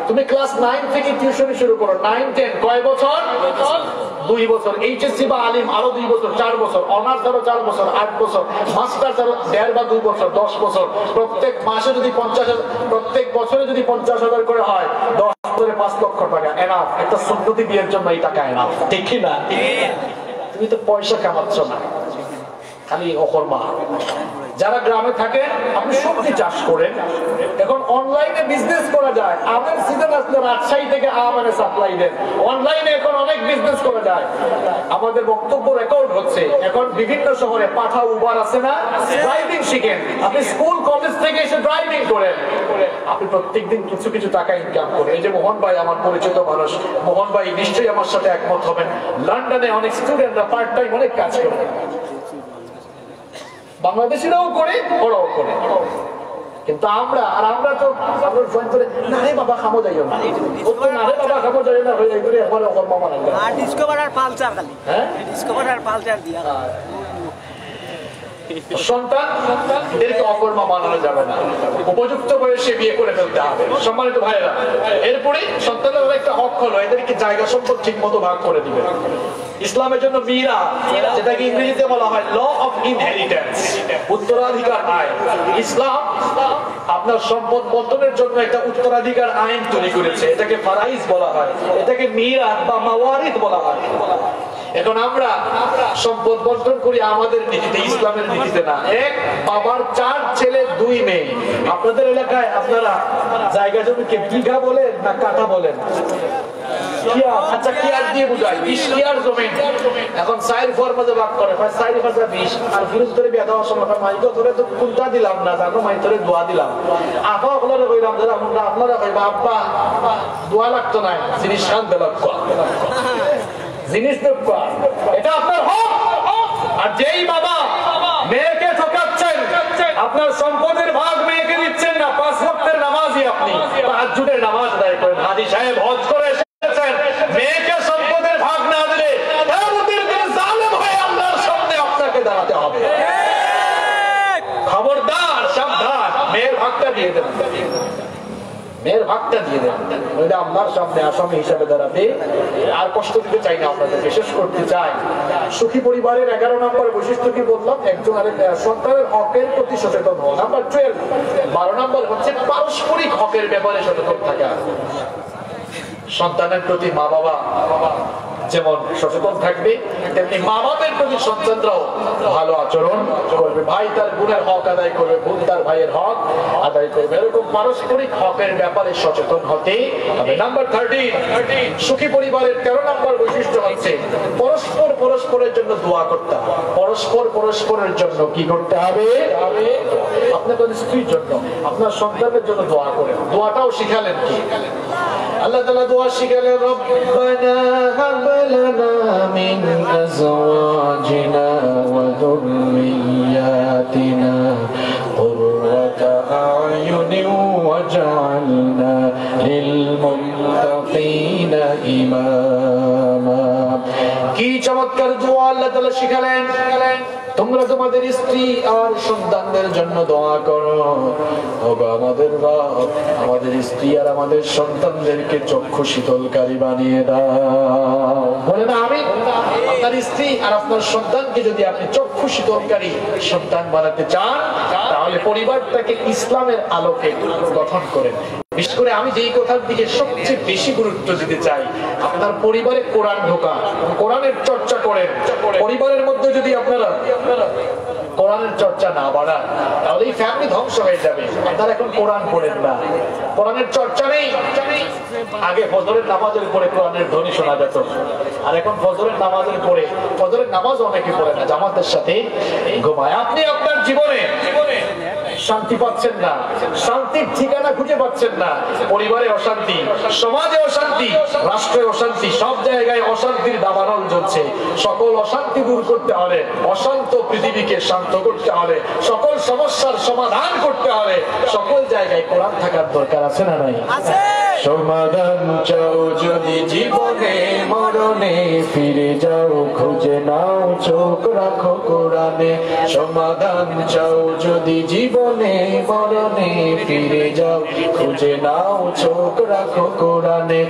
তুমি ক্লাস 9 থেকে টিউশনি শুরু করো, 9 10 কয় বছর? 2 বছর। এইচএসসি বা আলিম আরো 2 বছর, 4 বছর। অনার্স ধরো 4 বছর, 8 বছর। মাস্টার ধরো 1.5 বা 2 বছর, 10 বছর। প্রত্যেক মাসে যদি 50,000, প্রত্যেক বছরে যদি 50,000 করে হয়, 10 বছরে 5 লক্ষ টাকা এনাফ। একটা সুন্নতি বিয়ের জন্য এই টাকা এনাফ, ঠিক কি না? তুমি তো পয়সা কামাচ্ছ না, খালি অকর্মা। যারা গ্রামে থাকে, আপনি সবজি চাষ করেন, এখন অনলাইনে বিজনেস করা যায়। আমের সিজন আসলে রাজশাহী থেকে আম এনে সাপ্লাই দেন, অনলাইনে এখন অনেক বিজনেস করা যায়। আমাদের বক্তব্য রেকর্ড হচ্ছে, এখন বিভিন্ন শহরে পাঠা উবার আছে না, ড্রাইভিং শিখেন। আপনি স্কুল কলেজ থেকে এসে ড্রাইভিং করেন, আপনি প্রত্যেকদিন কিছু কিছু টাকা ইনকাম করেন। এই যে মোহন ভাই আমার পরিচিত মানুষ, মোহন ভাই নিশ্চয়ই আমার সাথে একমত হবেন। লন্ডনে অনেক স্টুডেন্টরা পার্ট টাইম অনেক কাজ করে, বাংলাদেশিরাও করে, ওরাও করে। কিন্তু আমরা তো আমরা জয়েন করে না রে বাবা খামো যাইও না, না রে বাবা খামো যাইও না, হয়ে যাই করে একবারে অকর্মা মানা যায়। আর ডিসকভার আর পালসার খালি, হ্যাঁ ডিসকভার আর পালসার দিয়া। সন্তানদেরকে অকর্মা বানানো যাবে না, উপযুক্ত বয়সে বিয়ে করে ফেলতে হবে। সম্মানিত ভাইয়েরা, এরপরে সন্তানদের একটা হক হলো এদেরকে জায়গা সম্পদ ঠিক মতো ভাগ করে দিবে। ইসলামের জন্য মিরাস, যেটাকে ইংরেজিতে বলা হয় ল অফ ইনহেরিটেন্স, উত্তরাধিকার আইন। ইসলাম আপনার সম্পদ বন্টনের জন্য একটা উত্তরাধিকার আইন তৈরি করেছে, এটাকে ফারাইজ বলা হয়, এটাকে মিরাস বা মাওয়ারিদ বলা হয়। এখন আমরা সম্পদ বন্টন করি আমাদের নীতিতে, ইসলামের নীতিতে না। এক বাবার 4 ছেলে 2 মেয়ে। আপনাদের এলাকায় আপনারা জায়গা জমিকে বিঘা বলেন না কাঠা বলেন? আচ্ছা, কিয়ার দিয়ে বুঝায় 20 কিয়ার জমি। এখন 4 ফরমাজে ভাগ করে, 4 ভাজা 20। আর ফিরোজ ধরে বিয়া দেওয়ার সময় মাইকে ধরে তো কোনটা দিলাম না, জানো মাই ধরে দোয়া দিলাম। আপা আপনারা কইলাম যারা আপনারা কইবা আব্বা দোয়া লাগতো না, জিনিস শান্ত লাগতো, জিনিস দেখবা, এটা আপনার হক। আর যেই বাবা মেয়েকে ঠকাচ্ছেন, আপনার সম্পদের ভাগ মেয়েকে দিচ্ছেন না, 5 ওয়াক্তের নামাজই আপনি তাহাজ্জুদের নামাজ আদায় করেন, হাজী সাহেব হজ করে এসেছেন, মেয়েকে সম্পদের ভাগ না দিলে কিয়ামতের দিনে জালেম হয়ে আল্লাহর সামনে আপনাকে দাঁড়াতে হবে। খবরদার, সাবধান, মেয়ের ভাগটা দিয়ে দেবেন, মেয়ের ভাগটা দিয়ে দেন, নইলে আল্লাহর সামনে আসামি হিসাবে দাঁড়াতে। আর কষ্ট দিতে চাই না আপনাদেরকে, শেষ করতে চাই। সুখী পরিবারের 11 নম্বর বৈশিষ্ট্য কি বললাম? একজন সন্তানের হকের প্রতি সচেতন হওয়া। নাম্বার 12, 12 নম্বর হচ্ছে পারস্পরিক হকের ব্যাপারে সচেতন থাকা। সন্তানের প্রতি মা বাবা যেমন সচেতন থাকবে, তেমনি মা বাবার প্রতি সন্তানরাও ভালো আচরণ করবে। ভাই তার বোনের হক আদায় করবে, বোন তার ভাইয়ের হক আদায় করবে। এরকম পারস্পরিক হকের ব্যাপারে সচেতন হতে হবে। নাম্বার 13, সুখী পরিবারের 13 নম্বর বৈশিষ্ট্য হচ্ছে পরস্পর পরস্পরের জন্য দোয়া করতে হবে। পরস্পর পরস্পরের জন্য কি করতে হবে? আপনার স্ত্রীর জন্য, আপনার সন্তানের জন্য দোয়া করেন। দোয়াটাও শিখালেন কি আল্লাহ তাআলা? দোয়া শিখালেন, রব্বানা হাব লানা মিন আজওয়াজিনা ওয়া যুররিয়াতিনা কুররাতা আ'য়ুনিন ওয়াজ'আলনা লিল মুত্তাকিনা ইমামা। কি চমৎকার দোয়া আল্লাহ তাআলা শিখালেন। তোমরা তোমাদের স্ত্রী আর সন্তানদের জন্য দোয়া করো, ওগো আমাদের রব, আমাদের স্ত্রী আর আমাদের সন্তানদেরকে চক্ষু শীতলকারী বানিয়ে দাও। বলে না আমি? আপনার স্ত্রী আর আপনার সন্তানকে যদি আপনি চক্ষু শীতলকারী সন্তান বানাতে চান, তাহলে পরিবারটাকে ইসলামের আলোকে গঠন করেন। বিশেষ করে আমি যেই কথার দিকে সবচেয়ে বেশি গুরুত্ব দিতে চাই, আপনার পরিবারে কোরআন ঢোকা, কোরআনের চর্চা করেন। পরিবারের মধ্যে যদি আপনারা কোরআনের চর্চা না বাড়ান, তাহলে এই ফ্যামিলি ধ্বংস হয়ে যাবে। আপনারা এখন কোরআন পড়েন না, কোরআনের চর্চা নেই। আগে ফজরের নামাজের পরে কোরআনের ধ্বনি শোনা যেত, আর এখন ফজরের নামাজের পরে, ফজরের নামাজ অনেকে পড়ে না, জামাতের সাথে ঘুমায়। আপনি আপনার জীবনে শান্তি পাচ্ছেন না, শান্তির ঠিকানা খুঁজে পাচ্ছেন না। পরিবারে অশান্তি, সমাজে অশান্তি, রাষ্ট্রে অশান্তি, সব জায়গায় অশান্তির দাবানল জ্বলছে। সকল অশান্তি দূর করতে হলে, অশান্ত পৃথিবীকে শান্ত করতে হলে, সকল সমস্যার সমাধান করতে হলে সকল জায়গায় কোরআন থাকার দরকার আছে না নাই? সমাধান চাও যদি জীবনে মরণে, ফিরে যাও খুঁজে নাও চোখ রাখো কোরআনে। সমাধান চাও যদি জীবনে মরণে, ফিরে যাও খুঁজে নাও চোখ রাখো কোরআনে।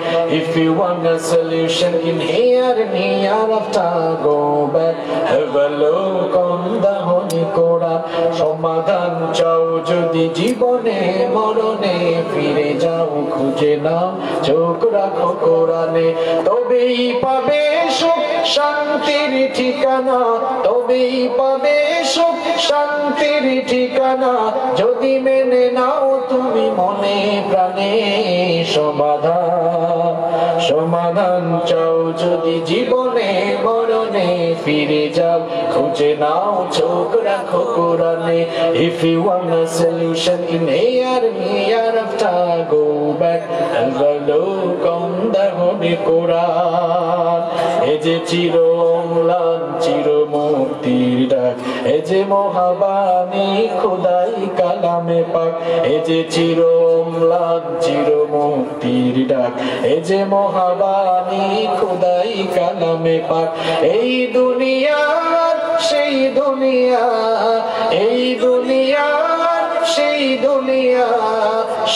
If you want a solution in here and hereafter, go back, have a look on the Holy Quran. সমাধান চাও যদি জীবনে মরণে, ফিরে যাও খুঁজে নাও চোখ রাখো কোরআনে। তবেই পাবে সুখ শান্তির ঠিকানা, তবেই পাবে সুখ শান্তির ঠিকানা, যদি মেনে নাও তুমি মনে প্রাণে। সমাধান, সমাধান চাও যদি জীবনে মরণে, ফিরে যাও খুঁজে নাও চোখ রাখো কোরআনে। If you want a solution in here and hereafter, go back and look on the Holy Quran. এ যে চির অম্লান চির মুক্তির ডাক, এ যে মহাবাণী খোদাই কালামে পাক। এ যে চির অম্লান চির মুক্তির ডাক, এ যে মহাবাণী খোদাই কালামে পাক। এই দুনিয়ার সেই দুনিয়া, এই দুনিয়া সেই দুনিয়া,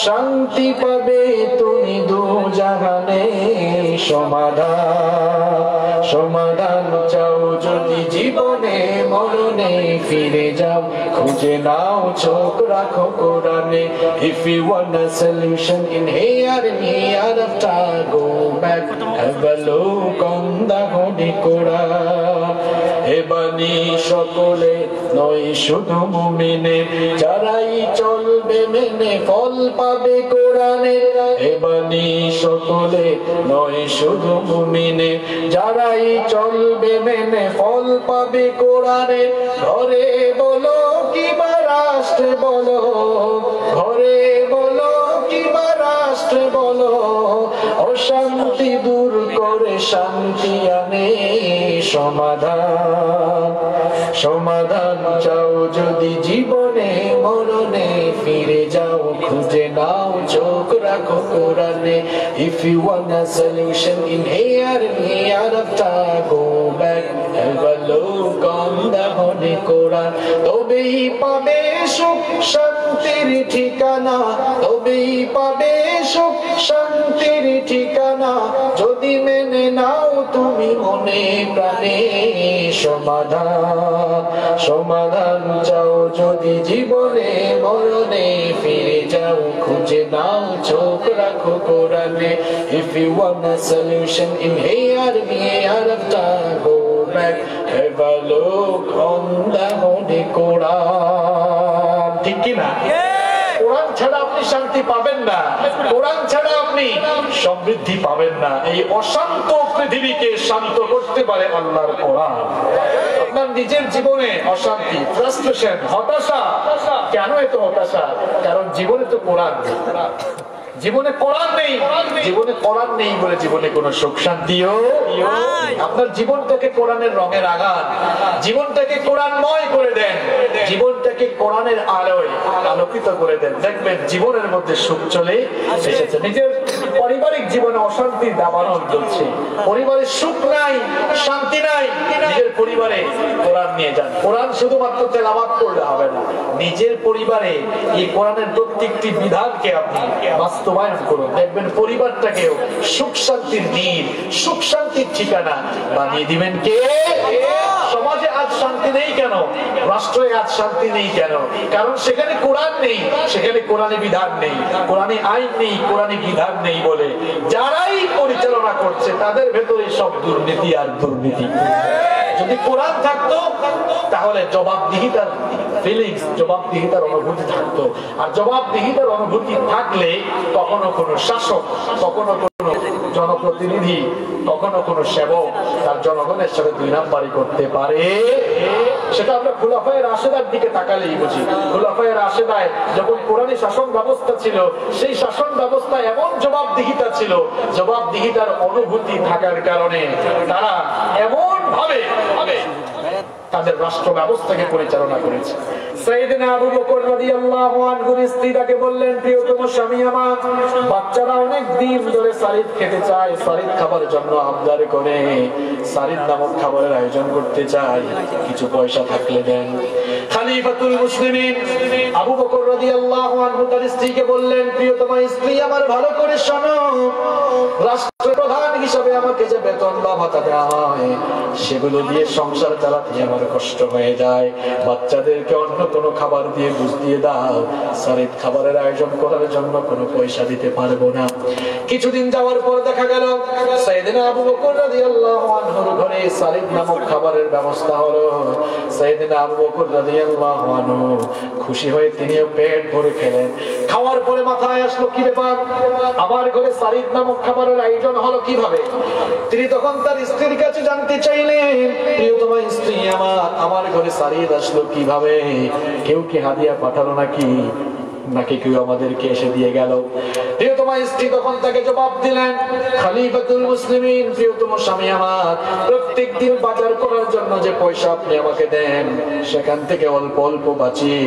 শান্তি পাবে তুমি দু জাহানে। সমাধান সমাধান চাও যদি জীবনে মরণে, ফিরে যাও খুঁজে নাও চোখ রাখো কোরআনে। If you want a solution in here and hereafter, go back, have a look on the Holy Quran. হে বানি সকলে নয় শুধু মুমিনে, যারাই চলবে মেনে ফল পাবে কোরআনে। হে বানি সকলে নয় শুধু মুমিনে, যারাই চলবে মেনে ফল পাবে কোরআনে। ঘরে বলো কিংবা রাষ্ট্রে বলো, ঘরে বলো কিংবা রাষ্ট্রে বলো, অশান্তি দূর করে শান্তি আনে। সমাধান সমাধান চাও যদি জীবনে মরণে, ফিরে যাও খুঁজে নাও চোখ রাখো কোরআনে। If you want a solution in here and hereafter, go back, have a look on the Holy Quran. তবেই পাবে সুখ শান্তির ঠিকানা, তবেই পাবে সুখ শান্তির ঠিকানা, যদি মেনে নাও তুমি মনে প্রাণে। সমাধান সমাধান চাও যদি জীবনে মরণে, ফিরে যাও খুঁজে নাও চোখ রাখো কোরআনে। If you want a solution in here and hereafter, go back, have a look on the Holy Quran. ঠিক কি না? কোরআন ছাড়া আপনি শান্তি পাবেন না, কোরআন ছাড়া আপনি সমৃদ্ধি পাবেন না। এই অশান্ত পৃথিবীকে শান্ত করতে পারে আল্লাহর কোরআন। আপনার নিজের জীবনে অশান্তি, ফ্রাস্ট্রেশন, হতাশা, কেন এত হতাশা? কারণ জীবনে তো কোরআন নেই, জীবনে কোরআন নেই। জীবনে কোরআন নেই বলে জীবনে কোনো সুখ শান্তিও। আপনার জীবনটাকে কোরআনের রঙে রাঙান, জীবনটাকে কোরআনময় করে দেন, জীবনটাকে কোরআনের আলোয় আলোকিত করে দেন, দেখবেন জীবনের মধ্যে সুখ চলে এসেছে। নিজের পারিবারিক জীবনে অশান্তির দাবানল চলছে, পরিবারে সুখ নাই, শান্তি নাই, নিজের পরিবারে কোরআন নিয়ে যান। কোরআন শুধুমাত্র তেলাওয়াত করলে হবে না, নিজের পরিবারে এই কোরআনের প্রত্যেকটি বিধানকে আপনি বাস্তবায়ন করুন, দেখবেন পরিবারটাকেও সুখ শান্তির নীড়, সুখ শান্তির ঠিকানা বানিয়ে দিবেন কে? সমাজে আজ শান্তি নেই কেন? রাষ্ট্রে আজ শান্তি নেই কেন? কারণ সেখানে কোরআন নেই, সেখানে কোরআনে বিধান নেই, কোরআনে আইন নেই, কোরআনে বিধান নেই বলে যারাই পরিচালনা করছে তাদের ভেতরে সব দুর্নীতি আর দুর্নীতি। যদি কোরআন থাকতো তাহলে জবাবদিহিতার ফিলিংস, জবাবদিহিতার অনুভূতি থাকতো। আর জবাবদিহিতার অনুভূতি থাকলে কখনো কোনো শাসক, কখনো কোনো জনপ্রতিনিধি, কখনো কোনো সেবক তার জনগণের সাথে দুই নাম্বারি করতে পারে। সেটা আমরা খুলাফায়ে রাশেদার দিকে তাকালেই বুঝি। খুলাফায়ে রাশেদায় যখন কোরআনী শাসন ব্যবস্থা ছিল, সেই শাসন ব্যবস্থা এমন জবাবদিহিতা ছিল, জবাবদিহিতার অনুভূতি থাকার কারণে তারা এমন ভাবে তাদের রাষ্ট্র ব্যবস্থাকে পরিচালনা করেছে। সাইয়েদনা আবু বকর রাদিয়াল্লাহু আনহুর স্ত্রী তাকে বললেন, প্রিয়তম স্বামী আমার, বাচ্চারা অনেক দিন ধরে সারিদ খেতে চায়, সারিদ খাবার জন্য আবদার করে, সারিদ নামক খাবারের আয়োজন করতে চায়, কিছু পয়সা থাকলে দেন। খলিফাতুল মুসলিমিন আবু বকর রাদিয়াল্লাহু আনহু তার স্ত্রীকে বললেন, প্রিয়তম স্ত্রী আমার, ভালো করে শোনো, রাষ্ট্রপ্রধান হিসেবে আমাকে যে বেতন বা ভাতা দেওয়া হয় সেগুলো দিয়ে সংসার চালাতে আমার কষ্ট হয়ে যায়, বাচ্চাদেরকে অন্য কোনো খাবার দিয়ে বুঝ দিয়ে দাও, সারিদ খাবারের আয়োজন করার জন্য কোনো পয়সা দিতে পারবো না। কিছুদিন যাওয়ার পর দেখা গেল সাইয়েদনা আবু বকর রাদিয়াল্লাহু আনহুর ঘরে সারিদ নামক খাবারের ব্যবস্থা হলো। সাইয়েদনা আবু বকর রাদিয়াল্লাহু আনহু খুশি হয়ে তিনিও পেট ভরে খেলেন। খাওয়ার পরে মাথায় আসলো, কি ব্যাপার, আমার ঘরে সারিদ নামক খাবারের আয়োজন হলো কিভাবে? তিনি তখন তার স্ত্রীর কাছে জানতে চাইলেন, প্রিয়তম স্ত্রী আমার ঘরে সারিদ আসলো কিভাবে? কেউ কি হাদিয়া পাঠালো নাকি, নাকি কেউ আমাদেরকে এসে দিয়ে গেল? প্রিয়তমা স্ত্রী তখন তাকে জবাব দিলেন, খলিফাতুল মুসলিমিন, প্রিয়তম স্বামী আমার, প্রত্যেক দিন বাজার করার জন্য যে পয়সা আপনি আমাকে দেন, সেখান থেকে অল্প অল্প বাঁচিয়ে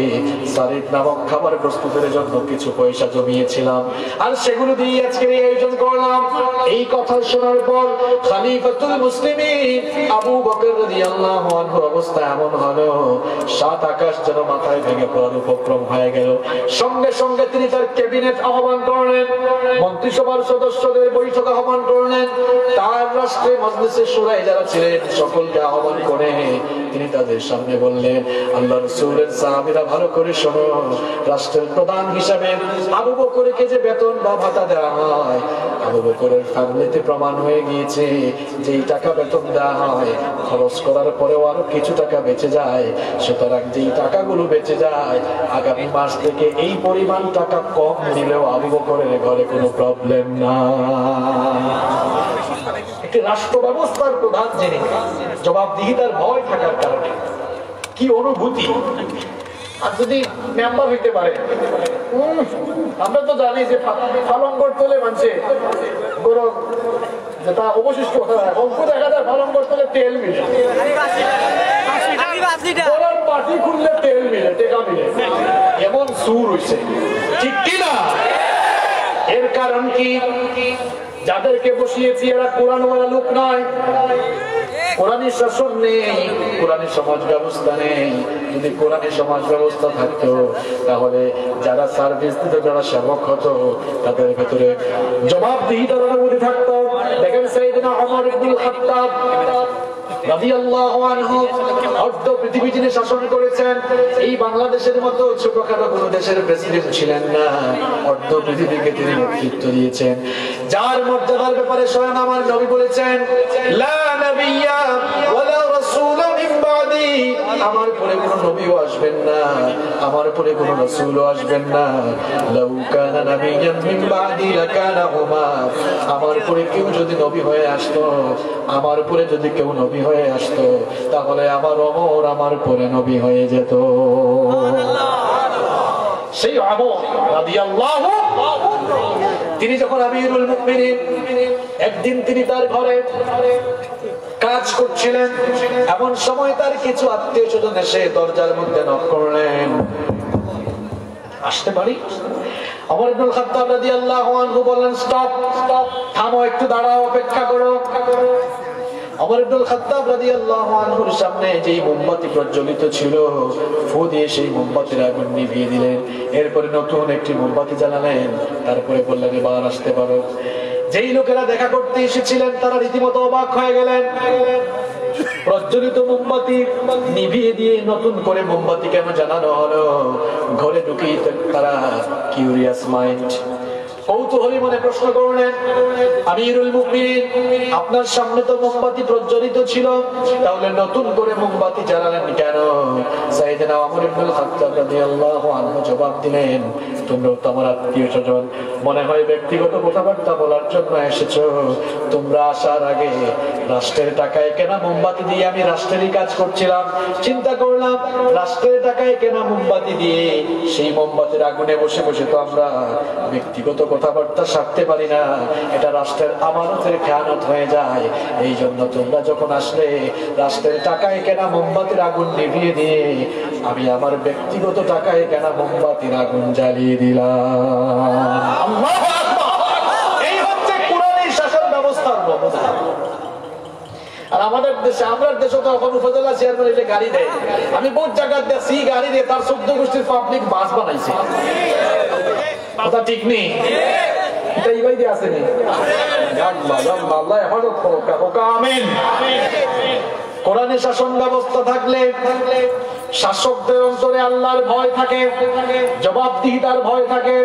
সারিদ নামক খাবার প্রস্তুতের জন্য কিছু পয়সা জমিয়েছিলাম, আর সেগুলো দিয়ে আজকে এই আয়োজন করলাম। এই কথা শোনার পর খলিফাতুল মুসলিমিন আবু বকর রাদিয়াল্লাহু আনহুর অবস্থা এমন হলো, সাত আকাশ যেন মাথায় ভেঙে পড়ার উপক্রম হয়ে গেল। সঙ্গে সঙ্গে তিনি তার ক্যাবিনেট আহ্বান করলেন, মন্ত্রিসভার সদস্যদের বৈঠক আহ্বান করলেন, তার রাষ্ট্রে মজলিসে শুরায় যারা ছিলেন সকলকে আহ্বান করে তিনি তাদের সামনে বললেন, আল্লাহ রাসূলের সাহাবীরা ভালো করে শোনো, রাষ্ট্রের প্রধান হিসাবে আবু বকরকে যে বেতন বা ভাতা দেওয়া হয়, আবু বকরের ফ্যামিলিতে প্রমাণ হয়ে গিয়েছে যে এই টাকা বেতন দেওয়া হয়, খরচ করার পরেও আরো কিছু টাকা বেঁচে যায়। সুতরাং যেই টাকাগুলো বেঁচে যায়, আগামী মাস থেকে এই পরিমাণ টাকা কম দিলেও আবু বকরের ঘরে কোনো প্রবলেম না। একটি রাষ্ট্র ব্যবস্থার প্রধান যিনি, জবাবদিহিতার ভয় থাকার কারণে কি অনুভূতি। আর যদি মেম্বার হইতে পারে, আমরা তো জানি যে ফালঙ্গর তোলে মানছে বড় যেটা অবশিষ্ট অঙ্ক দেখা যায়, ফালঙ্গর তোলে তেল মিলে, পাটি খুললে তেল মিলে, টেকা মিলে, এমন সুর হইছে, ঠিক কিনা? এর কারণ কি? যাদেরকে বসিয়েছি এরা কোরআন ওয়ালা লোক নয়, কোরআনের শাসন নেই, কোরআনের সমাজ ব্যবস্থা নেই। যদি কোরআনের সমাজ ব্যবস্থা থাকতো তাহলে যারা সার্ভিস দিত, যারা সেবক হতো, তাদের ভেতরে জবাবদিহিতার অনুভূতি থাকতো। দেখেন সাইয়েদনা ওমর ইবনুল খাত্তাব রাদিয়াল্লাহু আনহু অর্ধ পৃথিবী যিনি শাসন করেছেন, এই বাংলাদেশের মতো ছোটখাটো কোন দেশের প্রেসিডেন্ট ছিলেন না, অর্ধ পৃথিবীকে তিনি নেতৃত্ব দিয়েছেন। যার মর্যাদার ব্যাপারে স্বয়ং আমার নবী বলেছেন, লা নাবিয়্যা ওয়ালা রাসূলা মিন বাদি, আমার পরে কোন নবীও আসবেন না, আমার পরে কোন রাসূলও আসবেন না। লাউ কানা নাবিয়্যান মিন বাদি লাকানা উমার, আমার পরে কেউ যদি নবী হয়ে আসতো, আমার পরে যদি কেউ নবী হয়ে আসতো, তাহলে আমার ওমর আমার পরে নবী হয়ে যেত। সেই ওমর রাদিয়াল্লাহু, তিনি যখন আমিরুল মুমিনিন, একদিন তিনি তার ঘরে কাজ করছিলেন, এমন সময় তার কিছু আত্মীয় স্বজন এসে দরজার মধ্যে নক করলেন, আসতে পারি? ওমর ইবনুল খাত্তাব রাদিয়াল্লাহু আনহু বললেন, স্টপ, থামো, একটু দাঁড়াও, অপেক্ষা করো। ওমর ইবনুল খাত্তাব রাদিয়াল্লাহু আনহুর সামনে যেই মোমবাতি প্রজ্বলিত ছিল, ফু দিয়ে সেই মোমবাতির আগুন নিভিয়ে দিলেন। এরপরে নতুন একটি মোমবাতি জ্বালালেন, তারপরে বললেন, এবার আসতে পারো। যেই লোকেরা দেখা করতে এসেছিলেন তারা রীতিমতো অবাক হয়ে গেলেন। প্রজ্বলিত মোমবাতি নিভিয়ে দিয়ে নতুন করে মোমবাতি কেন জ্বালানো হলো? ঘরে ঢুকেই তারা কিউরিয়াস মাইন্ড, কৌতূহলী মনে প্রশ্ন করলেন, আমিরুল মুমিনিন, আপনার সামনে তো মোমবাতি প্রজ্বলিত ছিল, তাহলে নতুন করে মোমবাতি জ্বালালেন কেন? সাইয়েদনা ওমর ইবনুল খাত্তাব রাদিয়াল্লাহু আনহু জবাব দিলেন, তোমরা তো আমার আত্মীয়স্বজন, মনে হয় ব্যক্তিগত কথাবার্তা বলার জন্য এসেছো। তোমরা আসার আগে রাষ্ট্রের টাকায় কেনা মোমবাতি দিয়ে আমি রাষ্ট্রেরই কাজ করছিলাম। চিন্তা করলাম, রাষ্ট্রের টাকায় কেনা মোমবাতি দিয়ে সেই মোমবাতির আগুনে বসে বসে তো আমরা ব্যক্তিগত কথাবার্তা সারতে পারি না, এটা রাষ্ট্রের আমানতের খেয়ানত হয়ে যায়। এই জন্য তোমরা যখন আসলে রাষ্ট্রের টাকায় কেনা মোমবাতির আগুন নিভিয়ে দিয়ে আমি আমার ব্যক্তিগত টাকায় কেনা মোমবাতির আগুন জ্বালিয়ে দিলাম। আল্লাহু আকবার! এই হচ্ছে কোরআনের শাসন ব্যবস্থার নমুনা। আর আমাদের দেশে, আমরা দেশে তো এখন উপজেলা চেয়ারম্যান এসে গাড়ি দেয়, আমি বহুত জায়গায় দেখছি গাড়ি দিয়ে তার 14 গোষ্ঠীর পাবলিক বাস বানাইছে। কথা ঠিক নেই? এটা ইবাই দিয়ে আসেনি? আল্লাহ হেফাজত করুক। আমিন। কোরআনের শাসন ব্যবস্থা থাকলে শাসকদের অন্তরে আল্লাহর ভয় থাকে, জবাবদিহিতার ভয় থাকে।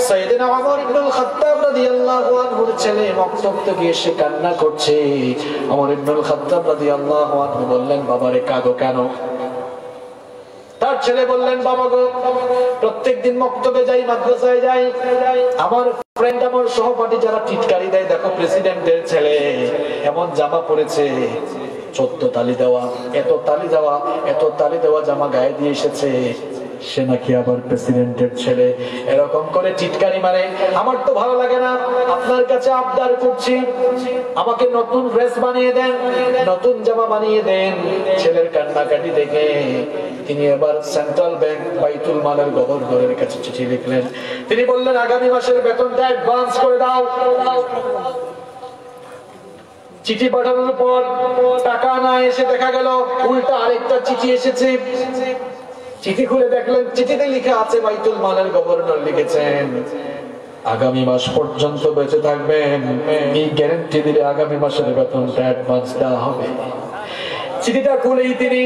সাইয়েদনা ওমর ইবনুল খাত্তাব রাদিয়াল্লাহু আনহুর ছেলে মক্তব থেকে এসে কান্না করছে। ওমর ইবনুল খাত্তাব রাদিয়াল্লাহু আনহু বললেন, বাবারে কাঁদো কেন? তার ছেলে বললেন, বাবা গো, প্রত্যেকদিন মক্তবে যাই, মাদ্রাসায় যাই, আমার ফ্রেন্ড, আমার সহপাঠী যারা টিটকারি দেয়, দেখো প্রেসিডেন্টের ছেলে এমন জামা পরেছে, 14 তালি দেওয়া, এত তালি দেওয়া, এত তালি দেওয়া জামা গায়ে দিয়ে এসেছে, সে নাকি আবার প্রেসিডেন্টের ছেলে, এরকম করে টিটকারি মারে। আমার তো ভালো লাগে না, আপনার কাছে আবদার করছি, আমাকে নতুন ড্রেস বানিয়ে দেন, নতুন জামা বানিয়ে দেন। ছেলের কান্নাকাটি দেখে তিনি এবার সেন্ট্রাল ব্যাংক বাইতুল মালের গভর্নরের কাছে চিঠি লিখলেন। তিনি বললেন, আগামী মাসের বেতনটা অ্যাডভান্স করে দাও। চিঠি পাঠানোর পর টাকা না এসে দেখা গেল উল্টা আরেকটা চিঠি এসেছে। চিঠি খুলে দেখলেন, চিঠিতে লেখা আছে, বাইতুল মালের গভর্নর লিখেছেন, আগামী মাস পর্যন্ত বেঁচে থাকবেন, এই গ্যারান্টি দিলে আগামী মাসের বেতনটা অ্যাডভান্স দেওয়া হবে। চিঠিটা খুলেই তিনি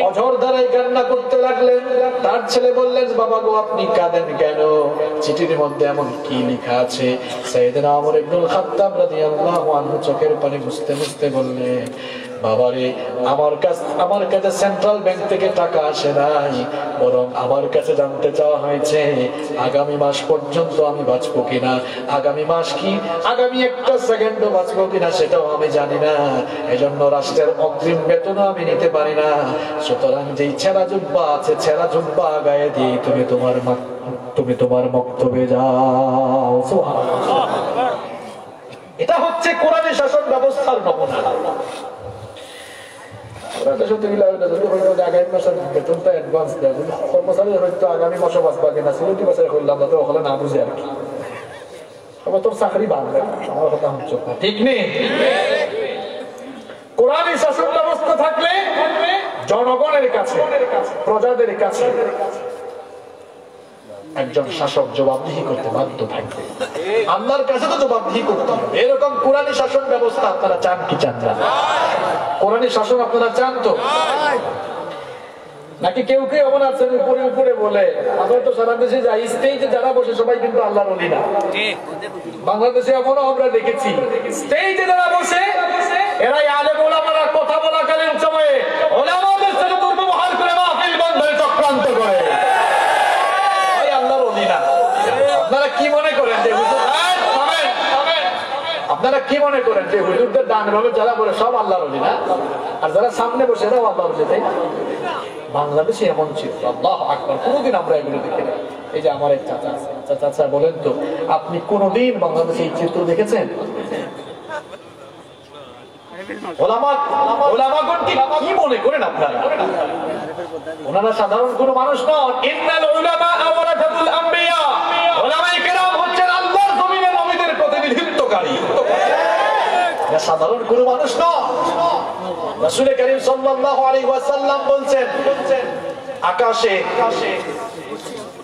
অঝর ধারায় কান্না করতে লাগলেন। তার ছেলে বললেন, বাবা গো, আপনি কাঁদেন কেন? চিঠির মধ্যে এমন কি লেখা আছে? সাইয়েদনা ওমর ইবনুল খাত্তাব রাদিয়াল্লাহু আনহু চোখের পানি মুছতে মুছতে বললেন, বাবারে, আমার কাছে সেন্ট্রাল ব্যাংক থেকে টাকা আসে নাই, বরং আমার কাছে জানতে চাওয়া হয়েছে আগামী মাস পর্যন্ত আমি বাঁচবো কিনা। আগামী মাস কি আগামী একটা সেকেন্ডও বাঁচবো কিনা সেটাও আমি জানি না, এজন্য রাষ্ট্রের অগ্রিম বেতনও আমি নিতে পারি না। সুতরাং যেই ছেঁড়া জুব্বা আছে, ছেঁড়া জুব্বা গায়ে দিয়ে তুমি তোমার বক্তব্যে যাও। সুবহানাল্লাহ। এটা হচ্ছে কোরআনের শাসন ব্যবস্থার নমুনা। আগামী মাসে বাঁচবা কিনা সিলেটি বাসায় করলাম না, তো ওখানে না বুঝে আর কি, তোর চাকরি বাঁধবে, আমার কথা হচ্ছে ঠিক নেই। কোরআনী শাসন ব্যবস্থা থাকলে জনগণের কাছে, প্রজাদের কাছে একজন শাসক জবাবদিহি করতে বাধ্য থাকবে, আল্লাহর কাছে তো জবাবদিহি করতে হবে। এরকম কোরআনী শাসন ব্যবস্থা আপনারা চান কি চান না? কোরআনী শাসন আপনারা চান তো নাকি? কেউ কেউ এমন আছেন উপরে উপরে বলে, আমরা তো সারা দেশে যাই, স্টেজে যারা বসে সবাই কিন্তু আল্লাহর ওলি না। বাংলাদেশে এমনও আমরা দেখেছি, স্টেজে যারা বসে এরাই আলেম ওলামারা কথা বলাকালীন সময়ে ওলামাদের সাথে দুর্ব্যবহার করে মাহফিল বন্ধের চক্রান্ত করে। আল্লাহর ওলি না। আপনারা কি মনে করেন যে আপনারা কি মনে করেন যে হুজুরদের ডান ভাবে যারা বলে সব আল্লাহর ওলি না, আর যারা সামনে বসে এরাও আল্লাহর ওলি? তাই বাংলাদেশে এমন ছিল, আল্লাহু আকবার, কোনদিন আমরা এগুলো দেখি না। এই যে আমার এক চাচা আছে, চাচা বলেন তো, আপনি কোনদিন বাংলাদেশে এই চিত্র দেখেছেন? ওলামাগণ কি মনে করেন আপনারা? ওনারা সাধারণ কোন মানুষ নন। ইন্নাল উলামা ওয়ারাসাতুল আম্বিয়া, ওলামায়ে কেরাম হচ্ছেন আল্লাহর জমিনে নবীদের প্রতিনিধিত্বকারী। সাধারণ কোন মানুষ নন। রাসূল কারীম সাল্লাল্লাহু আলাইহি ওয়াসাল্লাম বলেন, আকাশে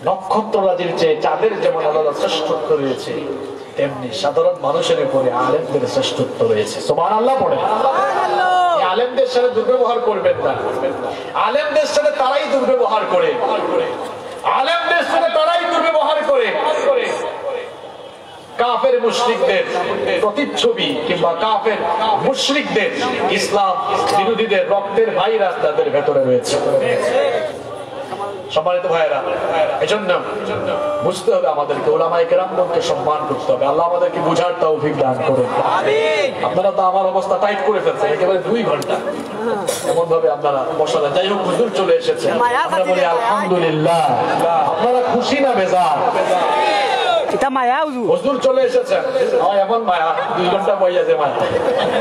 নক্ষত্ররাজির চেয়ে চাঁদের যেমন আলাদা শ্রেষ্ঠত্ব রয়েছে, তেমনি সাধারণ মানুষের উপরে আলেমদের শ্রেষ্ঠত্ব রয়েছে। সুবহানাল্লাহ পড়ে। আলেমদের সাথে দুর্ব্যবহার করবেন না। আলেমদের সাথে তারাই দুর্ব্যবহার করে, আলেমদের সাথে তারাই দুর্ব্যবহার করে কাফের মুশরিকদের প্রতিচ্ছবি কিংবা কাফের মুশরিকদের, ইসলাম বিরোধীদের রক্তের ভাইরাস তাদের ভেতরে রয়েছে। সম্মানিত ভাইয়েরা, এজন্য বুঝতে হবে আমাদেরকে, ওলামায়ে কেরামকে সম্মান করতে হবে। আল্লাহ আমাদেরকে বুঝার তৌফিক দান করুন। আপনারা তো আমার অবস্থা টাইট করে ফেলছেন, একেবারে 2 ঘন্টা এমন ভাবে আপনারা বসালেন। যাই হোক, হুজুর চলে এসেছেন, আমরা বলি আলহামদুলিল্লাহ। আপনারা খুশি না বেজার? হুজুর চলে এসেছেন, এমন মায়া 2 ঘন্টা বইয়া যে মায়া।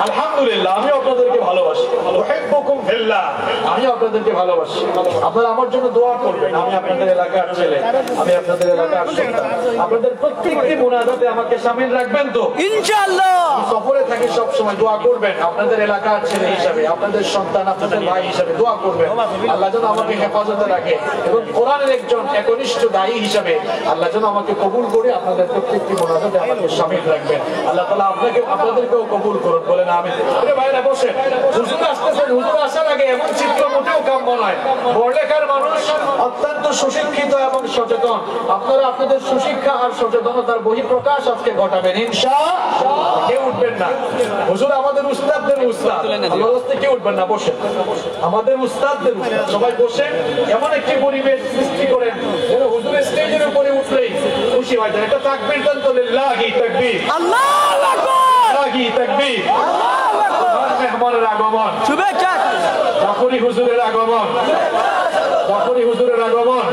আলহামদুলিল্লাহ, আমি আপনাদেরকে ভালোবাসি, উহিব্বুকুম ফিল্লাহ, আমি আপনাদেরকে ভালোবাসি। আপনারা আমার জন্য দোয়া করবেন। আমি আপনাদের এলাকার ছেলে, আমি আপনাদের এলাকার সন্তান, আপনাদের প্রত্যেকটি মুনাজাতে আমাকে শামিল রাখবেন তো ইনশাআল্লাহ। সফরে থাকি, সব সময় দোয়া করবেন আপনাদের এলাকার ছেলে হিসাবে, আপনাদের সন্তান, আপনাদের ভাই হিসাবে দোয়া করবেন। আল্লাহ যেন আমাকে হেফাজতে রাখে এবং কোরআনের একজন একনিষ্ঠ দায়ী হিসাবে আল্লাহ যেন আমাকে কবুল করে আপনাদের প্রত্যেকটি মুনাজাতে আমাকে শামিল রাখবেন। আল্লাহ তাআলা আপনাদেরকেও কবুল করুন, বলেন আমিন। আরে ভাইরা বসেন, হুজুর আসতেছেন, হুজুর আসার আগে এমন চিত্র মোটেও কাম্য নয়। বড়লেখার মানুষ অত্যন্ত সুশিক্ষিত এবং সচেতন। আপনারা আপনাদের সুশিক্ষা আর সচেতনতার বহিঃপ্রকাশ আজকে ঘটাবেন ইনশাআল্লাহ। কেউ উঠবেন না, হুজুর আমাদের উস্তাদদের উস্তাদ, আল্লাহর রাস্তায় কেউ উঠবেন না, বসেন। আমাদের উস্তাদদের উস্তাদ, সবাই বসেন। এমন একটি পরিবেশ সৃষ্টি করেন যেন হুজুরের স্টেজের উপরে উঠলেই খুশি হয়। এটা তাকবীর দেন তো, লিল্লাহি তাকবীর, আল্লাহু আকবার, লিল্লাহি তাকবীর, আল্লাহু আকবার। মেহমানের আগমন, শুভেচ্ছা, জাফরি হুজুরের আগমন। জাফরি হুজুরের আগমন।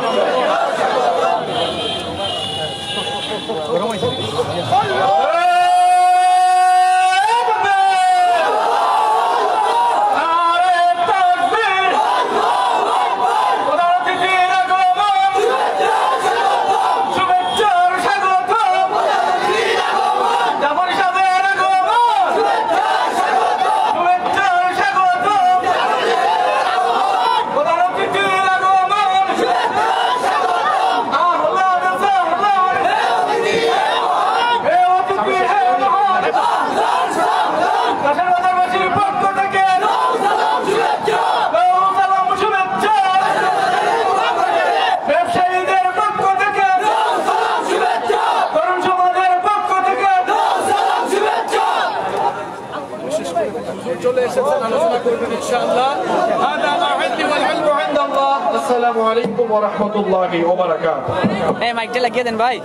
আসসালামু আলাইকুম ওয়া রাহমাতুল্লাহি ওয়া বারাকাতুহু। মাইকটা লাগিয়ে দেন ভাই।